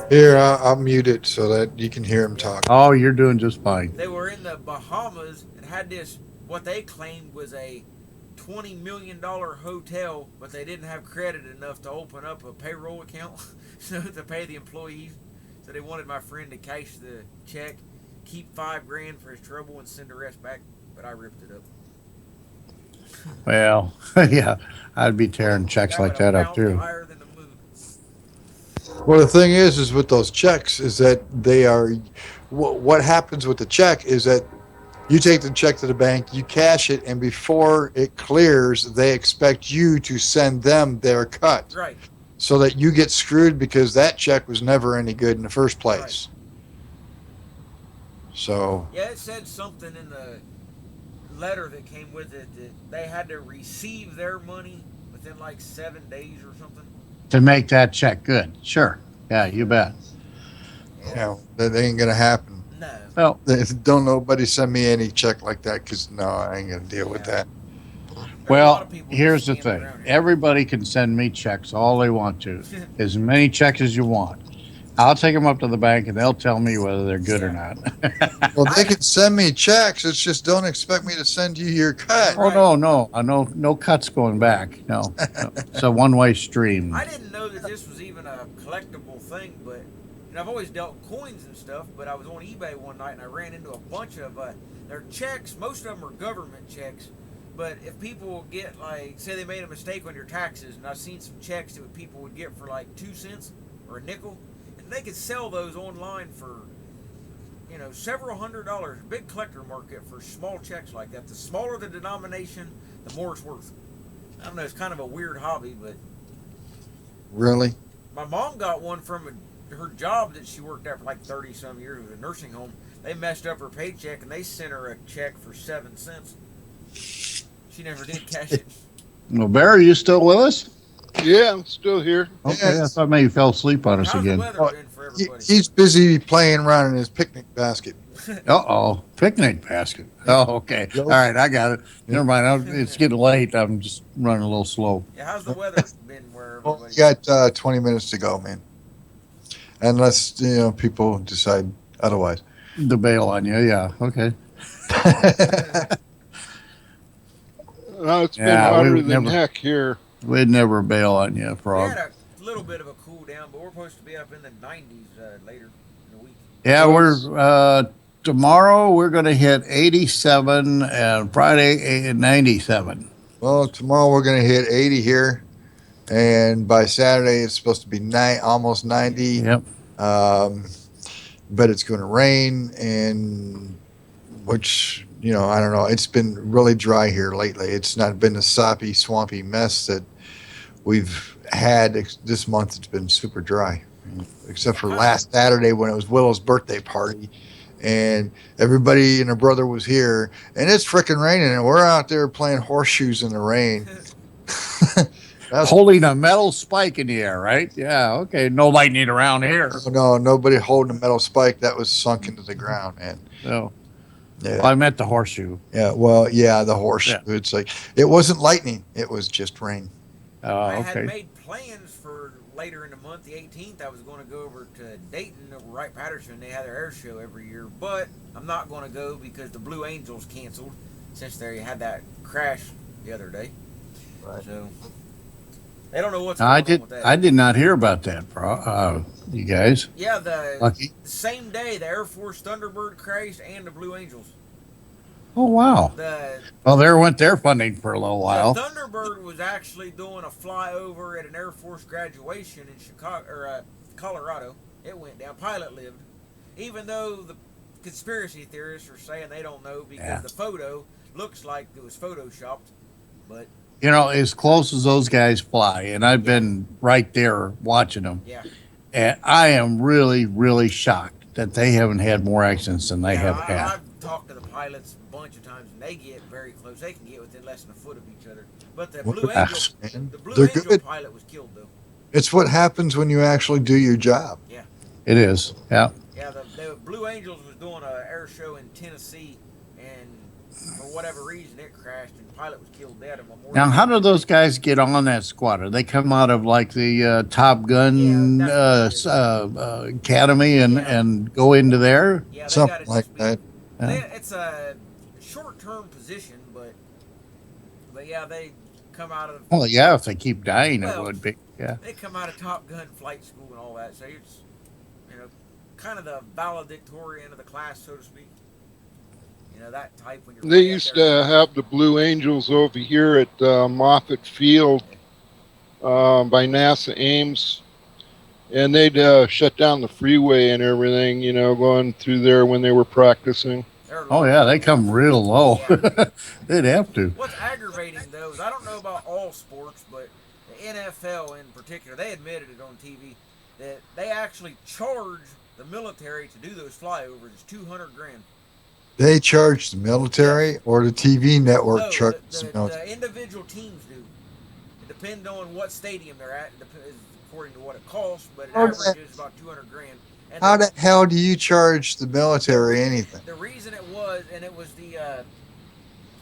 Here, I'll mute it so that you can hear him talk. Oh, you're doing just fine. They were in the Bahamas and had this, what they claimed was a $20 million hotel, but they didn't have credit enough to open up a payroll account so to pay the employees. So they wanted my friend to cash the check, keep $5,000 for his trouble, and send the rest back. But I ripped it up. Well, yeah, I'd be tearing checks like that up too. Higher than the moon. Well, the thing is with those checks is that they are. What happens with the check is that you take the check to the bank, you cash it, and before it clears, they expect you to send them their cut. Right. So that you get screwed because that check was never any good in the first place. Right. So. Yeah, it said something in the letter that came with it that they had to receive their money within like 7 days or something. To make that check good. Sure. Yeah, you bet. Yeah, that ain't gonna happen. No. Well, Don't nobody send me any check like that because no, I ain't gonna deal with that. well, here's the thing. Everybody can send me checks all they want to. As many checks as you want. I'll take them up to the bank and they'll tell me whether they're good or not. Well, they can send me checks. It's just don't expect me to send you your cut. Oh, no. No cuts going back. No. It's a one-way stream. I didn't know that this was even a collectible thing, but I've always dealt coins and stuff, but I was on eBay one night and I ran into a bunch of their checks. Most of them are government checks, but if people get, like, say they made a mistake on your taxes, and I've seen some checks that people would get for like 2 cents or a nickel, and they could sell those online for, several $100s. Big collector market for small checks like that. The smaller the denomination, the more it's worth. I don't know, it's kind of a weird hobby, but Really? my mom got one from her job that she worked at for like 30 some years with a nursing home. They messed up her paycheck and they sent her a check for 7 cents. She never did cash it. Well, Barry, you still with us? Yeah, I'm still here. Okay, I thought maybe you fell asleep on us How's again. the weather been for everybody? He's busy playing around in his picnic basket. Uh-oh, picnic basket. Oh, okay. All right, I got it. Never mind. It's getting late. I'm just running a little slow. Yeah, how's the weather been where Well, everybody? you got 20 minutes to go, man. Unless people decide otherwise. The bail on you, yeah. Okay. Well, it's been Yeah, we hotter would than never- heck here. We'd never bail on you, We Frog. had a little bit of a cool down, but we're supposed to be up in the 90s later in the week. Yeah, we're tomorrow we're going to hit 87 and Friday 97. Well, tomorrow we're going to hit 80 here. And by Saturday, it's supposed to be almost 90. Yep. But it's going to rain, and which, I don't know. It's been really dry here lately. It's not been a soppy, swampy mess that we've had this month. It's been super dry, except for last Saturday when it was Willow's birthday party, and everybody and her brother was here, and it's freaking raining, and we're out there playing horseshoes in the rain. Holding a metal spike in the air, right? Yeah, okay. No lightning around here. No, nobody holding a metal spike that was sunk into the ground, man. No. Yeah. Well, I meant the horseshoe. Yeah, well, yeah, the horseshoe. Yeah. It's like it wasn't lightning; it was just rain. Oh, I had okay. made plans for later in the month, the 18th. I was going to go over to Dayton, over Wright Patterson. They have their air show every year, but I'm not going to go because the Blue Angels canceled since they had that crash the other day. Right. So They don't know what's I going on with that. I did not hear about that, you guys. Yeah, the Lucky. same day the Air Force Thunderbird crashed and the Blue Angels. Oh, wow. The Well, there went their funding for a little the while. Thunderbird was actually doing a flyover at an Air Force graduation in Chicago or Colorado. It went down. Pilot lived, even though the conspiracy theorists are saying they don't know because Yeah. the photo looks like it was photoshopped. But You know, as close as those guys fly, and I've Yeah. been right there watching them, yeah, and I am really, really shocked that they haven't had more accidents than they have had. I've talked to the pilots a bunch of times, and they get very close. They can get within less than a foot of each other. But the Well, Blue Angel, yes, man. the Blue They're Angel good. pilot was killed though. It's what happens when you actually do your job. Yeah. It is, yeah. Yeah, the Blue Angels was doing an air show in Tennessee, and for whatever reason it crashed, and the pilot was killed dead in Memorial. Now, how do those guys get on that squadron? They come out of like the Top Gun Yeah, that's what Academy Yeah. and go into there? Yeah, they Something got like that. It's a short-term position, but yeah, they come out of Well, yeah, if they keep dying, it Well, would be. Yeah. they come out of Top Gun flight school and all that. So it's kind of the valedictorian of the class, so to speak. That type when you're. They way up used there. to have the Blue Angels over here at Moffett Field by NASA Ames, and they'd shut down the freeway and everything, going through there when they were practicing. They're Oh, low. yeah, they come real low. Yeah. They'd have to. What's aggravating though is I don't know about all sports, but the NFL in particular, they admitted it on TV that they actually charge the military to do those flyovers. It's $200,000. They charge the military or the TV network No, charges the military. the individual teams do. It depends on what stadium they're at, according to what it costs, but it Okay. averages about $200,000. And How the hell do you charge the military anything? the reason it was, and it was if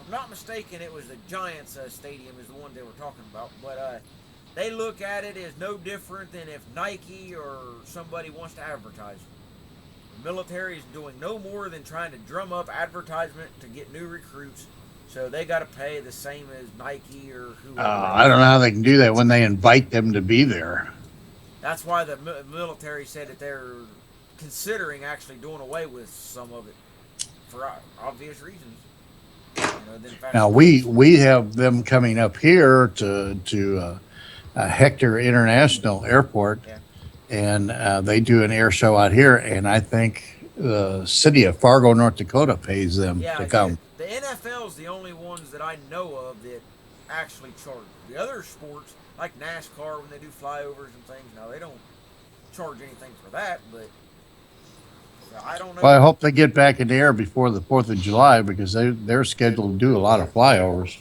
I'm not mistaken, it was the Giants stadium is the one they were talking about. But they look at it as no different than if Nike or somebody wants to advertise. The military is doing no more than trying to drum up advertisement to get new recruits. So they got to pay the same as Nike or whoever. I don't know how they can do that when they invite them to be there. That's why the military said that they're considering actually doing away with some of it for obvious reasons. Now we have them coming up here to Hector International Airport, Yeah. and they do an air show out here, and I think the city of Fargo, North Dakota, pays them to come. The NFL is the only ones that I know of that actually charge. The other sports, like NASCAR, when they do flyovers and things, now they don't charge anything for that, but I don't know. Well, I hope they get back in the air before the 4th of July because they're scheduled to do a lot of flyovers.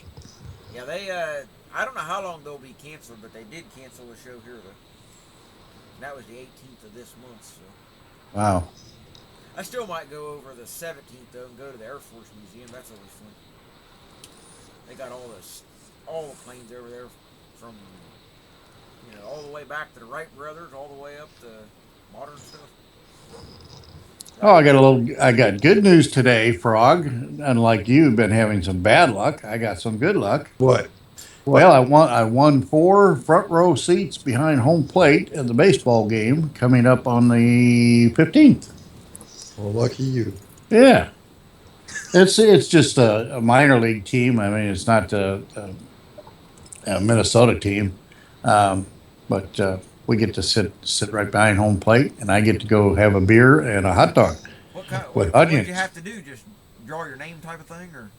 Yeah, I don't know how long they'll be canceled, but they did cancel the show here, though. And that was the 18th of this month, so. Wow. I still might go over the 17th, though, and go to the Air Force Museum. That's always fun. They got all the planes over there from, all the way back to the Wright brothers, all the way up to modern stuff. Oh, I got good news today, Frog. Unlike you've been having some bad luck, I got some good luck. What? Well, I won 4 front row seats behind home plate at the baseball game coming up on the 15th. Well, lucky you. Yeah. It's just a minor league team. I mean, it's not a Minnesota team. But we get to sit right behind home plate, and I get to go have a beer and a hot dog. What did you have to do? Just draw your name type of thing, or?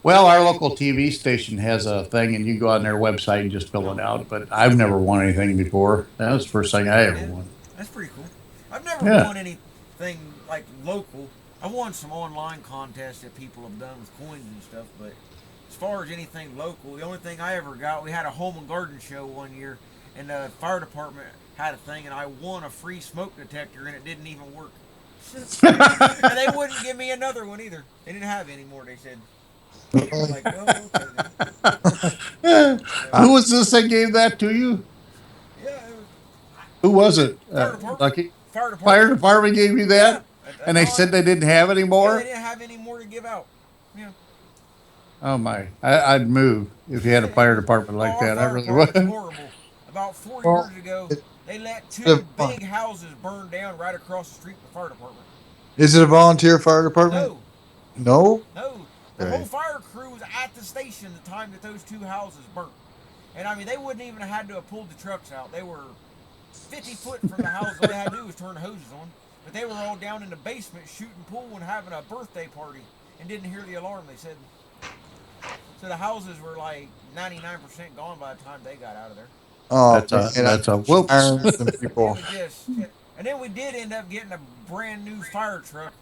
Well, our local TV station has a thing, and you go on their website and just fill it out. But I've never won anything before. That was the first thing I ever won. That's pretty cool. I've never won anything like local. I've won some online contests that people have done with coins and stuff, but as far as anything local, the only thing I ever got, we had a home and garden show one year, and the fire department had a thing, and I won a free smoke detector, and it didn't even work. And they wouldn't give me another one either. They didn't have any more, they said. I'm like, oh, okay. Who was this that gave that to you? Yeah, Who was it? Fire department. Lucky? Fire department. Fire department gave you that? Yeah. And they said they didn't have any Yeah, more? they didn't have any more to give out. Yeah. Oh, my. I'd move if you had a fire department like that. I really would. Horrible. About 4 Well, years ago, it, they let it, two big houses burn down right across the street from the fire department. is it a volunteer fire department? No, No. no. The whole Okay. fire crew was at the station the time that those two houses burnt. And I mean, they wouldn't even have had to have pulled the trucks out. They were 50 foot from the house. All they had to do was turn the hoses on. But they were all down in the basement shooting pool and having a birthday party and didn't hear the alarm, they said. So the houses were like 99% gone by the time they got out of there. Oh That's a man, that's a I'm whoops. firing some It people. was just. And then we did end up getting a brand new fire truck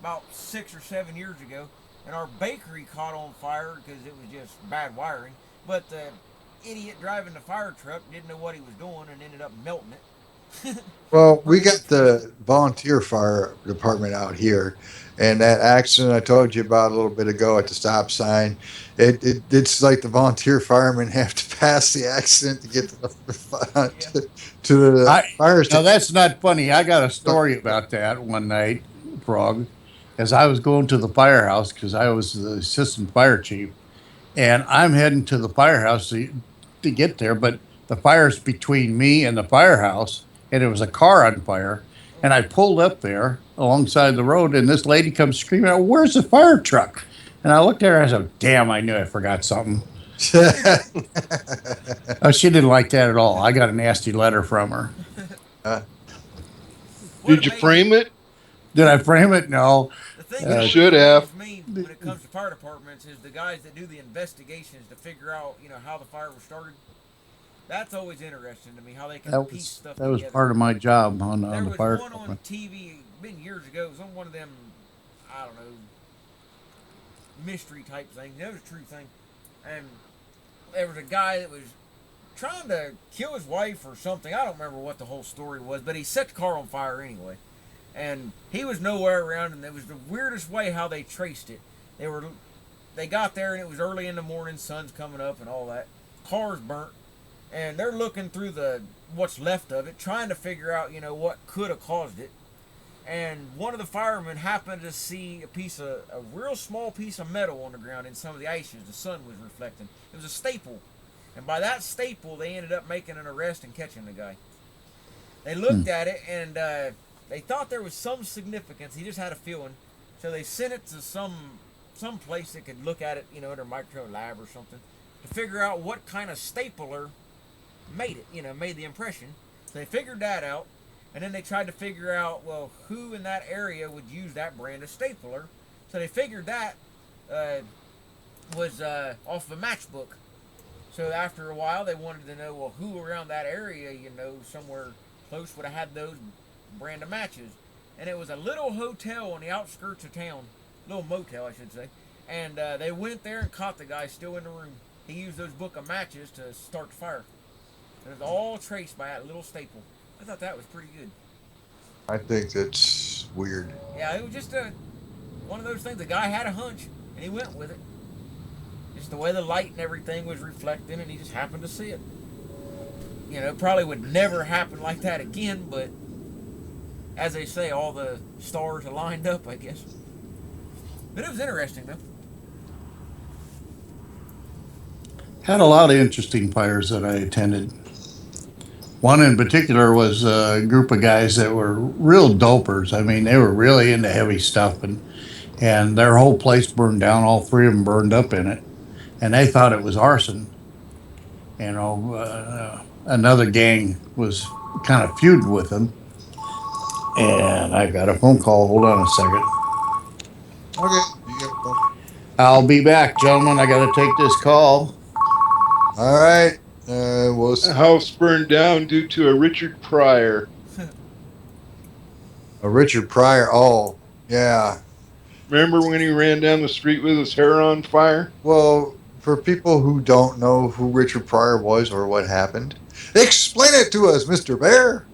about 6 or 7 years ago. And our bakery caught on fire because it was just bad wiring. But the idiot driving the fire truck didn't know what he was doing and ended up melting it. Well, we Burning got the truck. the volunteer fire department out here, and that accident I told you about a little bit ago at the stop sign, it's like the volunteer firemen have to pass the accident to get to the Yeah. to the I fire Now station. that's not funny. I got a story about that one night, Frog, as I was going to the firehouse because I was the assistant fire chief, and I'm heading to the firehouse to get there, but the fire's between me and the firehouse, and it was a car on fire. And I pulled up there alongside the road, and this lady comes screaming out, "Where's the fire truck?" And I looked at her and I said, "Damn, I knew I forgot something." Oh, she didn't like that at all. I got a nasty letter from her. Uh, What Did you amazes frame it? Did I frame it? No. the thing You that Uh, always should have. amazes me when it comes to fire departments is the guys that do the investigations to figure out, how the fire was started. That's always interesting to me how they can that piece was stuff that was together. part of my job on There the was fire one on department. TV, been years ago. It was on one of them, I don't know, mystery type things. It was a true thing, and there was a guy that was trying to kill his wife or something. I don't remember what the whole story was, but he set the car on fire anyway, and he was nowhere around. And it was the weirdest way how they traced it. They got there and it was early in the morning, sun's coming up and all that. Car's burnt, and they're looking through the what's left of it, trying to figure out what could have caused it. And one of the firemen happened to see a real small piece of metal on the ground in some of the ashes the sun was reflecting. It was a staple, and by that staple they ended up making an arrest and catching the guy. They looked at it and they thought there was some significance. He just had a feeling, so they sent it to some place that could look at it, in their micro lab or something, to figure out what kind of stapler made it, made the impression. So they figured that out, and then they tried to figure out, well, who in that area would use that brand of stapler. So they figured that was off of a matchbook. So after a while, they wanted to know, well, who around that area, somewhere close would have had those brand of matches. And it was a little hotel on the outskirts of town, little motel, I should say. And they went there and caught the guy still in the room. He used those book of matches to start the fire. And it was all traced by that little staple. I thought that was pretty good. I think that's weird. Yeah, it was just one of those things. The guy had a hunch, and he went with it. Just the way the light and everything was reflecting, and he just happened to see it. It probably would never happen like that again, but as they say, all the stars aligned up, I guess. But it was interesting, though. Had a lot of interesting fires that I attended. One in particular was a group of guys that were real dopers. I mean, they were really into heavy stuff, and their whole place burned down. All three of them burned up in it, and they thought it was arson. Another gang was kind of feuding with them, and I got a phone call. Hold on a second. Okay. You got- I'll be back, gentlemen. I got to take this call. All right. We'll A house burned down due to a Richard Pryor. Richard Pryor. Oh, yeah. Remember when he ran down the street with his hair on fire? Well, for people who don't know who Richard Pryor was or what happened, explain it to us, Mr. Bear.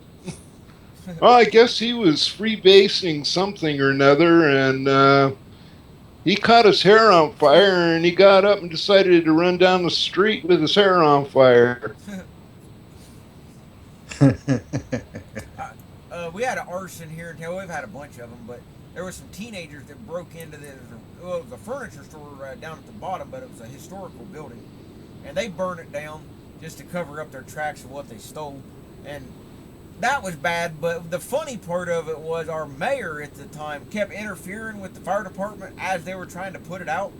Well, I guess he was freebasing something or another, and he caught his hair on fire, and he got up and decided to run down the street with his hair on fire. We had an arson here in town. We've had a bunch of them, but there were some teenagers that broke into it was a furniture store down at the bottom, but it was a historical building, and they burned it down. just to cover up their tracks of what they stole. And that was bad, but the funny part of it was our mayor at the time kept interfering with the fire department as they were trying to put it out.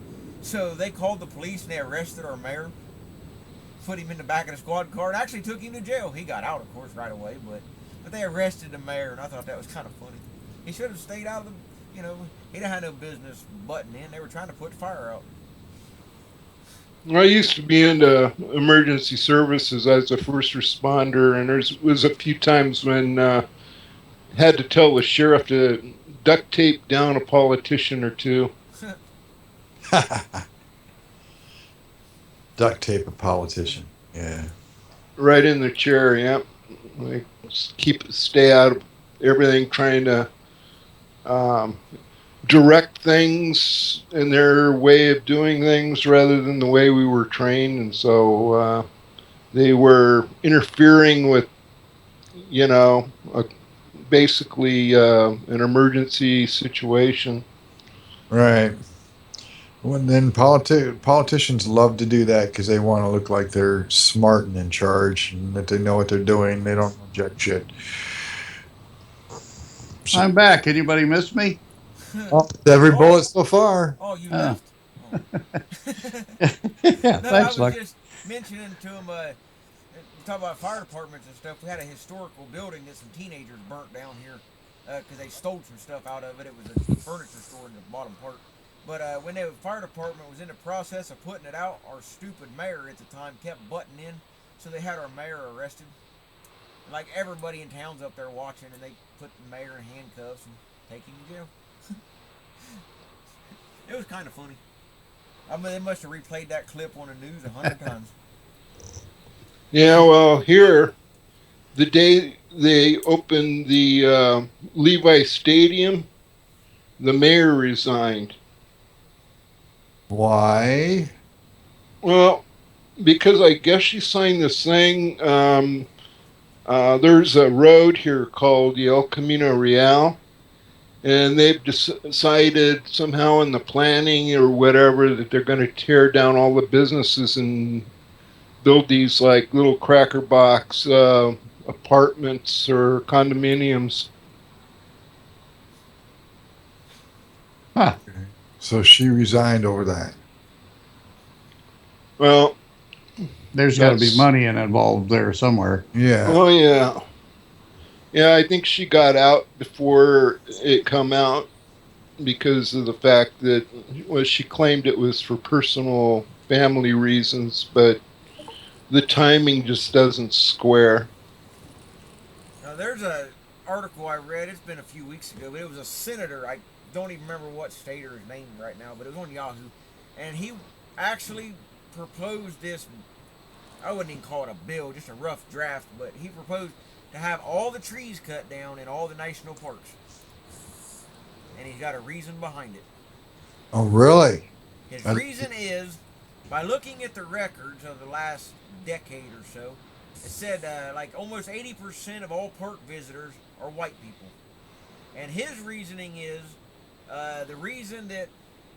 So they called the police and they arrested our mayor, put him in the back of the squad car, and actually took him to jail. He got out, of course, right away, but they arrested the mayor, and I thought that was kind of funny. He should have stayed out of the, he didn't have no business butting in. They were trying to put the fire out. I used to be into emergency services as a first responder, and there was a few times when had to tell the sheriff to duct tape down a politician or two. Duct tape a politician. Yeah. Right in the chair, yep. Like, stay out of everything, trying to direct things in their way of doing things rather than the way we were trained. And so they were interfering with, basically an emergency situation. Right. Well, then politicians love to do that because they want to look like they're smart and in charge and that they know what they're doing. They don't object shit. So, I'm back. Anybody miss me? every bullet so far. Oh, you left? Oh. Yeah, No, thanks, I Luck. was just mentioning to him, talk about fire departments and stuff. We had a historical building that some teenagers burnt down here because they stole some stuff out of it. It was a furniture store in the bottom part. But when the fire department was in the process of putting it out, our stupid mayor at the time kept butting in, so they had our mayor arrested. Like everybody in town's up there watching, and they put the mayor in handcuffs and take him to jail. It was kind of funny. I mean, they must have replayed that clip on the news 100 times. Yeah, well, here, the day they opened the Levi Stadium, the mayor resigned. Why? Well, because I guess she signed this thing. There's a road here called the El Camino Real, and they've decided somehow in the planning or whatever that they're going to tear down all the businesses and build these like little cracker box apartments or condominiums. Huh. So she resigned over that. Well, There's got to be money involved there somewhere. Yeah. oh yeah. Yeah, I think she got out before it come out because of the fact that, well, she claimed it was for personal family reasons, but the timing just doesn't square. Now, there's an article I read. It's been a few weeks ago, but it was a senator. I don't even remember what state or his name right now, but it was on Yahoo, and he actually proposed this. I wouldn't even call it a bill, just a rough draft, but he proposed to have all the trees cut down in all the national parks, and he's got a reason behind it. Oh, really? His reason is, by looking at the records of the last decade or so, it said like almost 80% of all park visitors are white people. And his reasoning is the reason that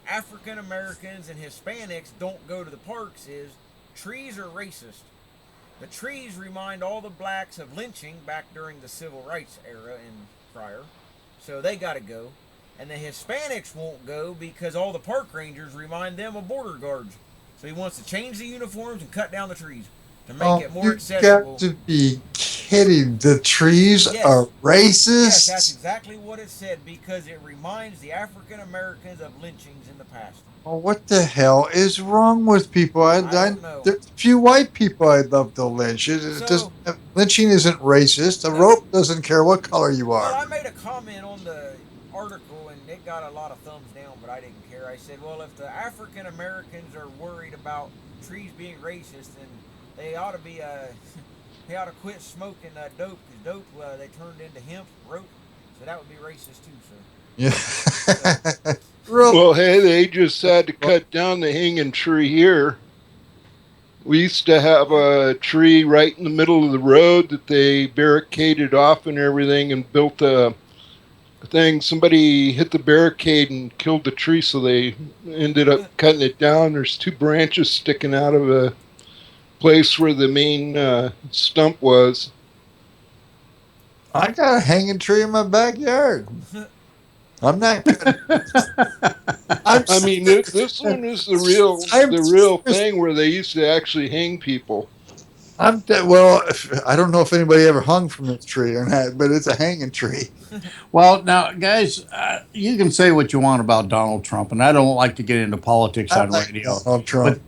African Americans and Hispanics don't go to the parks is trees are racist. The trees remind all the blacks of lynching back during the civil rights era and prior, so they got to go. And the Hispanics won't go because all the park rangers remind them of border guards. So he wants to change the uniforms and cut down the trees to make it more accessible. You got to be kidding. The trees Yes. are racist? Yes, that's exactly what it said, because it reminds the African Americans of lynchings in the past. Oh, what the hell is wrong with people? I don't know. There's a few white people I'd love to lynch. Lynching isn't racist. A rope doesn't care what color you are. Well, I made a comment on the article, and it got a lot of thumbs down, but I didn't care. I said, well, if the African Americans are worried about trees being racist, then they ought to be they ought to quit smoking dope, because dope they turned into hemp rope, so that would be racist too. So Yeah. Really? Well, hey, they just had to cut down the hanging tree here. We used to have a tree right in the middle of the road that they barricaded off and everything and built a thing. Somebody hit the barricade and killed the tree, so they ended up cutting it down. There's two branches sticking out of place where the main stump was. I got a hanging tree in my backyard. I'm not. I'm. I mean, this one is I'm. the real thing where they used to actually hang people. Well, I don't know if anybody ever hung from this tree or not, but it's a hanging tree. Well, now, guys, you can say what you want about Donald Trump, and I don't like to get into politics I on like radio, Donald Trump. but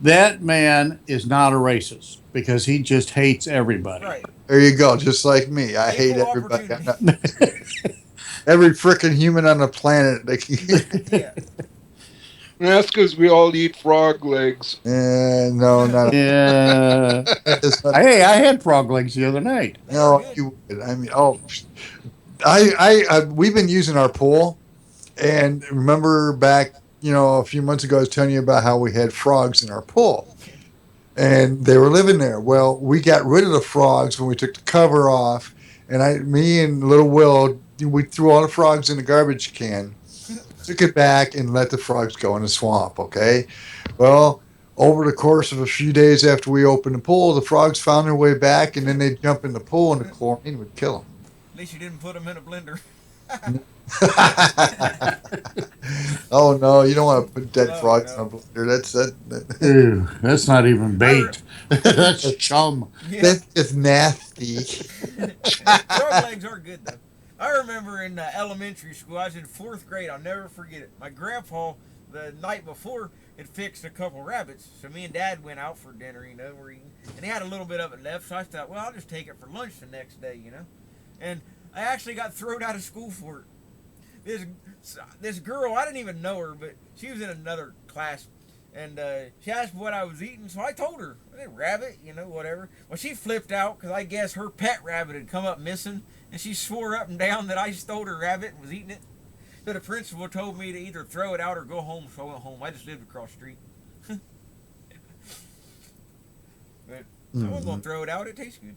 that man is not a racist because he just hates everybody. Right. There you go. Just like me, I hate Equal everybody. opportunity. Every freaking human on the planet. Yeah. And that's because we all eat frog legs. No, not. Yeah. It's not- Hey, I had frog legs the other night. no, you would. I mean, we've been using our pool, and remember back, a few months ago, I was telling you about how we had frogs in our pool, and they were living there. Well, we got rid of the frogs when we took the cover off, and me and little Will, we threw all the frogs in the garbage can, took it back, and let the frogs go in the swamp. Okay, well. Over the course of a few days after we opened the pool, the frogs found their way back, and then they'd jump in the pool, and the chlorine would kill At least you didn't put them in a blender. them. Oh no, you don't want to put dead Oh, frogs no. in a blender. That Ew, that's not even bait. That's chum. Yeah. that's just nasty. Frog legs are good though. I remember in elementary school, I was in 4th grade. I'll never forget it. My grandpa, the night before, had fixed a couple rabbits. So me and Dad went out for dinner, we're eating, and he had a little bit of it left. So I thought, well, I'll just take it for lunch the next day, And I actually got thrown out of school for it. This girl, I didn't even know her, but she was in another class, and she asked what I was eating, so I told her, rabbit, whatever. Well, she flipped out because I guess her pet rabbit had come up missing, and she swore up and down that I stole her rabbit and was eating it. So the principal told me to either throw it out or go home, so I went home. I just lived across the street. But I wasn't going to throw it out. It tastes good.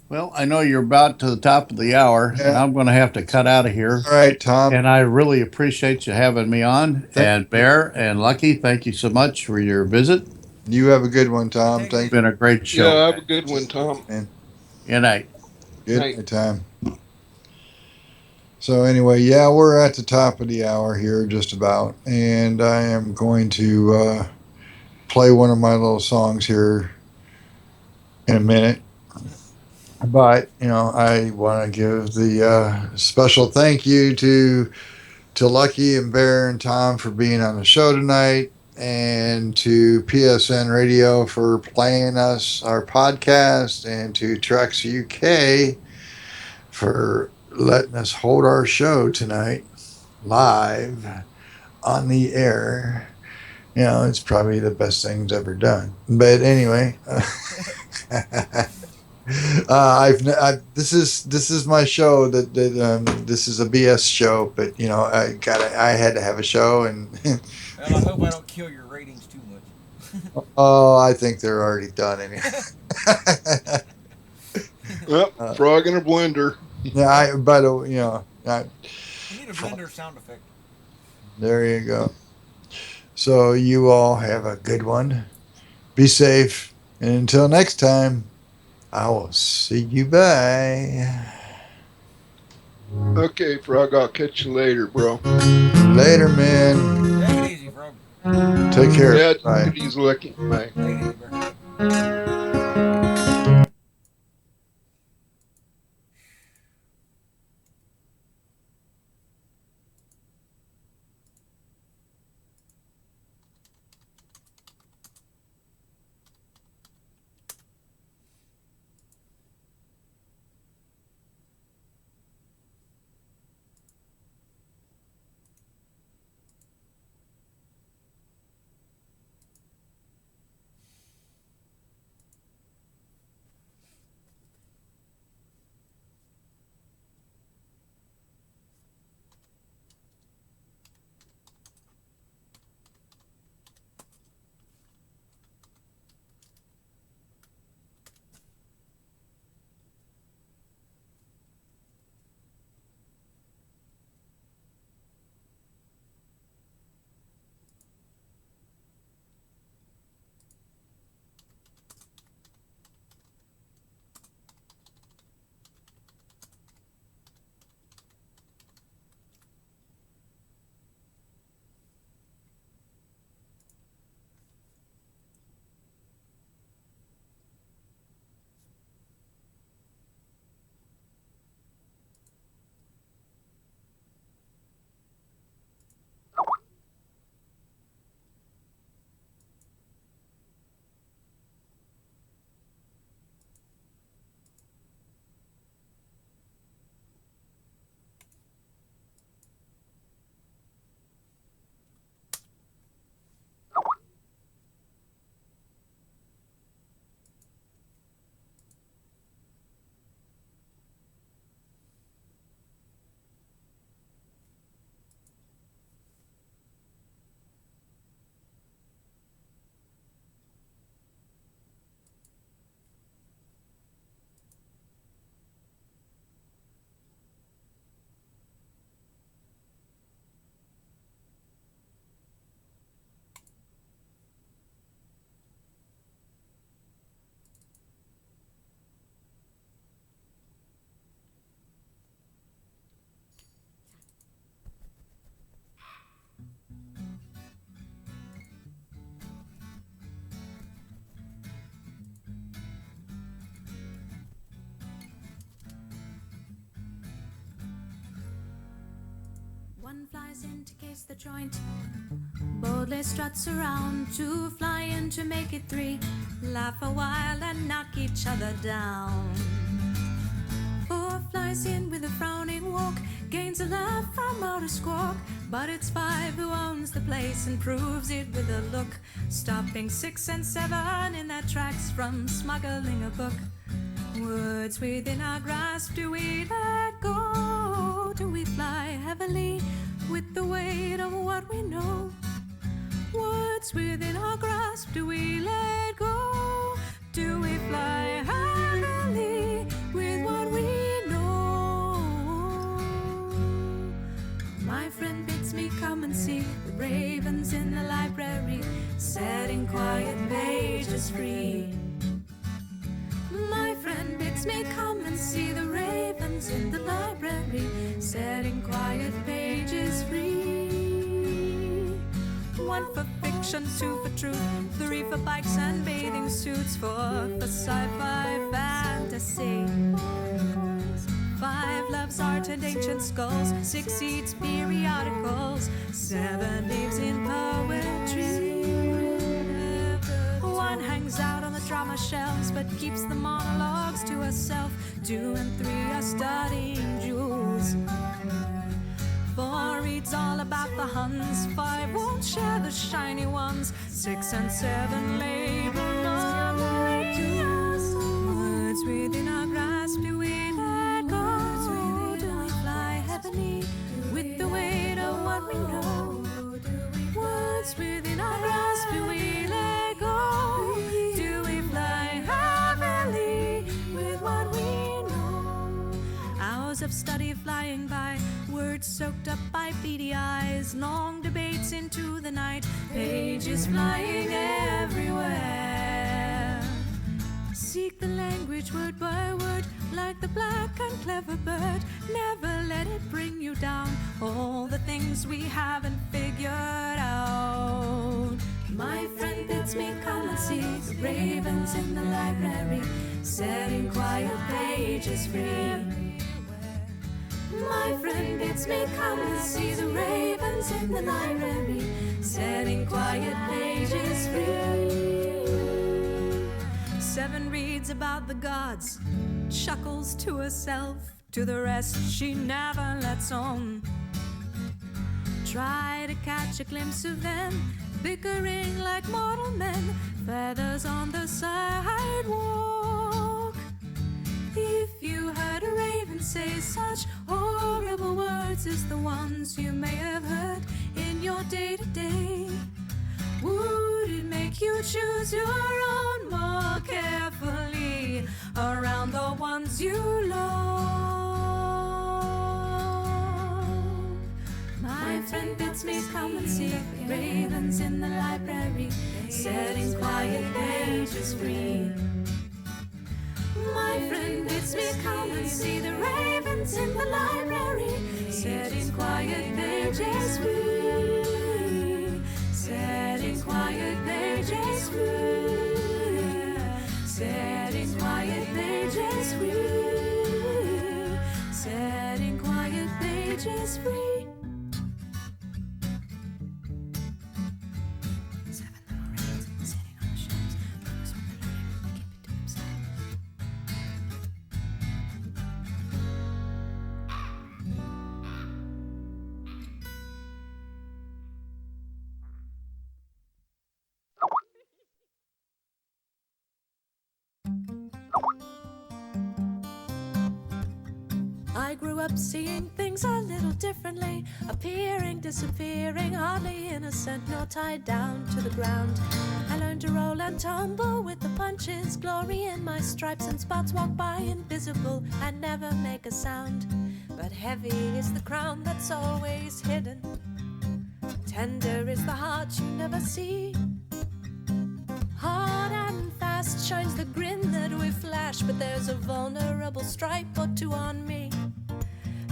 Well, I know you're about to the top of the hour, and Yeah. I'm going to have to cut out of here. All right, Tom. And I really appreciate you having me on. And Bear and Lucky, thank you so much for your visit. You have a good one, Tom. Thank Thank It's been a great show. Yeah, have a good one, Tom. Good night. Good Night. time. So anyway, yeah, we're at the top of the hour here, just about, and I am going to play one of my little songs here in a minute. But I want to give the special thank you to Lucky and Bear and Tom for being on the show tonight, and to PSN Radio for playing us our podcast, and to Trex UK for letting us hold our show tonight live on the air. It's probably the best thing's ever done. But anyway, this is my show. This is a BS show, but I had to have a show, and Well, I hope I don't kill your ratings too much. oh, I think they're already done anyway. Yep, frog in a blender. Yeah, You need a blender sound effect. there you go. So you all have a good one. Be safe, and until next time, I will see you. Bye. Okay, frog, I'll catch you later, bro. Later, man. Take it easy, bro. Take care. Yeah, Bye. he's looking. Bye. Take it easy, bro. One flies in to case the joint, boldly struts around. Two fly in to make it three, laugh a while and knock each other down. Four flies in with a frowning walk, gains a laugh from out a squawk. But it's five who owns the place and proves it with a look, stopping 6 and 7 in their tracks from smuggling a book. Words within our grasp, do we let go? Do we fly heavily with the weight of what we know? Words within our grasp, do we let go? Do we fly heavily with what we know? My friend bids me come and see the ravens in the library, setting quiet pages free. My friend bids me come and see the ravens in the library, setting quiet pages free. 1 for fiction, 2 for truth, 3 for bikes and bathing suits, 4 for sci-fi fantasy. 5 loves art and ancient skulls, 6 eats periodicals, 7 lives in poetry. 1 hangs out on the drama shelves but keeps the monologues to herself. 2 and 3 are studying jewels. 4 reads all about the Huns. 5 won't share the shiny ones. 6 and 7 labor on the radios. Words within our grasp, do we let go? Do we fly heavily with the weight of what we know? Words within our grasp, do we let go? Do we fly heavily with what we know? Hours of study flying by, words soaked up by beady eyes, long debates into the night, pages flying everywhere. Seek the language word by word, like the black and clever bird. Never let it bring you down, all the things we haven't figured out. My friend bids me come and see the ravens in the library, setting quiet pages free. My friend bids me come and see the ravens in the library, setting quiet pages free. 7 reads about the gods, chuckles to herself, to the rest she never lets on. Try to catch a glimpse of them, bickering like mortal men, feathers on the sidewalk. If you heard a raven say such horrible words as the ones you may have heard in your day-to-day, would it make you choose your own more carefully around the ones you love? My friend bids me come and see the ravens in the library, setting quiet pages free. My friend bids me come and see the ravens in the library, setting quiet pages free. Setting quiet pages free. Setting quiet pages free. Setting quiet pages free. 7 little ravens sitting on the shelves, focus on the learning, keep it to themselves. I grew up seeing things a little differently, appearing, disappearing, hardly innocent, nor tied down to the ground. I learned to roll and tumble with the punches, glory in my stripes and spots, walk by invisible and never make a sound. But heavy is the crown that's always hidden, tender is the heart you never see. Hard and fast shines the grin that we flash, but there's a vulnerable stripe or two on me.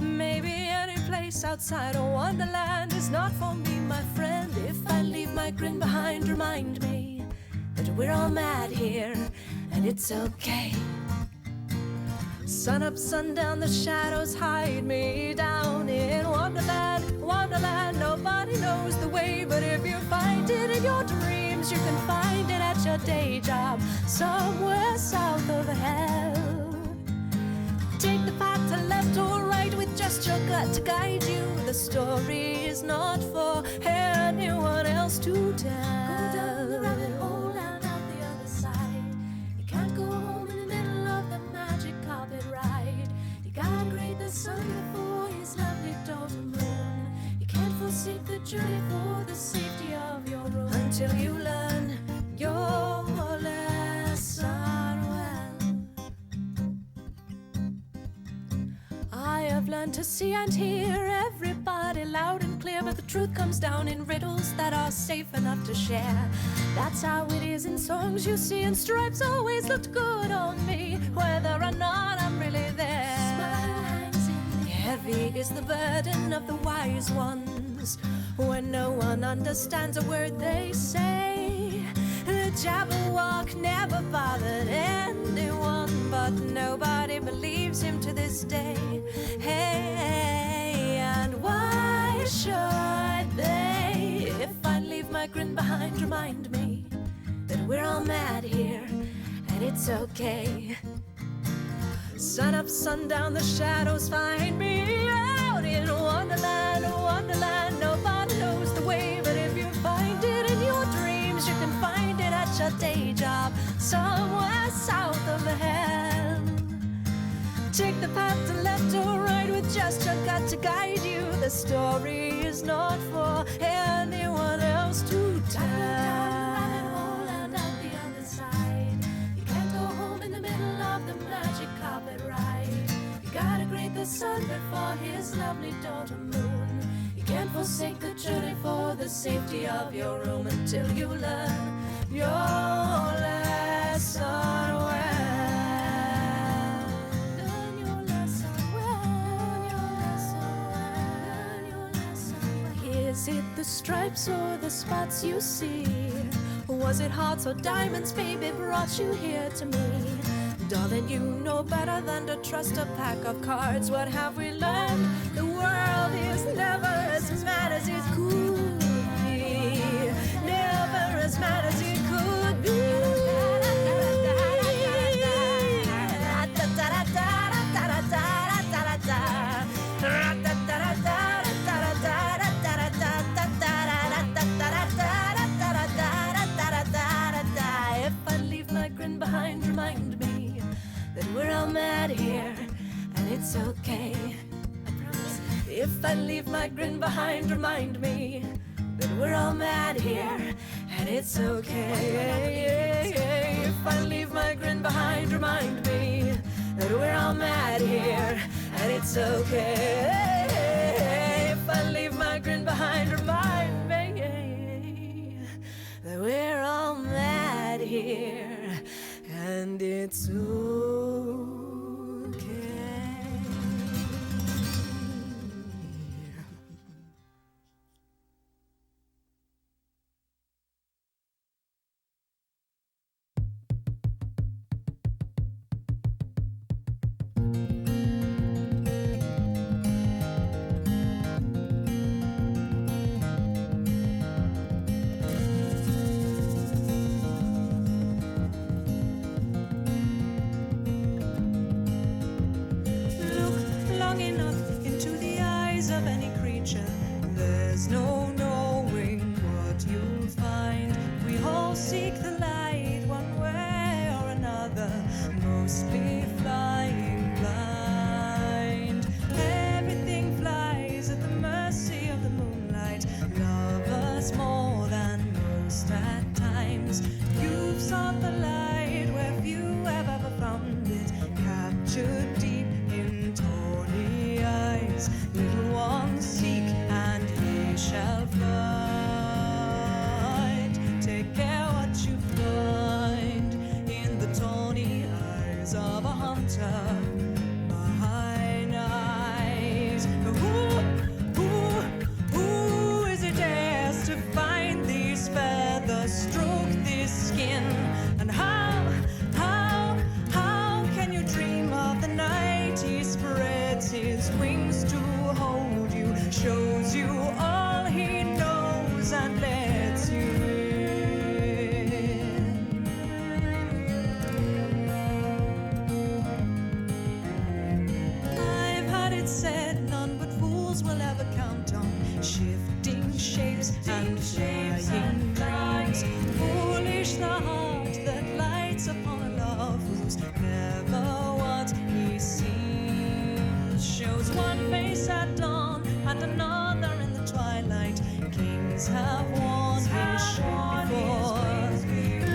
Maybe any place outside of Wonderland is not for me, my friend. If I leave my grin behind, remind me that we're all mad here, and it's okay. Sun up, sundown, the shadows hide me down in Wonderland, Wonderland. can find it at your day job, somewhere south of hell. Take the path to left or right with just your gut to guide you. The story is not for anyone else to tell. Go down the rabbit hole and out the other side. You can't go home in the middle of the magic carpet ride. You gotta greet the sun before his lovely daughter moon. You can't forsake the journey for the safety of your room until you learn your lesson well. I have learned to see and hear everybody loud and clear, but the truth comes down in riddles that are safe enough to share. That's how it is in songs you see, and stripes always looked good on me, whether or not I'm really there. Smile hangs in the heavy is the burden of the wise ones, when no one understands a word they say. The Jabberwock never bothered anyone, but nobody believes him to this day. Hey, and why should they? If I leave my grin behind, remind me that we're all mad here, and it's okay. Sun up, sundown, the shadows find me out in Wonderland, Wonderland. Nobody knows the way, but if you find it in your dreams, you can find it at your day job, somewhere south of hell. Take the path to left or right with just your gut to guide you. The story is not for anyone else to tell. And out the other side, you can't go home in the middle of the magic carpet ride. You gotta greet the sun before his lovely daughter moon. You can't forsake the journey for the safety of your room until you learn your lesson well. Learn your lesson well. Learn your lesson well. Learn your lesson well. Is it the stripes or the spots you see? Was it hearts or diamonds, baby, brought you here to me? Darling, you know better than to trust a pack of cards. What have we learned? The world is never as mad as it could be. Never as mad as it could be. If I leave my grin behind, remind me that we're all mad here, and it's okay. I promise. If I leave my grin behind, remind me that we're all mad here, and it's okay. If I leave my grin behind, remind me that we're all mad here, and it's okay. If I leave my grin behind, remind me that we're all mad here, and it's okay. Of any creature, there's no knowing what you'll find. We all seek the light one way or another, mostly flying blind. Everything flies at the mercy of the moonlight. Love us more than most at times. You've sought the light where few have ever found it, captured deep in tawny eyes. Little ones seek and he shall find. Take care what you find in the tawny eyes of a hunter. Behind eyes, who is it dares to find these feathers, stroke this skin? And how can you dream of the night he spreads his wings to hold you, shows you all he knows and lets you in? none but fools will ever count on shifting shapes and flying dreams. Foolish the heart that lights upon a love who's never what he seems. Shows one face at dawn and another in the twilight. Kings have worn his shape before.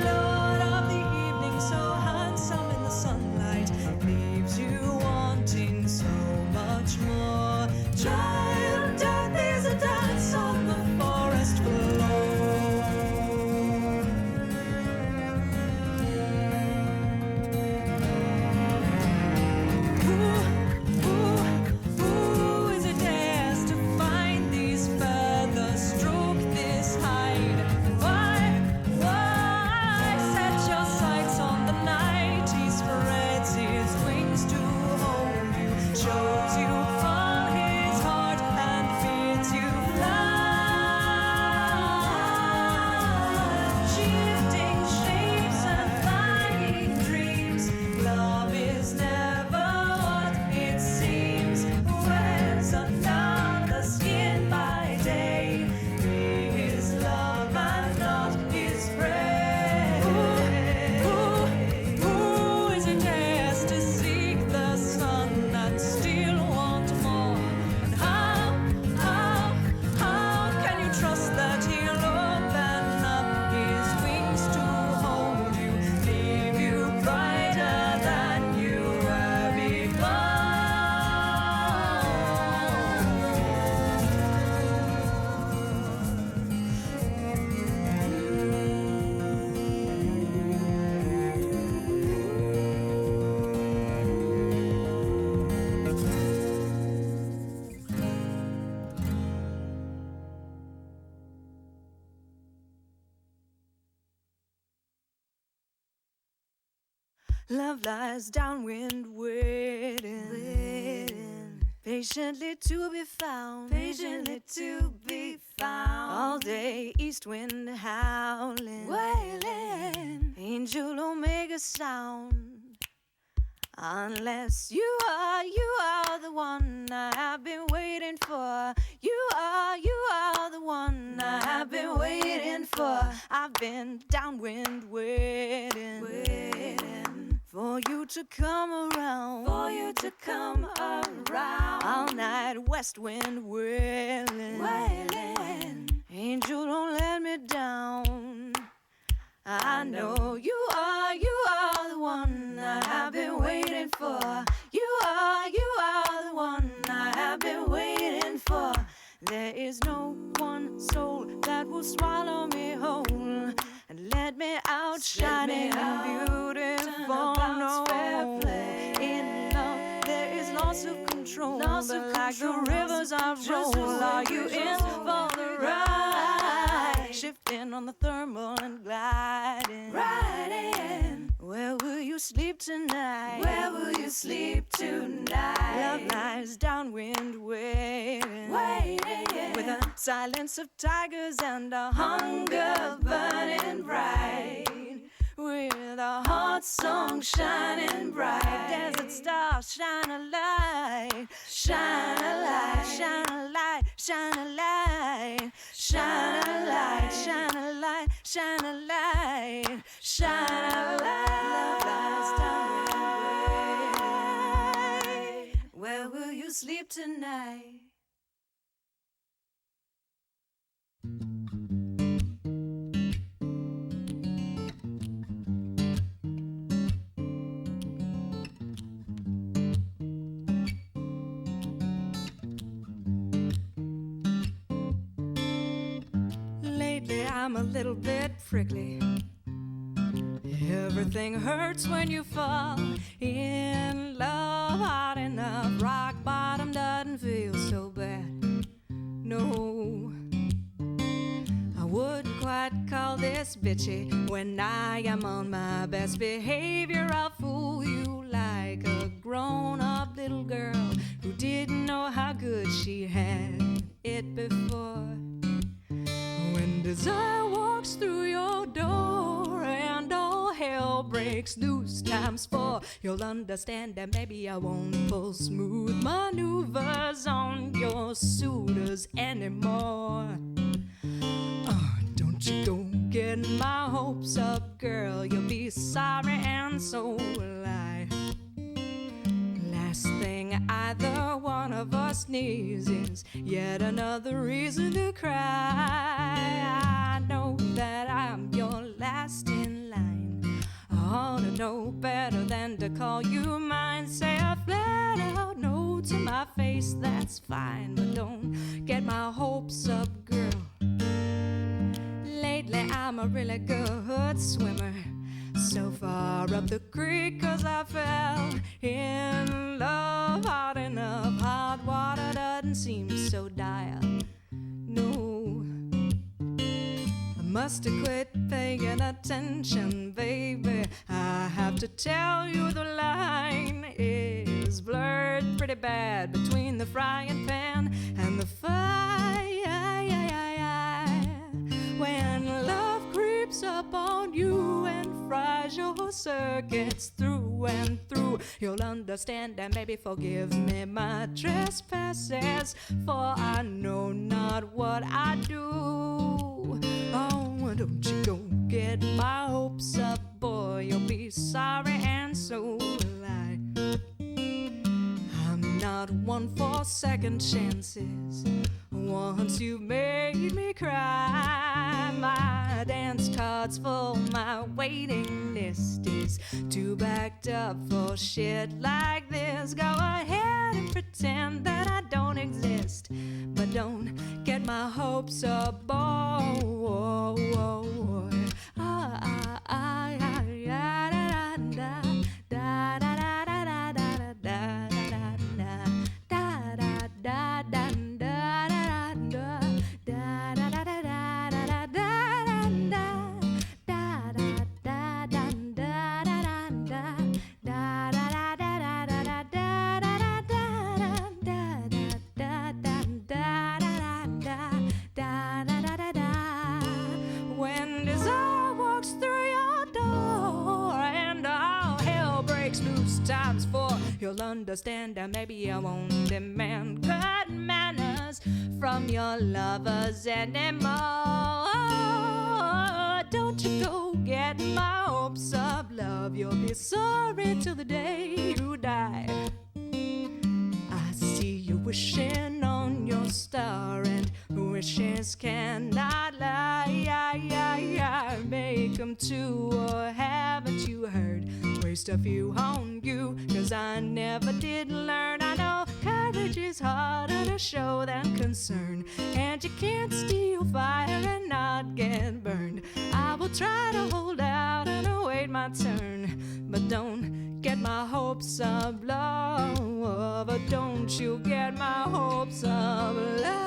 Lord of the evening, so handsome in the sunlight, leaves you wanting so much more. Child, death is a dance on the forest floor. Who is it dares to find these feathers, stroke this hide? Why set your sights on the night? He spreads his wings to hold you, shows you all his heart and bids you fly. Shifting shapes and flying dreams. Love is never what it seems. Wears another skin by day. Be his love and not his prey. Who is it dares to seek the sun and still want more? And how can you trust that he'll open up his wings to hold you, leave you brighter than you were before? Love lies downwind waiting, patiently to be found, all day east wind howling, wailing, angel omega sound. Unless you are the one I have been waiting for. You are the one I have been waiting for. I've been downwind waiting for you to come around, all night west wind wailing, angel don't let me down. I know you are the one I have been waiting for. You are the one I have been waiting for. There is no one soul that will swallow me whole and let me out shining beautiful. No, in love there is loss of control, but like the rivers I roll, are you in for the ride? Shifting on the thermal and gliding, riding. Where will you sleep tonight? Love lies downwind waiting, with a silence of tigers and a hunger burning bright, with a heart song shining bright. Desert stars shine a light, shine a light, shine a light, shine a light, shine a light, shine a light, shine a light, shine a light. Love lies downwind. Where will you sleep tonight? Lately I'm a little bit prickly. Everything hurts when you fall in love hard enough. Rock bottom doesn't feel so bad. No, I wouldn't quite call this bitchy. When I am on my best behavior, I'll fool you like a grown-up little girl who didn't know how good she had it before. When desire walks through your door and all hell breaks breaks loose times 4. You'll understand that maybe I won't pull smooth maneuvers on your suitors anymore. Don't you go get my hopes up, girl. You'll be sorry and so will I. Last thing either one of us needs is yet another reason to cry. I know that I'm your last in line. I ought to know better than to call you mine. Say a flat out no to my face, that's fine. But don't get my hopes up, girl. Lately I'm a really good swimmer. So far up the creek 'cause I fell in love hard enough. Hot water doesn't seem so dire. No, I must have quit paying attention, baby. I have to tell you the line is blurred pretty bad between the frying pan and the fire. When love creeps up on you and fries your circuits through and through, you'll understand and maybe forgive me my trespasses, for I know not what I do. Oh, don't you go get my hopes up, boy. You'll be sorry and so will I. I'm not one for second chances. Once you made me cry, my dance card's full, my waiting list is too backed up for shit like this. Go ahead and pretend that I don't exist, but don't get my hopes up, boy. When desire walks through your door and all hell breaks loose times 4, you'll understand that maybe I won't demand good manners from your lovers anymore. Don't you go get my hopes up, love. You'll be sorry till the day you die. I see you wishing on your star, and wishes cannot lie. Make them two, or haven't you heard? Waste a few on you, 'cause I never did learn. I know courage is harder to show than concern, and you can't steal fire and not get burned. I will try to hold out and await my turn, but don't get my hopes up, love. But don't you get my hopes up, love.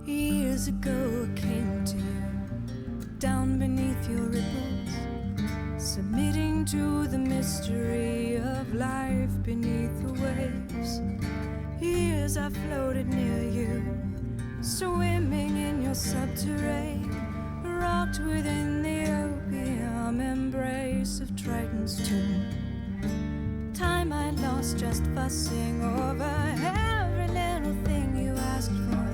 Years ago I came to you, down beneath your ripples, submitting to the mystery of life beneath the waves. Years I floated near you, swimming in your subterrane, rocked within the opium embrace of Triton's tomb. Time I lost just fussing over every little thing you asked for.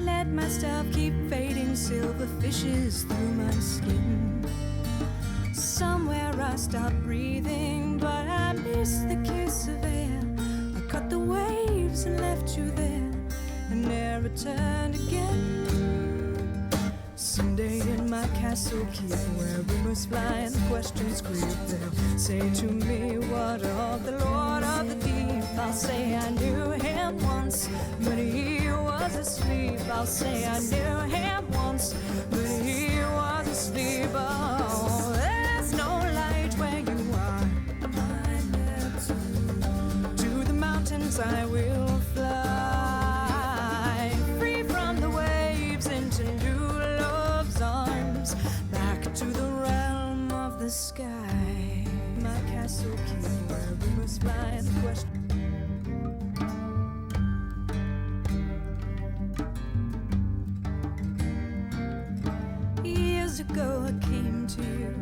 Let myself keep fading silver fishes through my skin. Somewhere I stopped breathing, but I missed the kiss of air. I cut the waves and left you there, and ne'er returned again. Someday in my castle keep, where rumors fly and questions creep, they'll say to me, what of the Lord of the Deep? I'll say I knew him once, but he was asleep. I'll say I knew him once, but he was asleep. Oh, there's no light where you are. To the mountains I will fly, free from the waves into new love's arms, back to the realm of the sky. My castle keep, where rumors fly and questions. Years ago I came to you,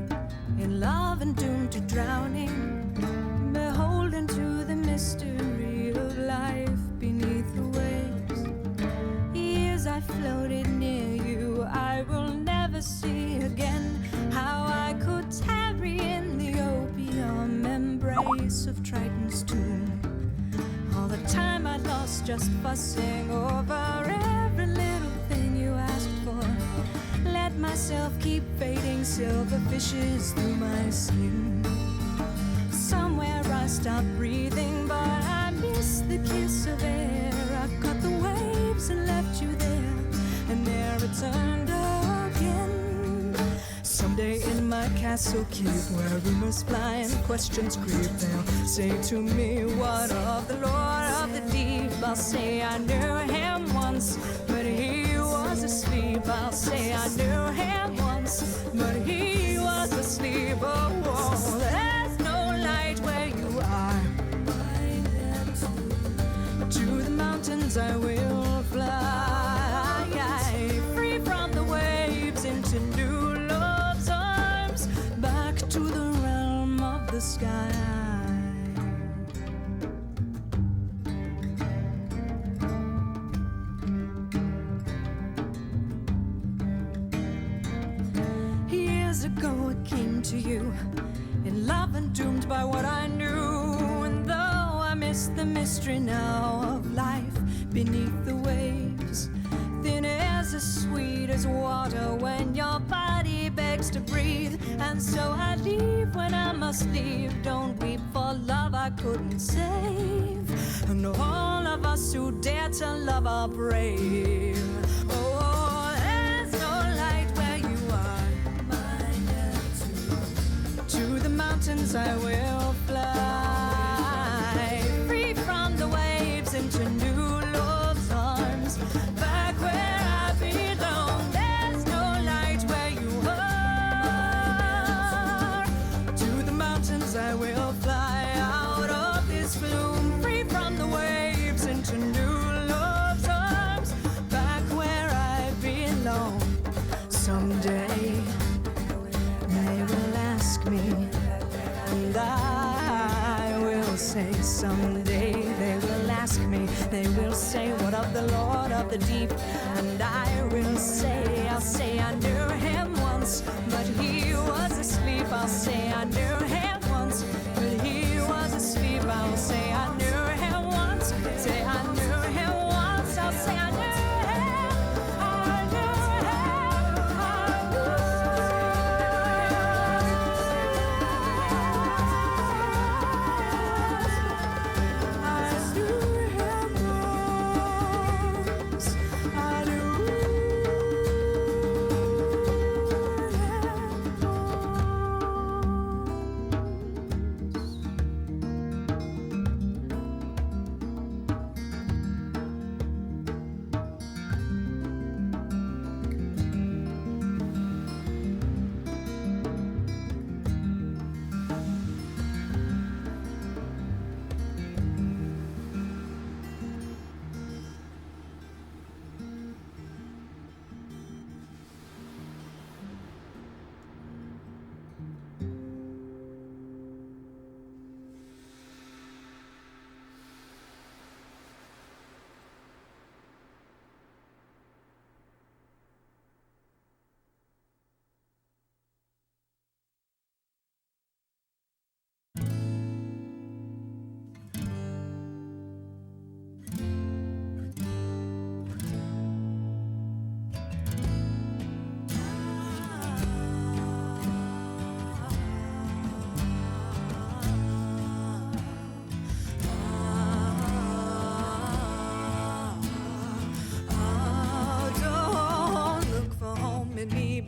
in love and doomed to drowning, beholden to the mystery of life beneath the waves. Years I floated near you, I will never see again how I could tarry in the opium embrace of Triton's tomb. All the time I lost just fussing over every little thing you asked for. Let myself keep fading silver fishes through my skin. Somewhere I stopped breathing, but I missed the kiss of air. I cut the waves and left you there, and ne'er returned again. Someday in my castle keep, where rumors fly and questions creep, they'll say to me, what of the Lord of the Deep? I'll say I knew him once, but he was asleep. I'll say I knew him once, but he was asleep. Oh, there's no light where you are. To the mountains I will fly, free from the waves into new love's arms, back to the realm of the sky. Years ago I came to you, in love and doomed by what I knew. And though I miss the mystery now of life beneath the waves, thin as sweet as water when your body begs to breathe. And so I leave when I must leave. Don't weep for love I couldn't save. And all of us who dare to love are brave. Oh, there's no light where you are. To the mountains I will fly, free from the waves into new love's arms, back where I belong. There's no light where you are. To the mountains I will fly, out of this gloom, free from the waves into new love's arms, back where I belong. Someday they will ask me, and I will say someday they will ask me. They will say, what of the Lord of the Deep? And I will say, I'll say I knew him once, but he was asleep. I'll say I knew him once, but he was asleep. I'll say I knew him once, say I knew him once. I'll say I knew him.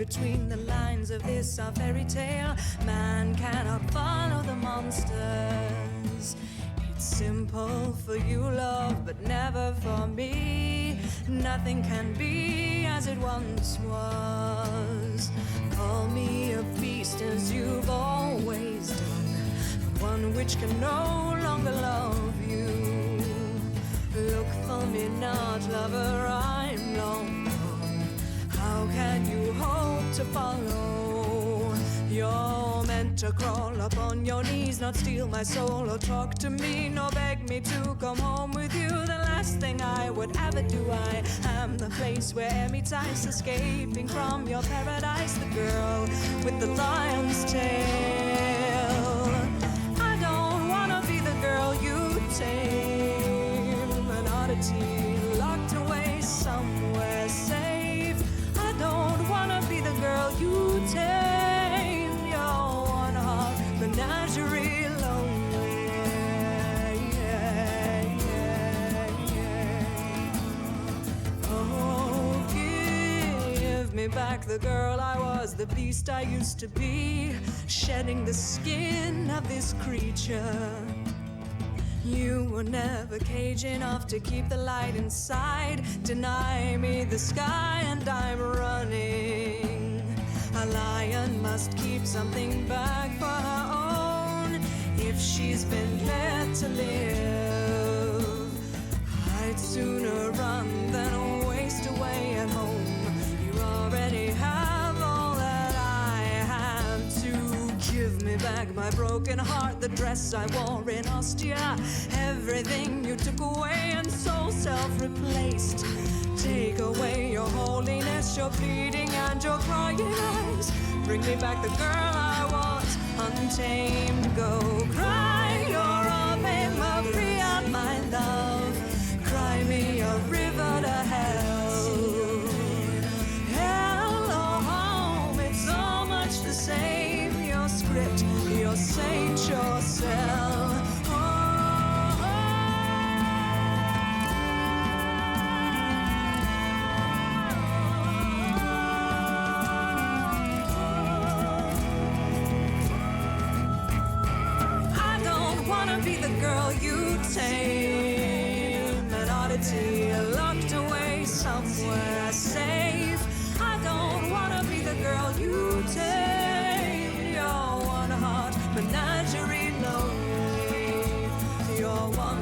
between the lines of this our fairy tale. Man cannot follow the monsters. It's simple for you, love, but never for me. Nothing can be as it once was. Call me a beast as you've always done, one which can no longer love you. Look for me not, lover, I'm long gone. How can you hope to follow? You're meant to crawl up on your knees, not steal my soul or talk to me, nor beg me to come home with you. The last thing I would ever do, I am the place where air meets ice, escaping from your paradise, the girl with the lion's tail. I don't wanna be the girl you tame, an oddity locked away somewhere safe. I don't wanna be the girl you tame, your one-heart menagerie lonely. Oh, give me back the girl I was, the beast I used to be, shedding the skin of this creature. You were never cage enough to keep the light inside. Deny me the sky and I'm running. A lion must keep something back for her own. If she's been led to live, I'd sooner run than waste away at home. You already have all that I have to. Give me back my broken heart, the dress I wore in Ostia, everything you took away and so self-replaced. Take away your holiness, your pleading and your crying eyes. Bring me back the girl I was, untamed. Go cry your Ave Maria, my love. Cry me a river to hell. Hell or home, it's so much the same. Your script, your saint, yourself. Be the girl you tame, an oddity locked away somewhere safe. I don't wanna be the girl you tame, your one heart menagerie lonely, your one